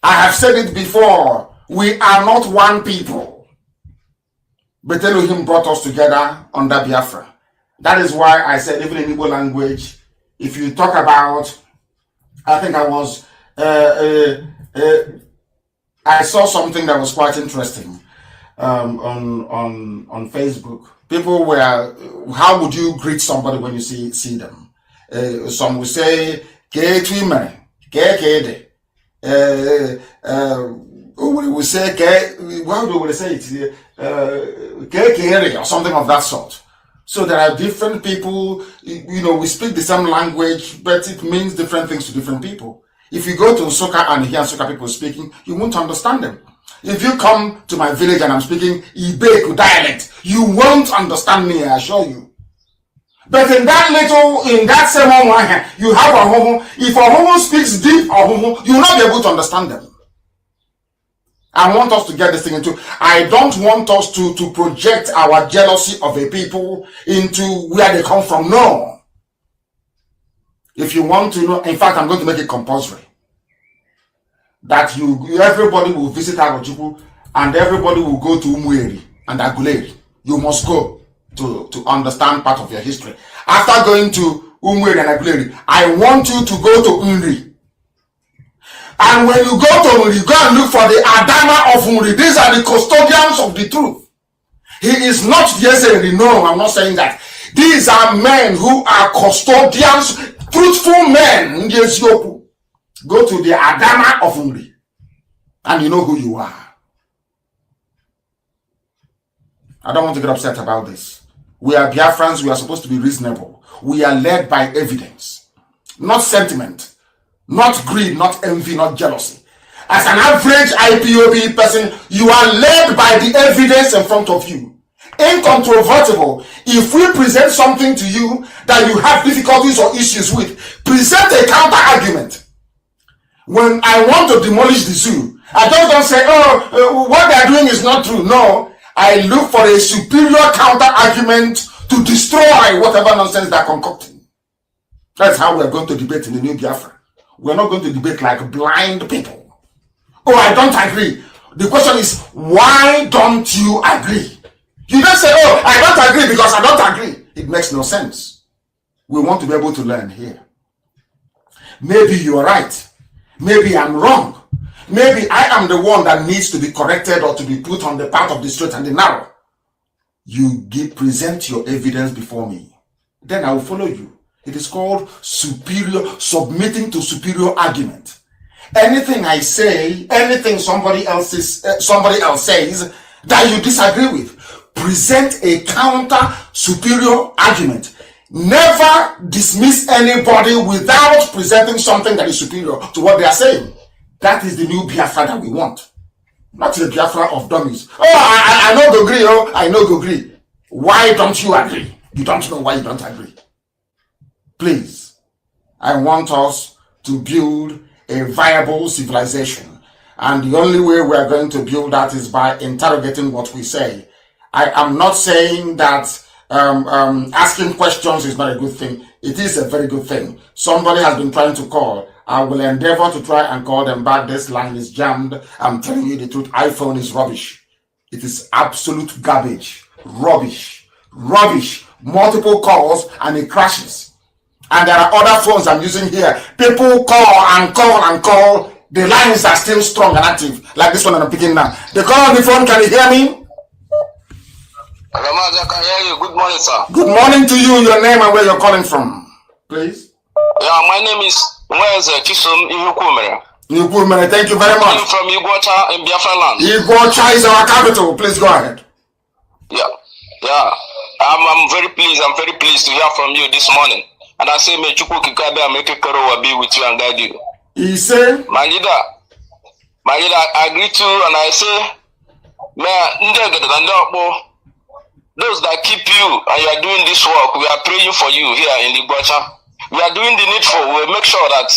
I have said it before. We are not one people. But Elohim brought us together under Biafra. That is why I said, even in Igbo language, if you talk about, I think I was, I saw something that was quite interesting on Facebook. People were, how would you greet somebody when you see them? Some will say, "Ke twime, ke kede." We say, how do we say it? Or something of that sort. So there are different people, we speak the same language, but it means different things to different people. If you go to Nsukka and hear Nsukka people speaking, you won't understand them. If you come to my village and I'm speaking Ibeku dialect, you won't understand me, I assure you. But in that same one, you have a homo. If a homo speaks deep or homo, you will not be able to understand them. I want us to get this thing into. I don't want us to project our jealousy of a people into where they come from. No. If you want to know, in fact, I'm going to make it compulsory that everybody will visit Arochukwu and everybody will go to Umueri and Aguleri. You must go to understand part of your history. After going to Umueri and Aguleri, I want you to go to Unri. And when you go to Unri, go and look for the Adama of Unri. These are the custodians of the truth. He is not Yeseri. No, I'm not saying that. These are men who are custodians, truthful men in Yesiopu. Go to the Adama of Unri. And you know who you are. I don't want to get upset about this. We are Biafrans. We are supposed to be reasonable. We are led by evidence, not sentiment, not greed, not envy, not jealousy. As an average IPOB person, you are led by the evidence in front of you. Incontrovertible. If we present something to you that you have difficulties or issues with, present a counter argument. When I want to demolish the zoo, I don't say, what they are doing is not true. No. I look for a superior counter argument to destroy whatever nonsense they're concocting. That's how we're going to debate in the new Biafra. We're not going to debate like blind people. Oh, I don't agree. The question is, why don't you agree? You don't say, oh, I don't agree because I don't agree. It makes no sense. We want to be able to learn here. Maybe you're right. Maybe I'm wrong. Maybe I am the one that needs to be corrected or to be put on the path of the straight and the narrow. You present your evidence before me. Then I will follow you. It is called submitting to superior argument. Anything I say, anything somebody else says that you disagree with, present a counter superior argument. Never dismiss anybody without presenting something that is superior to what they are saying. That is the new Biafra that we want. Not the Biafra of dummies. Oh, I know go agree. Oh, I know go agree. Why don't you agree? You don't know why you don't agree. Please, I want us to build a viable civilization. And the only way we are going to build that is by interrogating what we say. I am not saying that asking questions is not a good thing. It is a very good thing. Somebody has been trying to call. I will endeavor to try and call them back. This line is jammed. I'm telling you the truth. iPhone is rubbish. It is absolute garbage. Rubbish. Rubbish. Multiple calls and it crashes. And there are other phones I'm using here. People call and call and call. The lines are still strong and active. Like this one I'm picking now. They call on the phone. Can you hear me? Hello, Mazi, I can hear you. Good morning, sir. Good morning to you. Your name and where you're calling from, please. Yeah, my name is Chisom Ihukumere. Ihukumere, thank you very much. I'm from Iguacha in Biafra land. Iguacha is our capital. Please go ahead. Yeah. I'm very pleased. I'm very pleased to hear from you this morning. And I say, may Chukwu Kikabe make a Karo be with you and guide you. He said, my leader, I agree to, and I say, those that keep you and you are doing this work, we are praying for you here in Iguacha. We are doing the needful. We will make sure that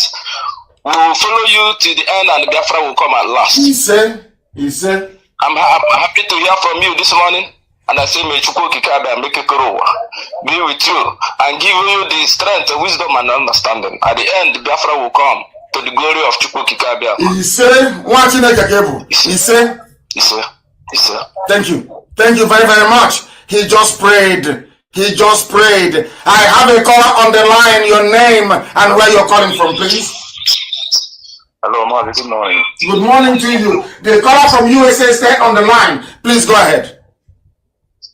we will follow you to the end and Biafra will come at last. He said, I'm happy to hear from you this morning. And I say, may Chukwu Kikabe make a be with you and give you the strength, wisdom, and understanding. At the end, Biafra will come to the glory of Chukwu Kikabe. He said, watching a Gagebu. He said, thank you. Thank you very, very much. He just prayed. I have a caller on the line. Your name and where you're calling from, please. Hello, Mazi. Good morning. Good morning to you. The caller from USA stay on the line. Please go ahead.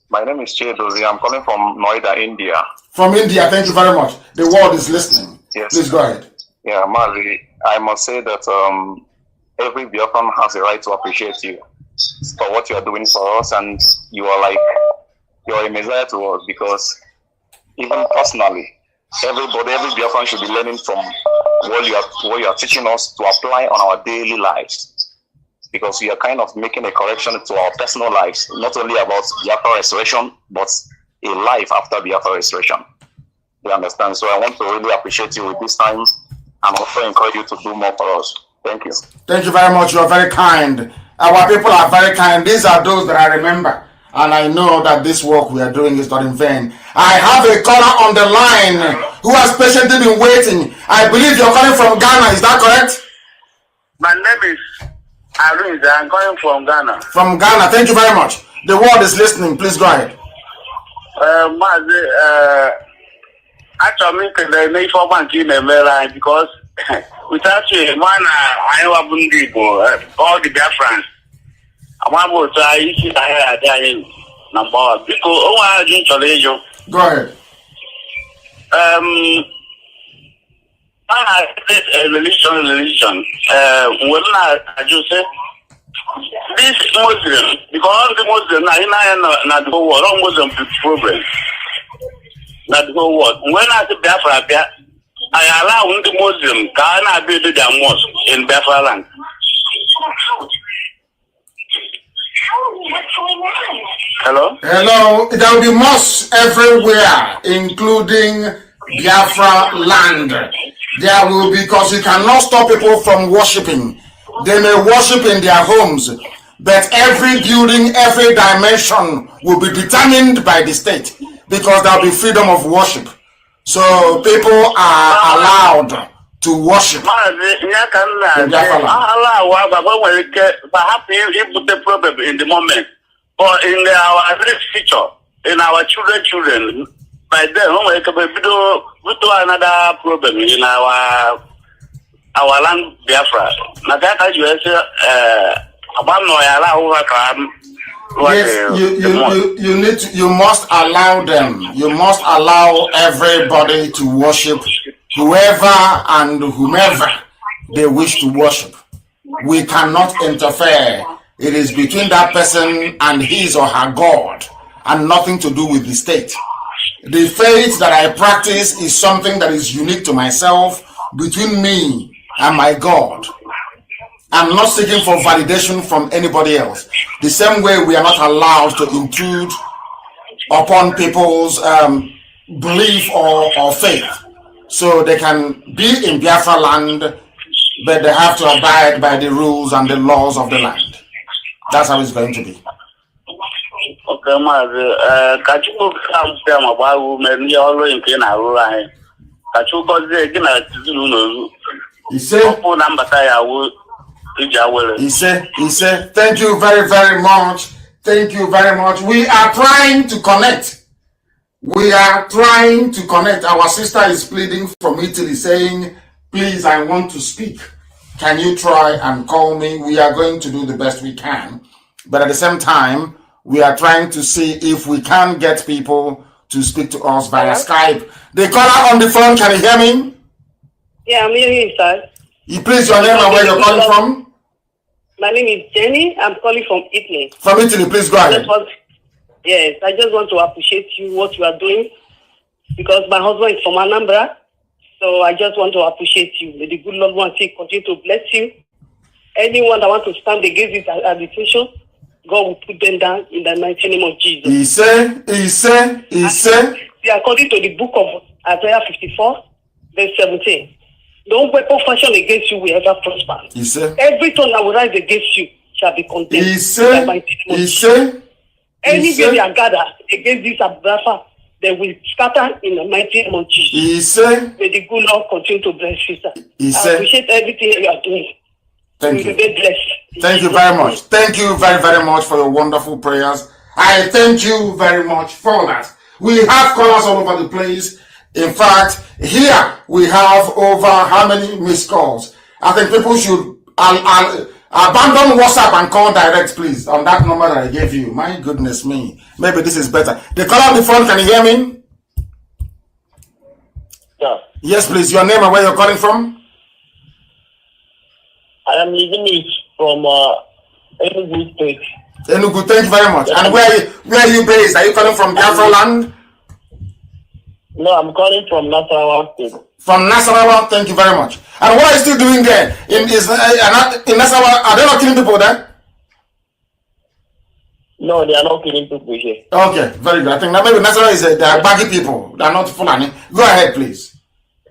My name is Chedozi. I'm calling from Noida, India. From India. Thank you very much. The world is listening. Yes. Please go ahead. Yeah, Mazi. I must say that every Biafran has a right to appreciate you for what you are doing for us, and you're a messiah to us, because even personally, every Biafran should be learning from what you are teaching us to apply on our daily lives, because we are kind of making a correction to our personal lives, not only about Biafra restoration, but a life after Biafra restoration. You understand? So I want to really appreciate you with this time and also encourage you to do more for us. Thank you. Thank you very much. You are very kind. Our people are very kind. These are those that I remember. And I know that this work we are doing is not in vain. I have a caller on the line who has patiently been waiting. I believe you're calling from Ghana. Is that correct? My name is Arunza. I'm calling from Ghana. From Ghana. Thank you very much. The world is listening. Please go ahead. Actually, the Nation Bank in the because without you, all the Biafrans. I'm about to say number one because I didn't tell you. Go ahead. I said religion. When I just say this Muslim, because the Muslim now the whole world, all Muslim problem. Not the whole world. When I say Biafra, I allow the Muslim can build their mosque in Biafra land. Hello? Hello. There will be mosques everywhere, including Biafra land. There will be, because you cannot stop people from worshiping. They may worship in their homes, but every building, every dimension will be determined by the state, because there will be freedom of worship. So people are allowed to worship. The problem in the moment, but in our future, in our children, by then we do another problem in our land Biafra. Now that you say yes, you must allow them. You must allow everybody to worship whoever and whomever they wish to worship. We cannot interfere. It is between that person and his or her God, and nothing to do with the state. The faith that I practice is something that is unique to myself, between me and my God. I'm not seeking for validation from anybody else. The same way we are not allowed to intrude upon people's belief or faith. So they can be in Biafra land, but they have to abide by the rules and the laws of the land. That's how it's going to be. Okay, Mazi. Can you come about women? You already in He said, thank you very, very much. Thank you very much. We are trying to connect. We are trying to connect. Our sister is pleading from Italy saying, please, I want to speak. Can you try and call me? We are going to do the best we can. But at the same time, we are trying to see if we can get people to speak to us via Skype. The caller on the phone, can you hear me? Yeah, I'm hearing you, sir. You please your name and where you're calling from? My name is Jenny. I'm calling from Italy. From Italy, please go ahead. Yes, I just want to appreciate you, what you are doing, because my husband is from Anambra. So I just want to appreciate you. May the good Lord want to continue to bless you. Anyone that wants to stand against this agitation, God will put them down in the mighty name of Jesus. He said. According to the book of Isaiah 54, verse 17. No weapon fashioned against you will ever prosper. Every tongue that will rise against you shall be condemned. Anywhere they are gathered against this Abrafa, they will scatter in the mighty name of Jesus. May the good Lord continue to bless you, sir. I appreciate everything you are doing. Thank you. Be blessed. Thank you very much. Thank you very, very much for your wonderful prayers. I thank you very much for that. We have callers all over the place. In fact, here we have over how many missed calls? I think people should abandon WhatsApp and call direct, please, on that number that I gave you. My goodness me. Maybe this is better. The caller on the phone, can you hear me? Yeah. Yes, please. Your name and where you're calling from? I am living it from Enugu State. Enugu, thank you very much. And where are you based? Are you calling from Biafra land? No, I'm calling from Nasarawa State. From Nasarawa, thank you very much. And what are you still doing there? In Nasarawa, are they not killing people there? No, they are not killing people here. Okay, very good. I think that maybe Nasarawa is they are baggy people. They are not Fulani. Go ahead, please.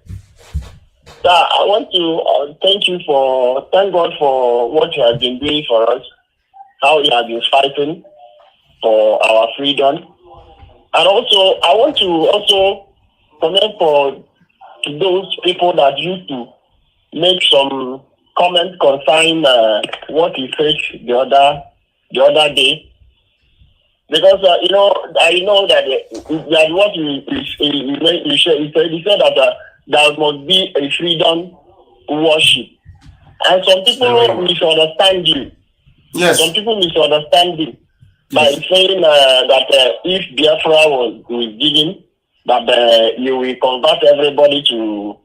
Sir, I want to thank God for what you have been doing for us, how you have been fighting for our freedom. And also, I want to comment for those people that used to make some comments concerning what he said the other day, because I know that what he said that there must be a freedom worship, and some people misunderstand you. Yes. Some people misunderstand you by saying that if Biafra was given, that you will convert everybody to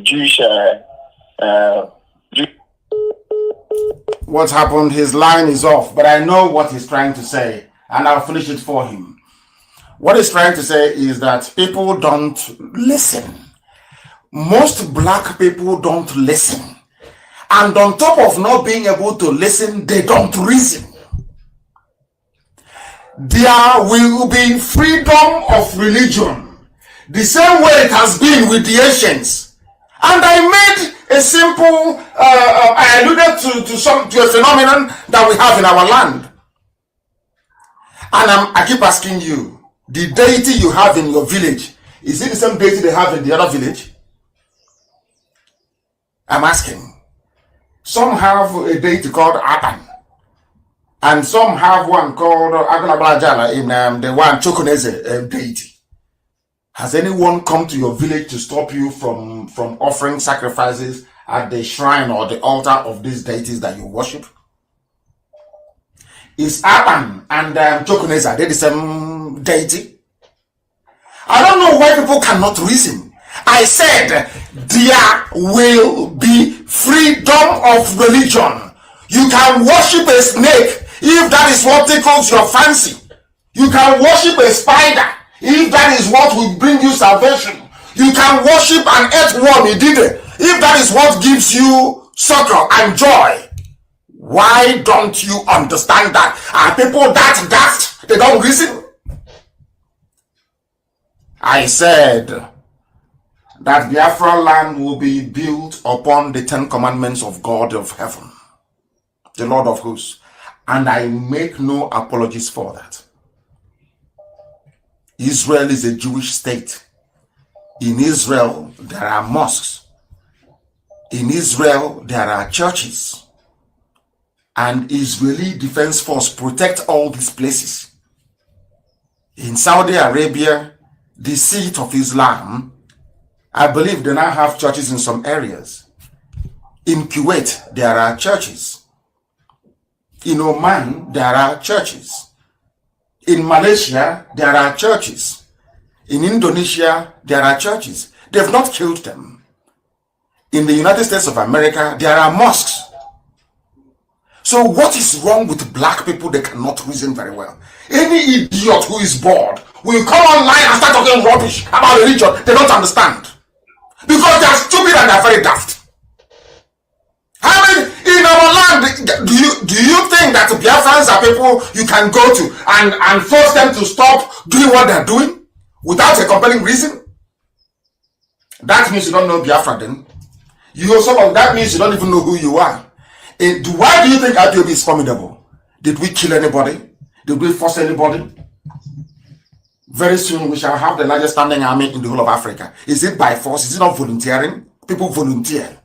Jewish. What happened? His line is off, but I know what he's trying to say, and I'll finish it for him. What he's trying to say is that people don't listen. Most black people don't listen. And on top of not being able to listen, they don't reason. There will be freedom of religion, the same way it has been with the ancients. And I made a simple, I alluded to a phenomenon that we have in our land. And I keep asking you, the deity you have in your village, is it the same deity they have in the other village? I'm asking. Some have a deity called Atan. And some have one called Agalabalajala in the one Chokoneze deity. Has anyone come to your village to stop you from offering sacrifices at the shrine or the altar of these deities that you worship? Is Atan and Chokoneze, are they the same deity? I don't know why people cannot reason. I said there will be freedom of religion. You can worship a snake if that is what tickles your fancy. You can worship a spider if that is what will bring you salvation. You can worship an earthworm, if that is what gives you succor and joy. Why don't you understand that? Are people that daft? They don't reason? I said that Biafra land will be built upon the 10 commandments of God of heaven, the Lord of hosts. And I make no apologies for that. Israel is a Jewish state. In Israel, there are mosques. In Israel, there are churches. And Israeli Defense Force protect all these places. In Saudi Arabia, the seat of Islam, I believe they now have churches in some areas. In Kuwait, there are churches. In Oman, there are churches. In Malaysia, there are churches. In Indonesia, there are churches. They've not killed them. In the United States of America, there are mosques. So what is wrong with black people? They cannot reason very well. Any idiot who is bored will come online and start talking rubbish about religion. They don't understand. Because they are stupid and they are very daft. How many in our land do you think that Biafrans are people you can go to and force them to stop doing what they're doing without a compelling reason? That means you don't know Biafra then. That means you don't even know who you are. Why do you think IPOB is formidable? Did we kill anybody? Did we force anybody? Very soon we shall have the largest standing army in the whole of Africa. Is it by force? Is it not volunteering? People volunteer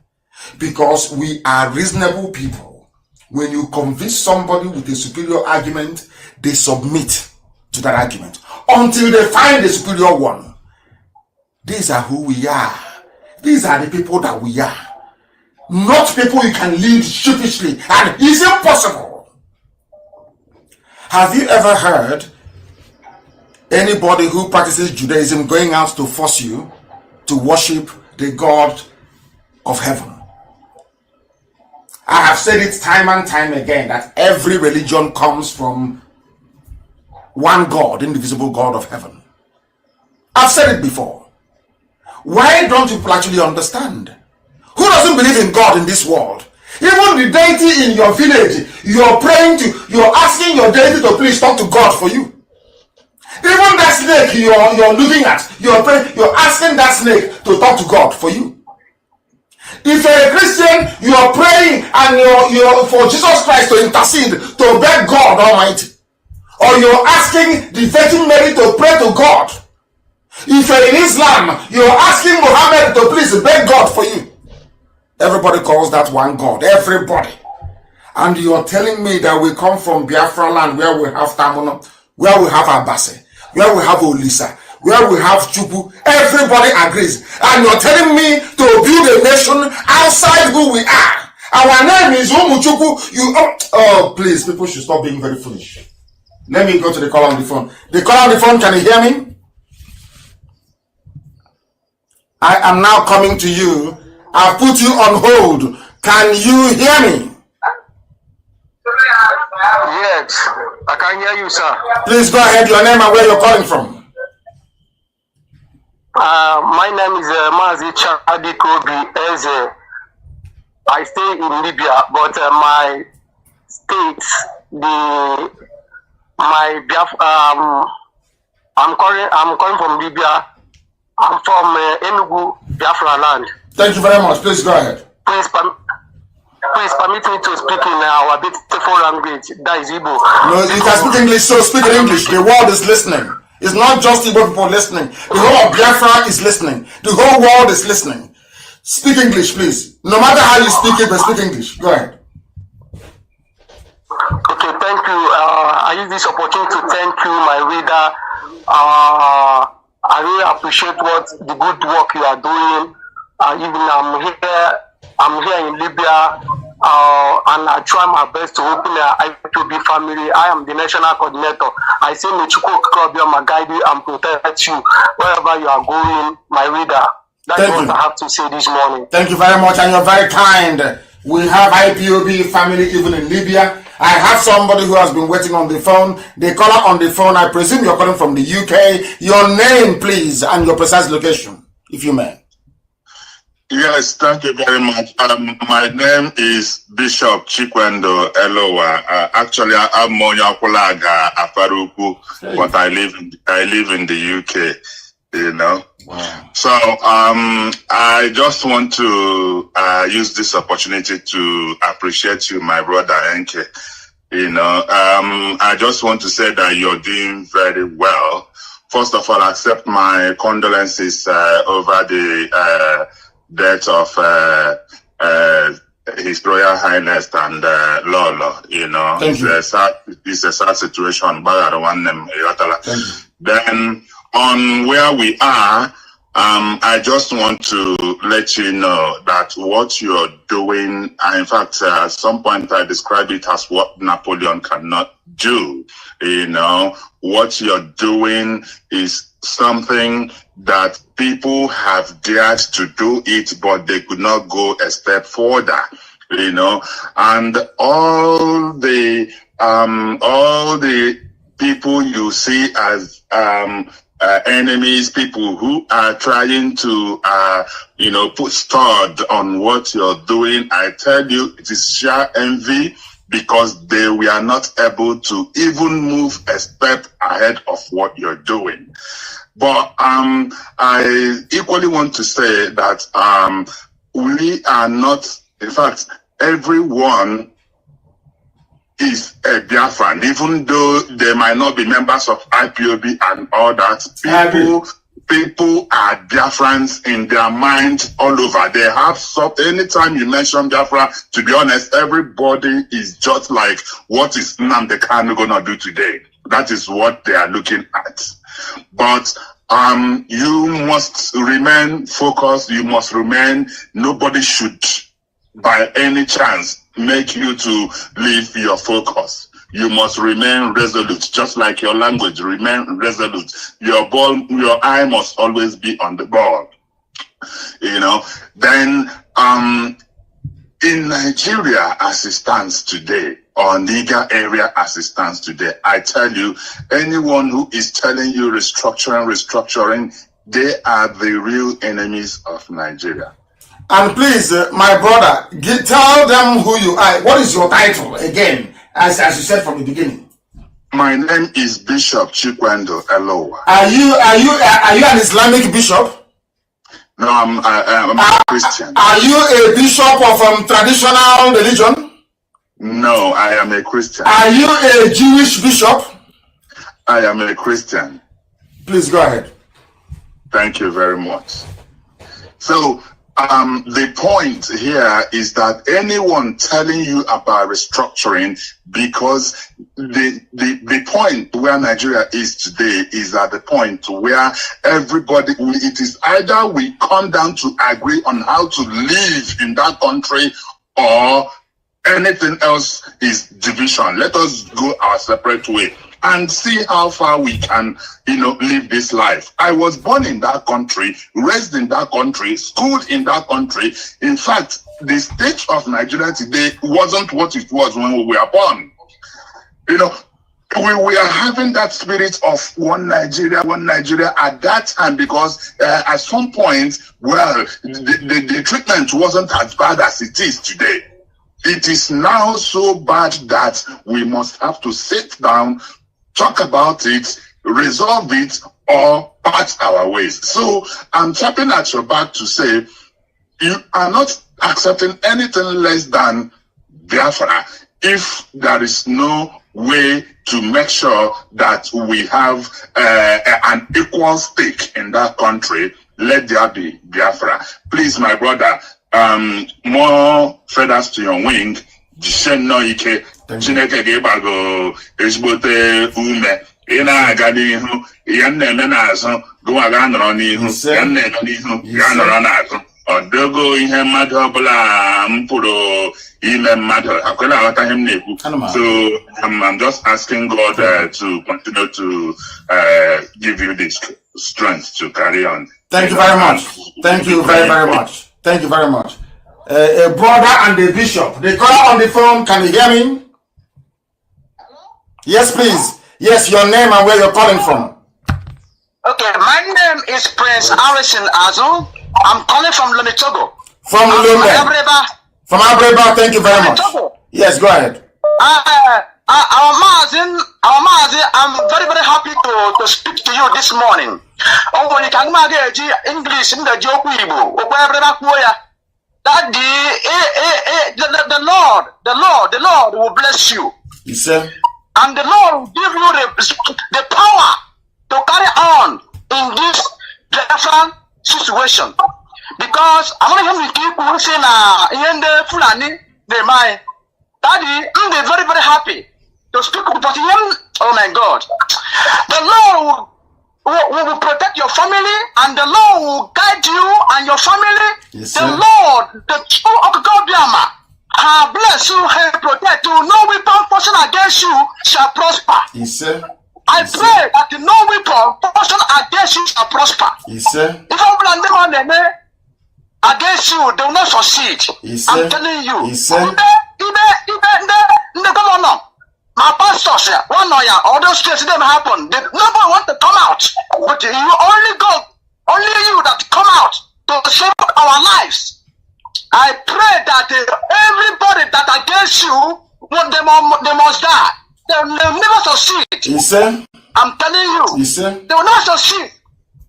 because we are reasonable people. When you convince somebody with a superior argument, they submit to that argument until they find the superior one. These are who we are. These are the people that we are. Not people you can lead sheepishly, and it's impossible. Have you ever heard anybody who practices Judaism going out to force you to worship the God of heaven? I have said it time and time again that every religion comes from one God, indivisible God of heaven. I've said it before. Why don't people actually understand? Who doesn't believe in God in this world? Even the deity in your village, you're praying to, you're asking your deity to please talk to God for you. Even that snake you're looking at, you're asking that snake to talk to God for you. If you're a Christian, you're praying and you're for Jesus Christ to intercede, to beg God Almighty. Or you're asking the Virgin Mary to pray to God. If you're in Islam, you're asking Muhammad to please beg God for you. Everybody calls that one God. Everybody. And you're telling me that we come from Biafra land where we have Tamuno, where we have Abase, where we have Olisa, where we have Chupu. Everybody agrees. And you're telling me to build a nation outside who we are. Our name is Umuchuku. Oh, please, people should stop being very foolish. Let me go to the caller on the phone. The caller on the phone, can you hear me? I am now coming to you. I'll put you on hold. Can you hear me? Yes, I can hear you, sir. Please go ahead, your name and where you're calling from. My name is Mazi Nnamdi. I stay in Libya, but my state, I'm calling from Libya. I'm from Enugu, Biafra land. Thank you very much. Please go ahead. Please permit me to speak in our beautiful language, that is Igbo. No, you can speak English, so speak in English. The world is listening. It's not just Igbo people listening. The whole of Biafra is listening. The whole world is listening. Speak English, please. No matter how you speak it, but speak English. Go ahead. Okay, thank you. I use this opportunity to thank you, my reader. I really appreciate the good work you are doing. Even I'm here in Libya, and I try my best to open the IPOB family. I am the national coordinator. I say Mechuko Krobia guide you and protect you wherever you are going, my reader. That's what I have to say this morning. Thank you very much, and you're very kind. We have IPOB family even in Libya. I have somebody who has been waiting on the phone. The caller on the phone, I presume you're calling from the UK. Your name, please, and your precise location, if you may. Yes, thank you very much. My name is Bishop Chikwendo Elowa. Actually, I'm Monyakulaga Afaruku, but I live in the UK. You know. Wow. So I just want to use this opportunity to appreciate you, my brother Enke. You know, I just want to say that you're doing very well first of all accept my condolences over the death of His Royal Highness and Lolo. You know, it's a sad situation. Then on where we are, I just want to let you know that what you're doing, in fact, at some point I described it as what Napoleon cannot do. You know, what you're doing is something that people have dared to do it, but they could not go a step further. You know, and all the people you see as enemies, people who are trying to, you know, put stud on what you're doing, I tell you, it is sheer envy, because they were not able to even move a step ahead of what you're doing. But I equally want to say that we are not, in fact, everyone is a Biafran, even though they might not be members of IPOB and all that. People are Biafrans in their mind all over. They have anytime you mention Biafra, to be honest, everybody is just like, what is Nnamdi Kanu gonna do today? That is what they are looking at. But you must remain focused. You must remain. Nobody should, by any chance, make you to leave your focus. You must remain resolute, just like your language. Remain resolute. Your eye must always be on the ball. You know. Then, in Nigeria, as it stands today, or Niger area as it stands today, I tell you, anyone who is telling you restructuring, they are the real enemies of Nigeria. And please, my brother, tell them who you are. What is your title again, as you said from the beginning? My name is Bishop Chikwendo Elowa. Are you an Islamic bishop? No, I'm a Christian. Are you a bishop of traditional religion? No, I am a Christian. Are you a Jewish bishop? I am a Christian. Please go ahead. Thank you very much. So, the point here is that anyone telling you about restructuring, because the point where Nigeria is today is at the point where everybody, it is either we come down to agree on how to live in that country, or anything else is division. Let us go our separate way and see how far we can, live this life. I was born in that country, raised in that country, schooled in that country. In fact, the state of Nigeria today wasn't what it was when we were born. We were having that spirit of one Nigeria at that time, because at some point, the treatment wasn't as bad as it is today. It is now so bad that we must have to sit down, talk about it, resolve it, or part our ways. So I'm tapping at your back to say, you are not accepting anything less than Biafra if there is no way to make sure that we have an equal stake in that country. Let there be Biafra. Please, my brother, more feathers to your wing. Chineke ga-ịgbago ezigbote ume ị na-aga n'ihu ya na-eme n'azụ gụwa ga-anọrọ n'ihu ya na-eme n'ihu ga-anọrọ n'azụ ọdọgo ihe mmadụ ọbụla m pụrụ ime mmadụ akwela aghọtaghị m na-ekwu. So I'm just asking God to continue to give you this strength to carry on. Thank you very much. Thank you very, very much. Thank you very much. A brother and a bishop. The caller on the phone, can you hear me? Yes, please. Yes, your name and where you're calling from. Okay, my name is Prince Harrison Azu. I'm calling from Lome, Togo. From Lome. From Abreba, thank you very much. Yes, go ahead. Our Mazi, I'm very, very happy to speak to you this morning. Oh, when you can English in the joke, that the Lord will bless you. You say? And the Lord will give you the power to carry on situation. Because I'm going to hear people saying, in the Fulani, they might. Daddy, I'm very, very happy to speak about him. Oh my God. The Lord will protect your family, and the Lord will guide you and your family. Yes, the Lord, the true of God, bless you and protect you. No weapon portion against you shall prosper. Yes, sir. I pray that no weapon portion against you shall prosper. Yes, sir. If I'm planning on them against you, they will not succeed. Yes, I'm telling you. Yes, sir. The governor, my pastors, one lawyer, all those cases that happen. Nobody want to come out, but you only you that come out to save our lives. I pray that everybody that against you, they must die. They'll never succeed. Yes, sir. I'm telling you. Yes, sir. They will not succeed.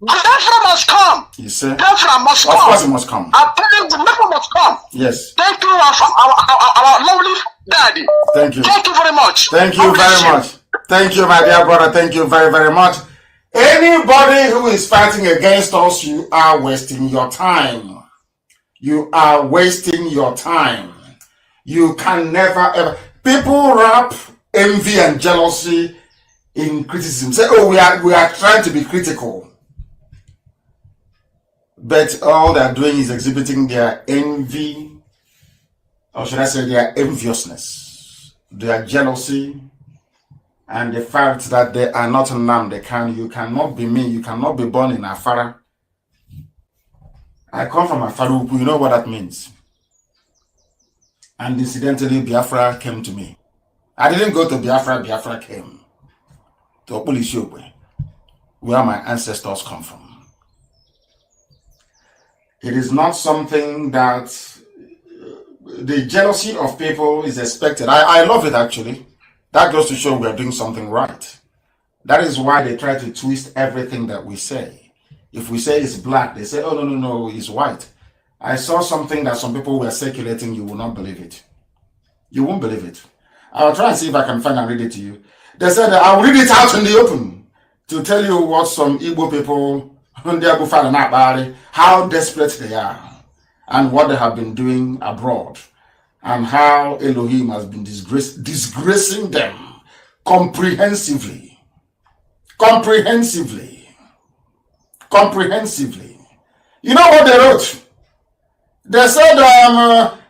Biafra must come. Yes, sir. Biafra must come. Of course, it must come. I'm telling you, Biafra must come. Yes. Thank you, our lovely daddy. Thank you. Thank you very much. Thank you very much. Thank you, my dear brother. Thank you very, very much. Anybody who is fighting against us, you are wasting your time. You are wasting your time. You can never ever. People wrap envy and jealousy in criticism. Say, oh, we are trying to be critical. But all they're doing is exhibiting their envy, or should I say their enviousness, their jealousy, and the fact that they are not Nnamdi Kanu. You cannot be me. You cannot be born in Afara. I come from Afara. You know what that means. And incidentally, Biafra came to me. I didn't go to Biafra. Biafra came to Opulishiogbe, where my ancestors come from. It is not something that the jealousy of people is expected. I love it, actually. That goes to show we are doing something right. That is why they try to twist everything that we say. If we say it's black, they say, oh, no, it's white. I saw something that some people were circulating. You will not believe it. You won't believe it. I'll try and see if I can find and read it to you. They said that I'll read it out in the open to tell you what some Igbo people, how desperate they are and what they have been doing abroad and how Elohim has been disgracing them comprehensively. You know what they wrote? They said,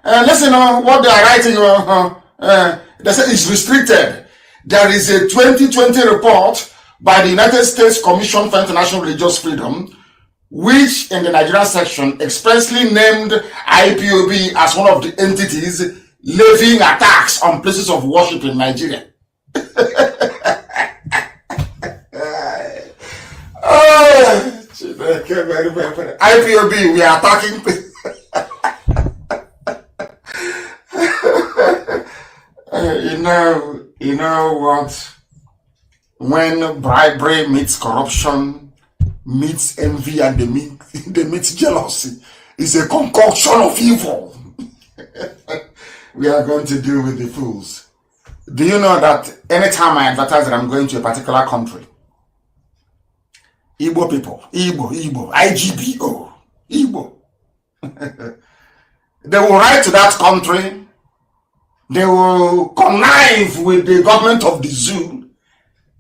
listen to what they are writing. They said it's restricted. There is a 2020 report by the United States Commission for International Religious Freedom, which in the Nigerian section expressly named IPOB as one of the entities levying attacks on places of worship in Nigeria. IPOB, we are attacking. You know what? When bribery meets corruption, meets envy, and they meet jealousy, it's a concoction of evil. We are going to deal with the fools. Do you know that anytime I advertise that I'm going to a particular country, Igbo people, Igbo, IGBO, Igbo, they will write to that country. They will connive with the government of the zoo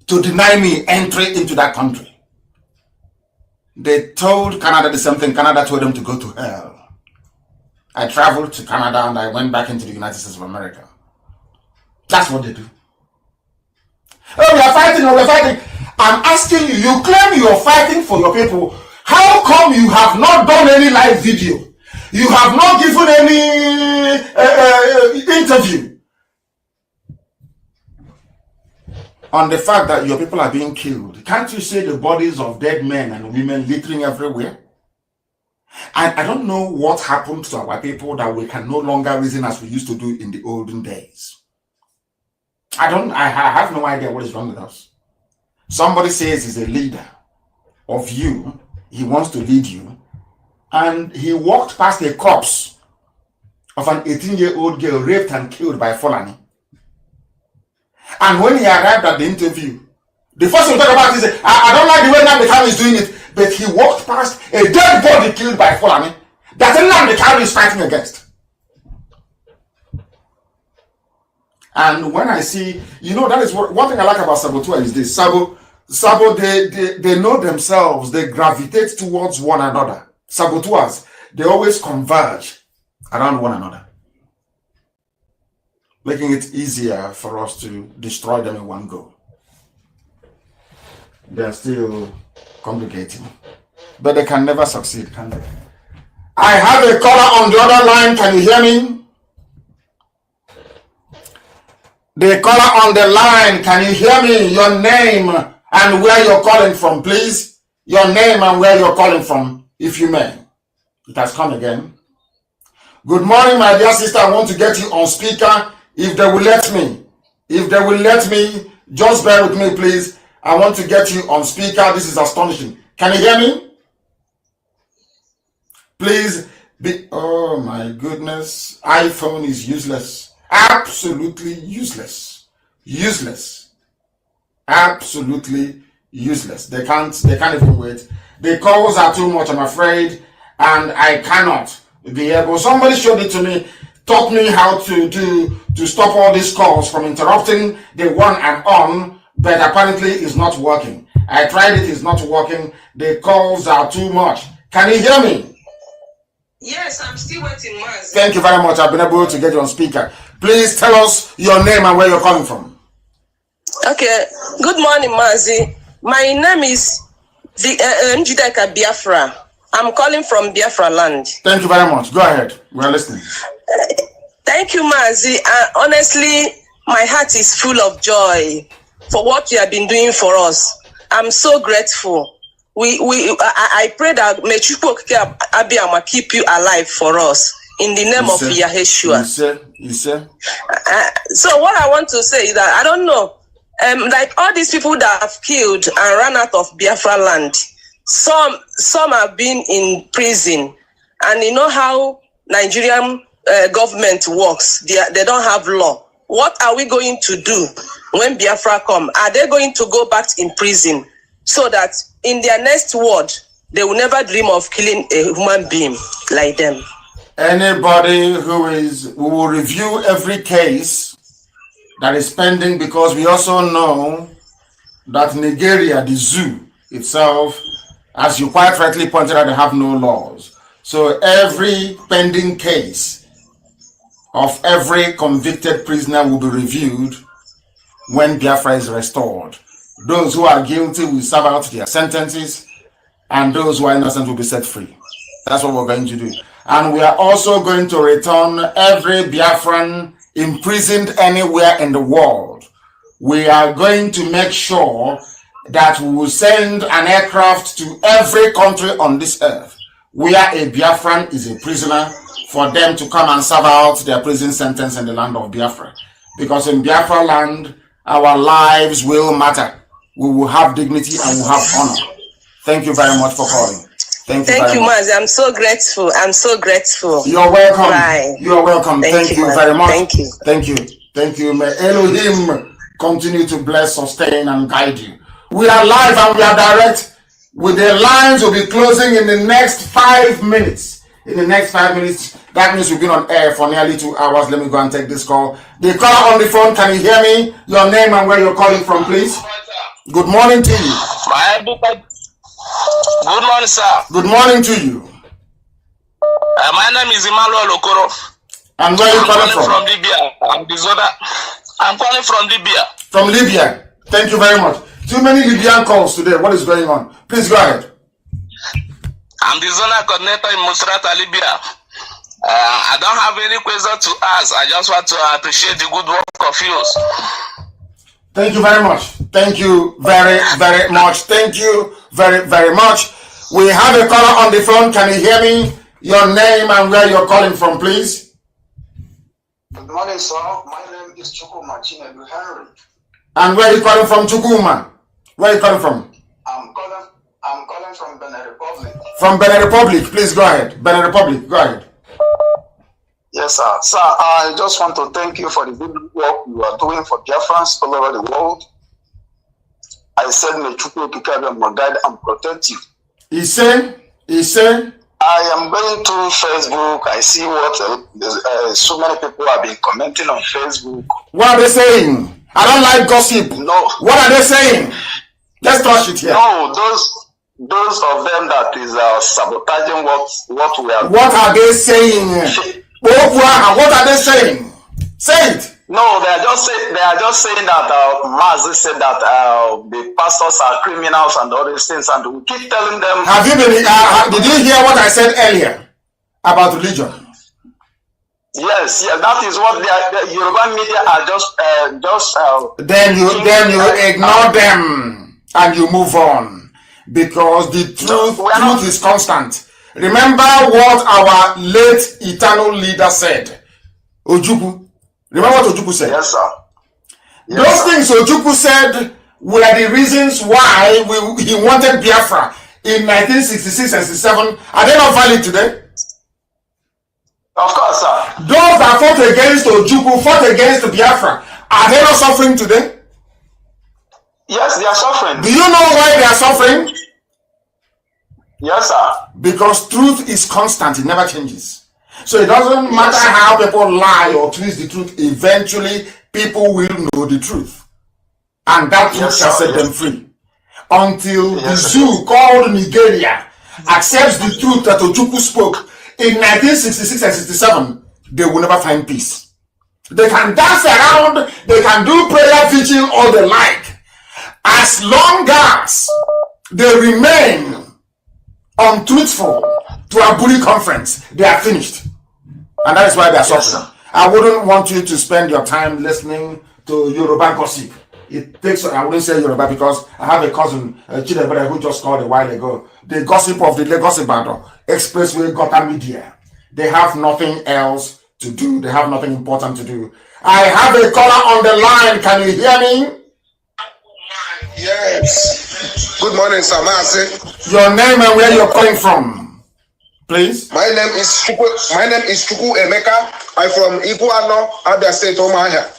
to deny me entry into that country. They told Canada the same thing. Canada told them to go to hell. I traveled to Canada and I went back into the United States of America. That's what they do. Oh, we are fighting. I'm asking you, you claim you are fighting for your people. How come you have not done any live video? You have not given any interview on the fact that your people are being killed. Can't you see the bodies of dead men and women littering everywhere? And I don't know what happened to our people that we can no longer reason as we used to do in the olden days. I have no idea what is wrong with us. Somebody says he's a leader of you. He wants to lead you. And he walked past a corpse of an 18-year-old girl raped and killed by Fulani. And when he arrived at the interview, the first thing he talked about is, I don't like the way Nnamdi Kanu is doing it. but he walked past a dead body killed by Fulani that Nnamdi Kanu is fighting against. And when I see, that is one thing I like about Sabotua is this. Sabo, they know themselves. They gravitate towards one another. Sabotuas, they always converge around one another, making it easier for us to destroy them in one go. They're still congregating, but they can never succeed, can they? I have a caller on the other line. Can you hear me? The caller on the line, can you hear me? Your name and where you're calling from, please. Your name and where you're calling from, if you may. It has come again. Good morning, my dear sister. I want to get you on speaker if they will let me. If they will let me, just bear with me, please. I want to get you on speaker. This is astonishing. Can you hear me? Please be. Oh my goodness. iPhone is useless. Absolutely useless. Useless. Absolutely useless. They can't even wait. The calls are too much, I'm afraid, and I cannot be able. Somebody showed it to me, taught me how to stop all these calls from interrupting the one I'm on, but apparently it's not working. I tried it, it's not working. The calls are too much. Can you hear me? Yes, I'm still waiting, Mazi. Thank you very much. I've been able to get you on speaker. Please tell us your name and where you're calling from. Okay. Good morning, Mazi. My name is Njideka Biafra. I'm calling from Biafra land. Thank you very much. Go ahead. We're listening. Thank you, Mazi. Honestly, my heart is full of joy for what you have been doing for us. I'm so grateful. I pray that may Chukwu Abiyama keep you alive for us in the name of Yaheshua. So what I want to say is that I don't know, like all these people that have killed and run out of Biafra land, some have been in prison, and you know how Nigerian government works. They don't have law. What are we going to do when Biafra come? Are they going to go back in prison so that in their next word, they will never dream of killing a human being like them? Anybody we will review every case that is pending, because we also know that Nigeria, the zoo itself, as you quite rightly pointed out, they have no laws. So every pending case of every convicted prisoner will be reviewed when Biafra is restored. Those who are guilty will serve out their sentences, and those who are innocent will be set free. That's what we're going to do. And we are also going to return every Biafran imprisoned anywhere in the world. We are going to make sure that we will send an aircraft to every country on this earth where a Biafran is a prisoner, for them to come and serve out their prison sentence in the land of Biafra. Because in Biafra land, our lives will matter. We will have dignity and we will have honor. Thank you very much for calling. Thank you, Mazi. I'm so grateful. I'm so grateful. You're welcome. Bye. You're welcome. Thank you very much. Thank you. Thank you. Thank you. May Elohim continue to bless, sustain, and guide you. We are live and we are direct. With the lines will be closing in the next 5 minutes. In the next 5 minutes, that means we've been on air for nearly 2 hours. Let me go and take this call. The caller on the phone, can you hear me? Your name and where you're calling from, please. Good morning to you. Good morning, sir. Good morning to you. My name is Emmanuel Okoro. And where are you calling from? From Libya. I'm calling from Libya. From Libya. Thank you very much. Too many Libyan calls today. What is going on? Please go ahead. I'm the zonal coordinator in Musrata, Libya. I don't have any question to ask. I just want to appreciate the good work of yours. Thank you very much. Thank you very, very much. Thank you very, very much. We have a caller on the phone. Can you hear me? Your name and where you're calling from, please. Good morning, sir. My name is Chukuma Chinedu Henry. And where are you calling from, Chukuma? Where are you calling from? I'm calling from Benin Republic. From Benin Republic. Please go ahead. Benin Republic. Go ahead. Yes, sir. Sir, I just want to thank you for the good work you are doing for Biafrans all over the world. I said, may Chukwu Kikabe guide and protect you. He said. I am going through Facebook. I see what so many people have been commenting on Facebook. What are they saying? I don't like gossip. No. What are they saying? Let's touch it here. No, those of them that is sabotaging what we are. What are they saying? What are they saying? Say it. No, they are just saying that Mazi said that the pastors are criminals and all these things, and we keep telling them. Have you been? Did you hear what I said earlier about religion? Yes, that is what the Yoruba media are just. Then you ignore them and you move on because the truth is constant. Remember what our late eternal leader said, Ojukwu. Remember what Ojukwu said? Yes, sir. Yes, those things Ojukwu said were the reasons why he wanted Biafra in 1966 and 67. Are they not valid today? Of course, sir. Those that fought against Ojukwu, fought against Biafra, are they not suffering today? Yes, they are suffering. Do you know why they are suffering? Yes, sir. Because truth is constant, it never changes. So it doesn't matter how people lie or twist the truth, eventually people will know the truth. And that truth shall set them free. Until the zoo called Nigeria accepts the truth that Ojukwu spoke in 1966 and 67, they will never find peace. They can dance around, they can do prayer, vigil, all they like. As long as they remain untruthful to a bully conference, they are finished. And that is why they are suffering. I wouldn't want you to spend your time listening to Yoruba gossip. It takes, I wouldn't say Yoruba because I have a cousin, Chidebere, who just called a while ago. The gossip of the Lagos Ibadan Expressway Gota Media. They have nothing else to do. They have nothing important to do. I have a caller on the line. Can you hear me? Yes. Good morning, sir. Mazi. Your name and where you're calling from, please. My name is Chuku Emeka. I'm from Iguano, Abia State, Omahia.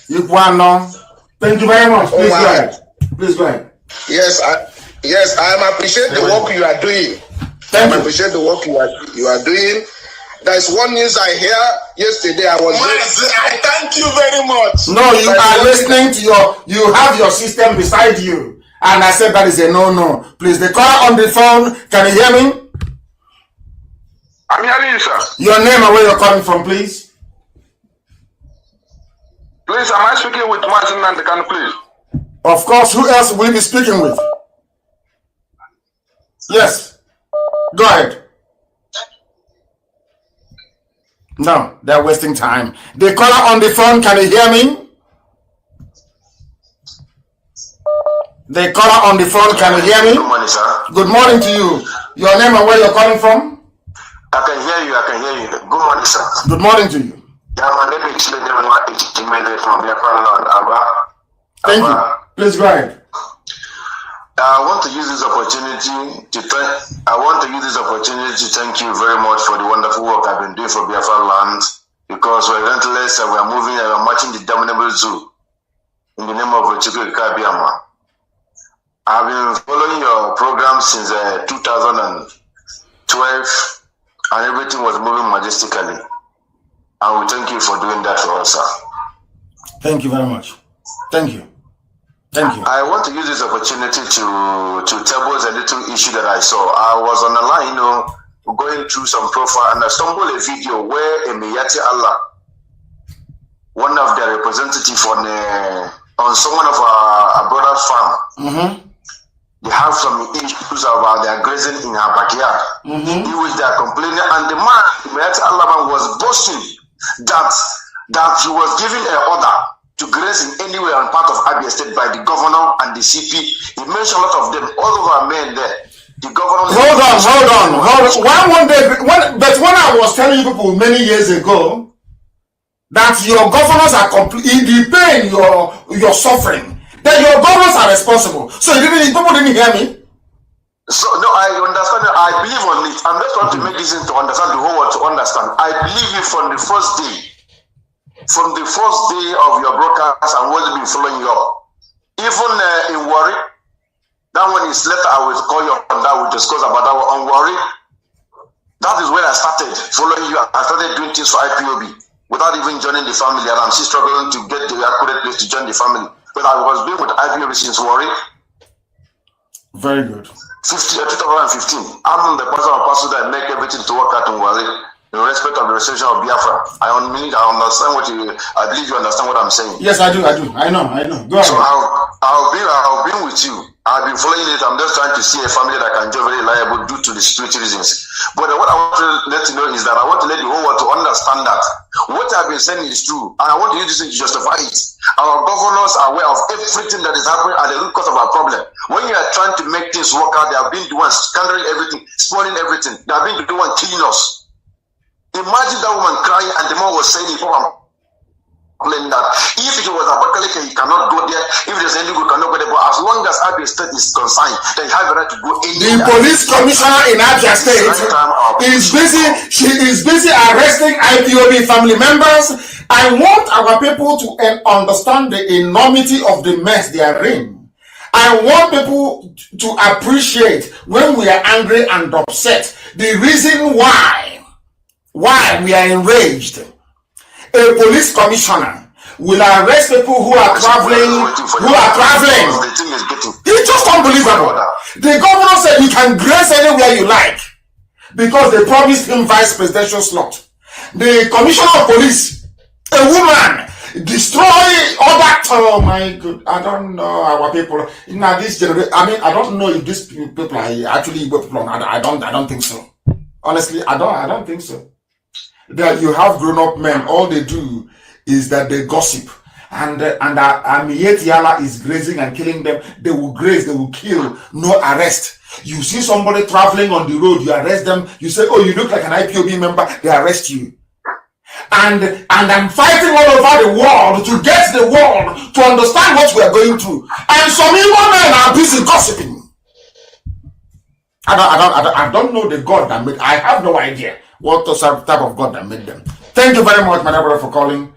Iguano. Thank you very much. Please go ahead. Please go ahead. Yes, I appreciate the work you are doing. I appreciate the work you are doing. There's one news I hear yesterday. I thank you very much. No, you are listening to you have your system beside you. And I said that is a no. Please, the caller on the phone, can you hear me? I'm hearing you, sir. Your name and where you're calling from, please. Please, am I speaking with Mazi Nnamdi, please? Of course, who else will you be speaking with? Yes. Go ahead. No, they're wasting time. The caller on the phone, can you hear me? The caller on the phone, can you hear me? Good morning, sir. Good morning to you. Your name and where you're calling from? I can hear you. Good morning, sir. Good morning to you. Yeah, my name is from Thank you. Please go ahead. I want to use this opportunity to thank you very much for the wonderful work I've been doing for Biafra land, because we're relentless and we're moving and we're marching the dominable zoo in the name of Ojukwu Abiyama. I've been following your program since 2012 and everything was moving majestically. And we thank you for doing that for us, sir. Thank you very much. Thank you. I want to use this opportunity to tell us a little issue that I saw. I was on the line, going through some profile, and I stumbled a video where Emiyati Allah, one of the representatives on someone of our brother's farm, they have some issues about their grazing in her backyard, in which they are complaining, and the man, Emiyati Allah, was boasting that he was given an order to graze in anywhere on part of Abia State by the governor and the CP. He mentioned a lot of them, all over men there. The governor. Hold on. But when I was telling people many years ago that your governors are in the pain you're suffering, that your governors are responsible. So people didn't hear me. So no, I understand. I believe on it. I'm just trying to make this to understand the whole world to understand. I believe you from the first day. From the first day of your broadcast, I've always been following you up. Even in Warri, That one is later. I will call you on that. We'll discuss about that one. Worry. That is when I started following you. I started doing things for IPOB without even joining the family, and I'm still struggling to get the accurate place to join the family. But I was doing with IPOB since Worry. Very good. 2015. I'm the person that make everything to work out in Worry. In respect of the restoration of Biafra, I understand what you. I believe you understand what I'm saying. Yes, I do. I know. Go ahead. So I've been with you. I've been following it. I'm just trying to see a family that can join very reliable due to the security reasons. But what I want to let you know is that I want to let the whole world to understand that what I've been saying is true, and I want to use this to justify it. Our governors are aware of everything that is happening at the root cause of our problem. When you are trying to make things work out, they have been the ones squandering everything, spoiling everything. They have been the one killing us. Imagine that woman crying, and the man was saying, if that if it was Abakaleke, he cannot go there. If there's any good, cannot go there. But as long as Abia State is concerned, then you have the right to go anywhere. The police commissioner in Abia State is busy. She is busy arresting IPOB family members. I want our people to understand the enormity of the mess they are in. I want people to appreciate when we are angry and upset. The reason why we are enraged. A police commissioner will arrest people who are traveling. It's just unbelievable. The governor said you can grace anywhere you like because they promised him vice presidential slot. The commissioner of police, a woman, destroy all that. Oh my God! I don't know our people. Now this generation. I mean, I don't know if these people are actually Igbo people or not. I don't think so. Honestly, I don't think so. That you have grown-up men, all they do is that they gossip, and yet Yala is grazing and killing them. They will graze, they will kill, no arrest. You see somebody traveling on the road, you arrest them. You say, "Oh, you look like an IPOB member." They arrest you. And I'm fighting all over the world to get the world to understand what we are going through. And some evil men are busy gossiping. I don't know the God that made. I have no idea what type of God that made them. Thank you very much, my brother, for calling.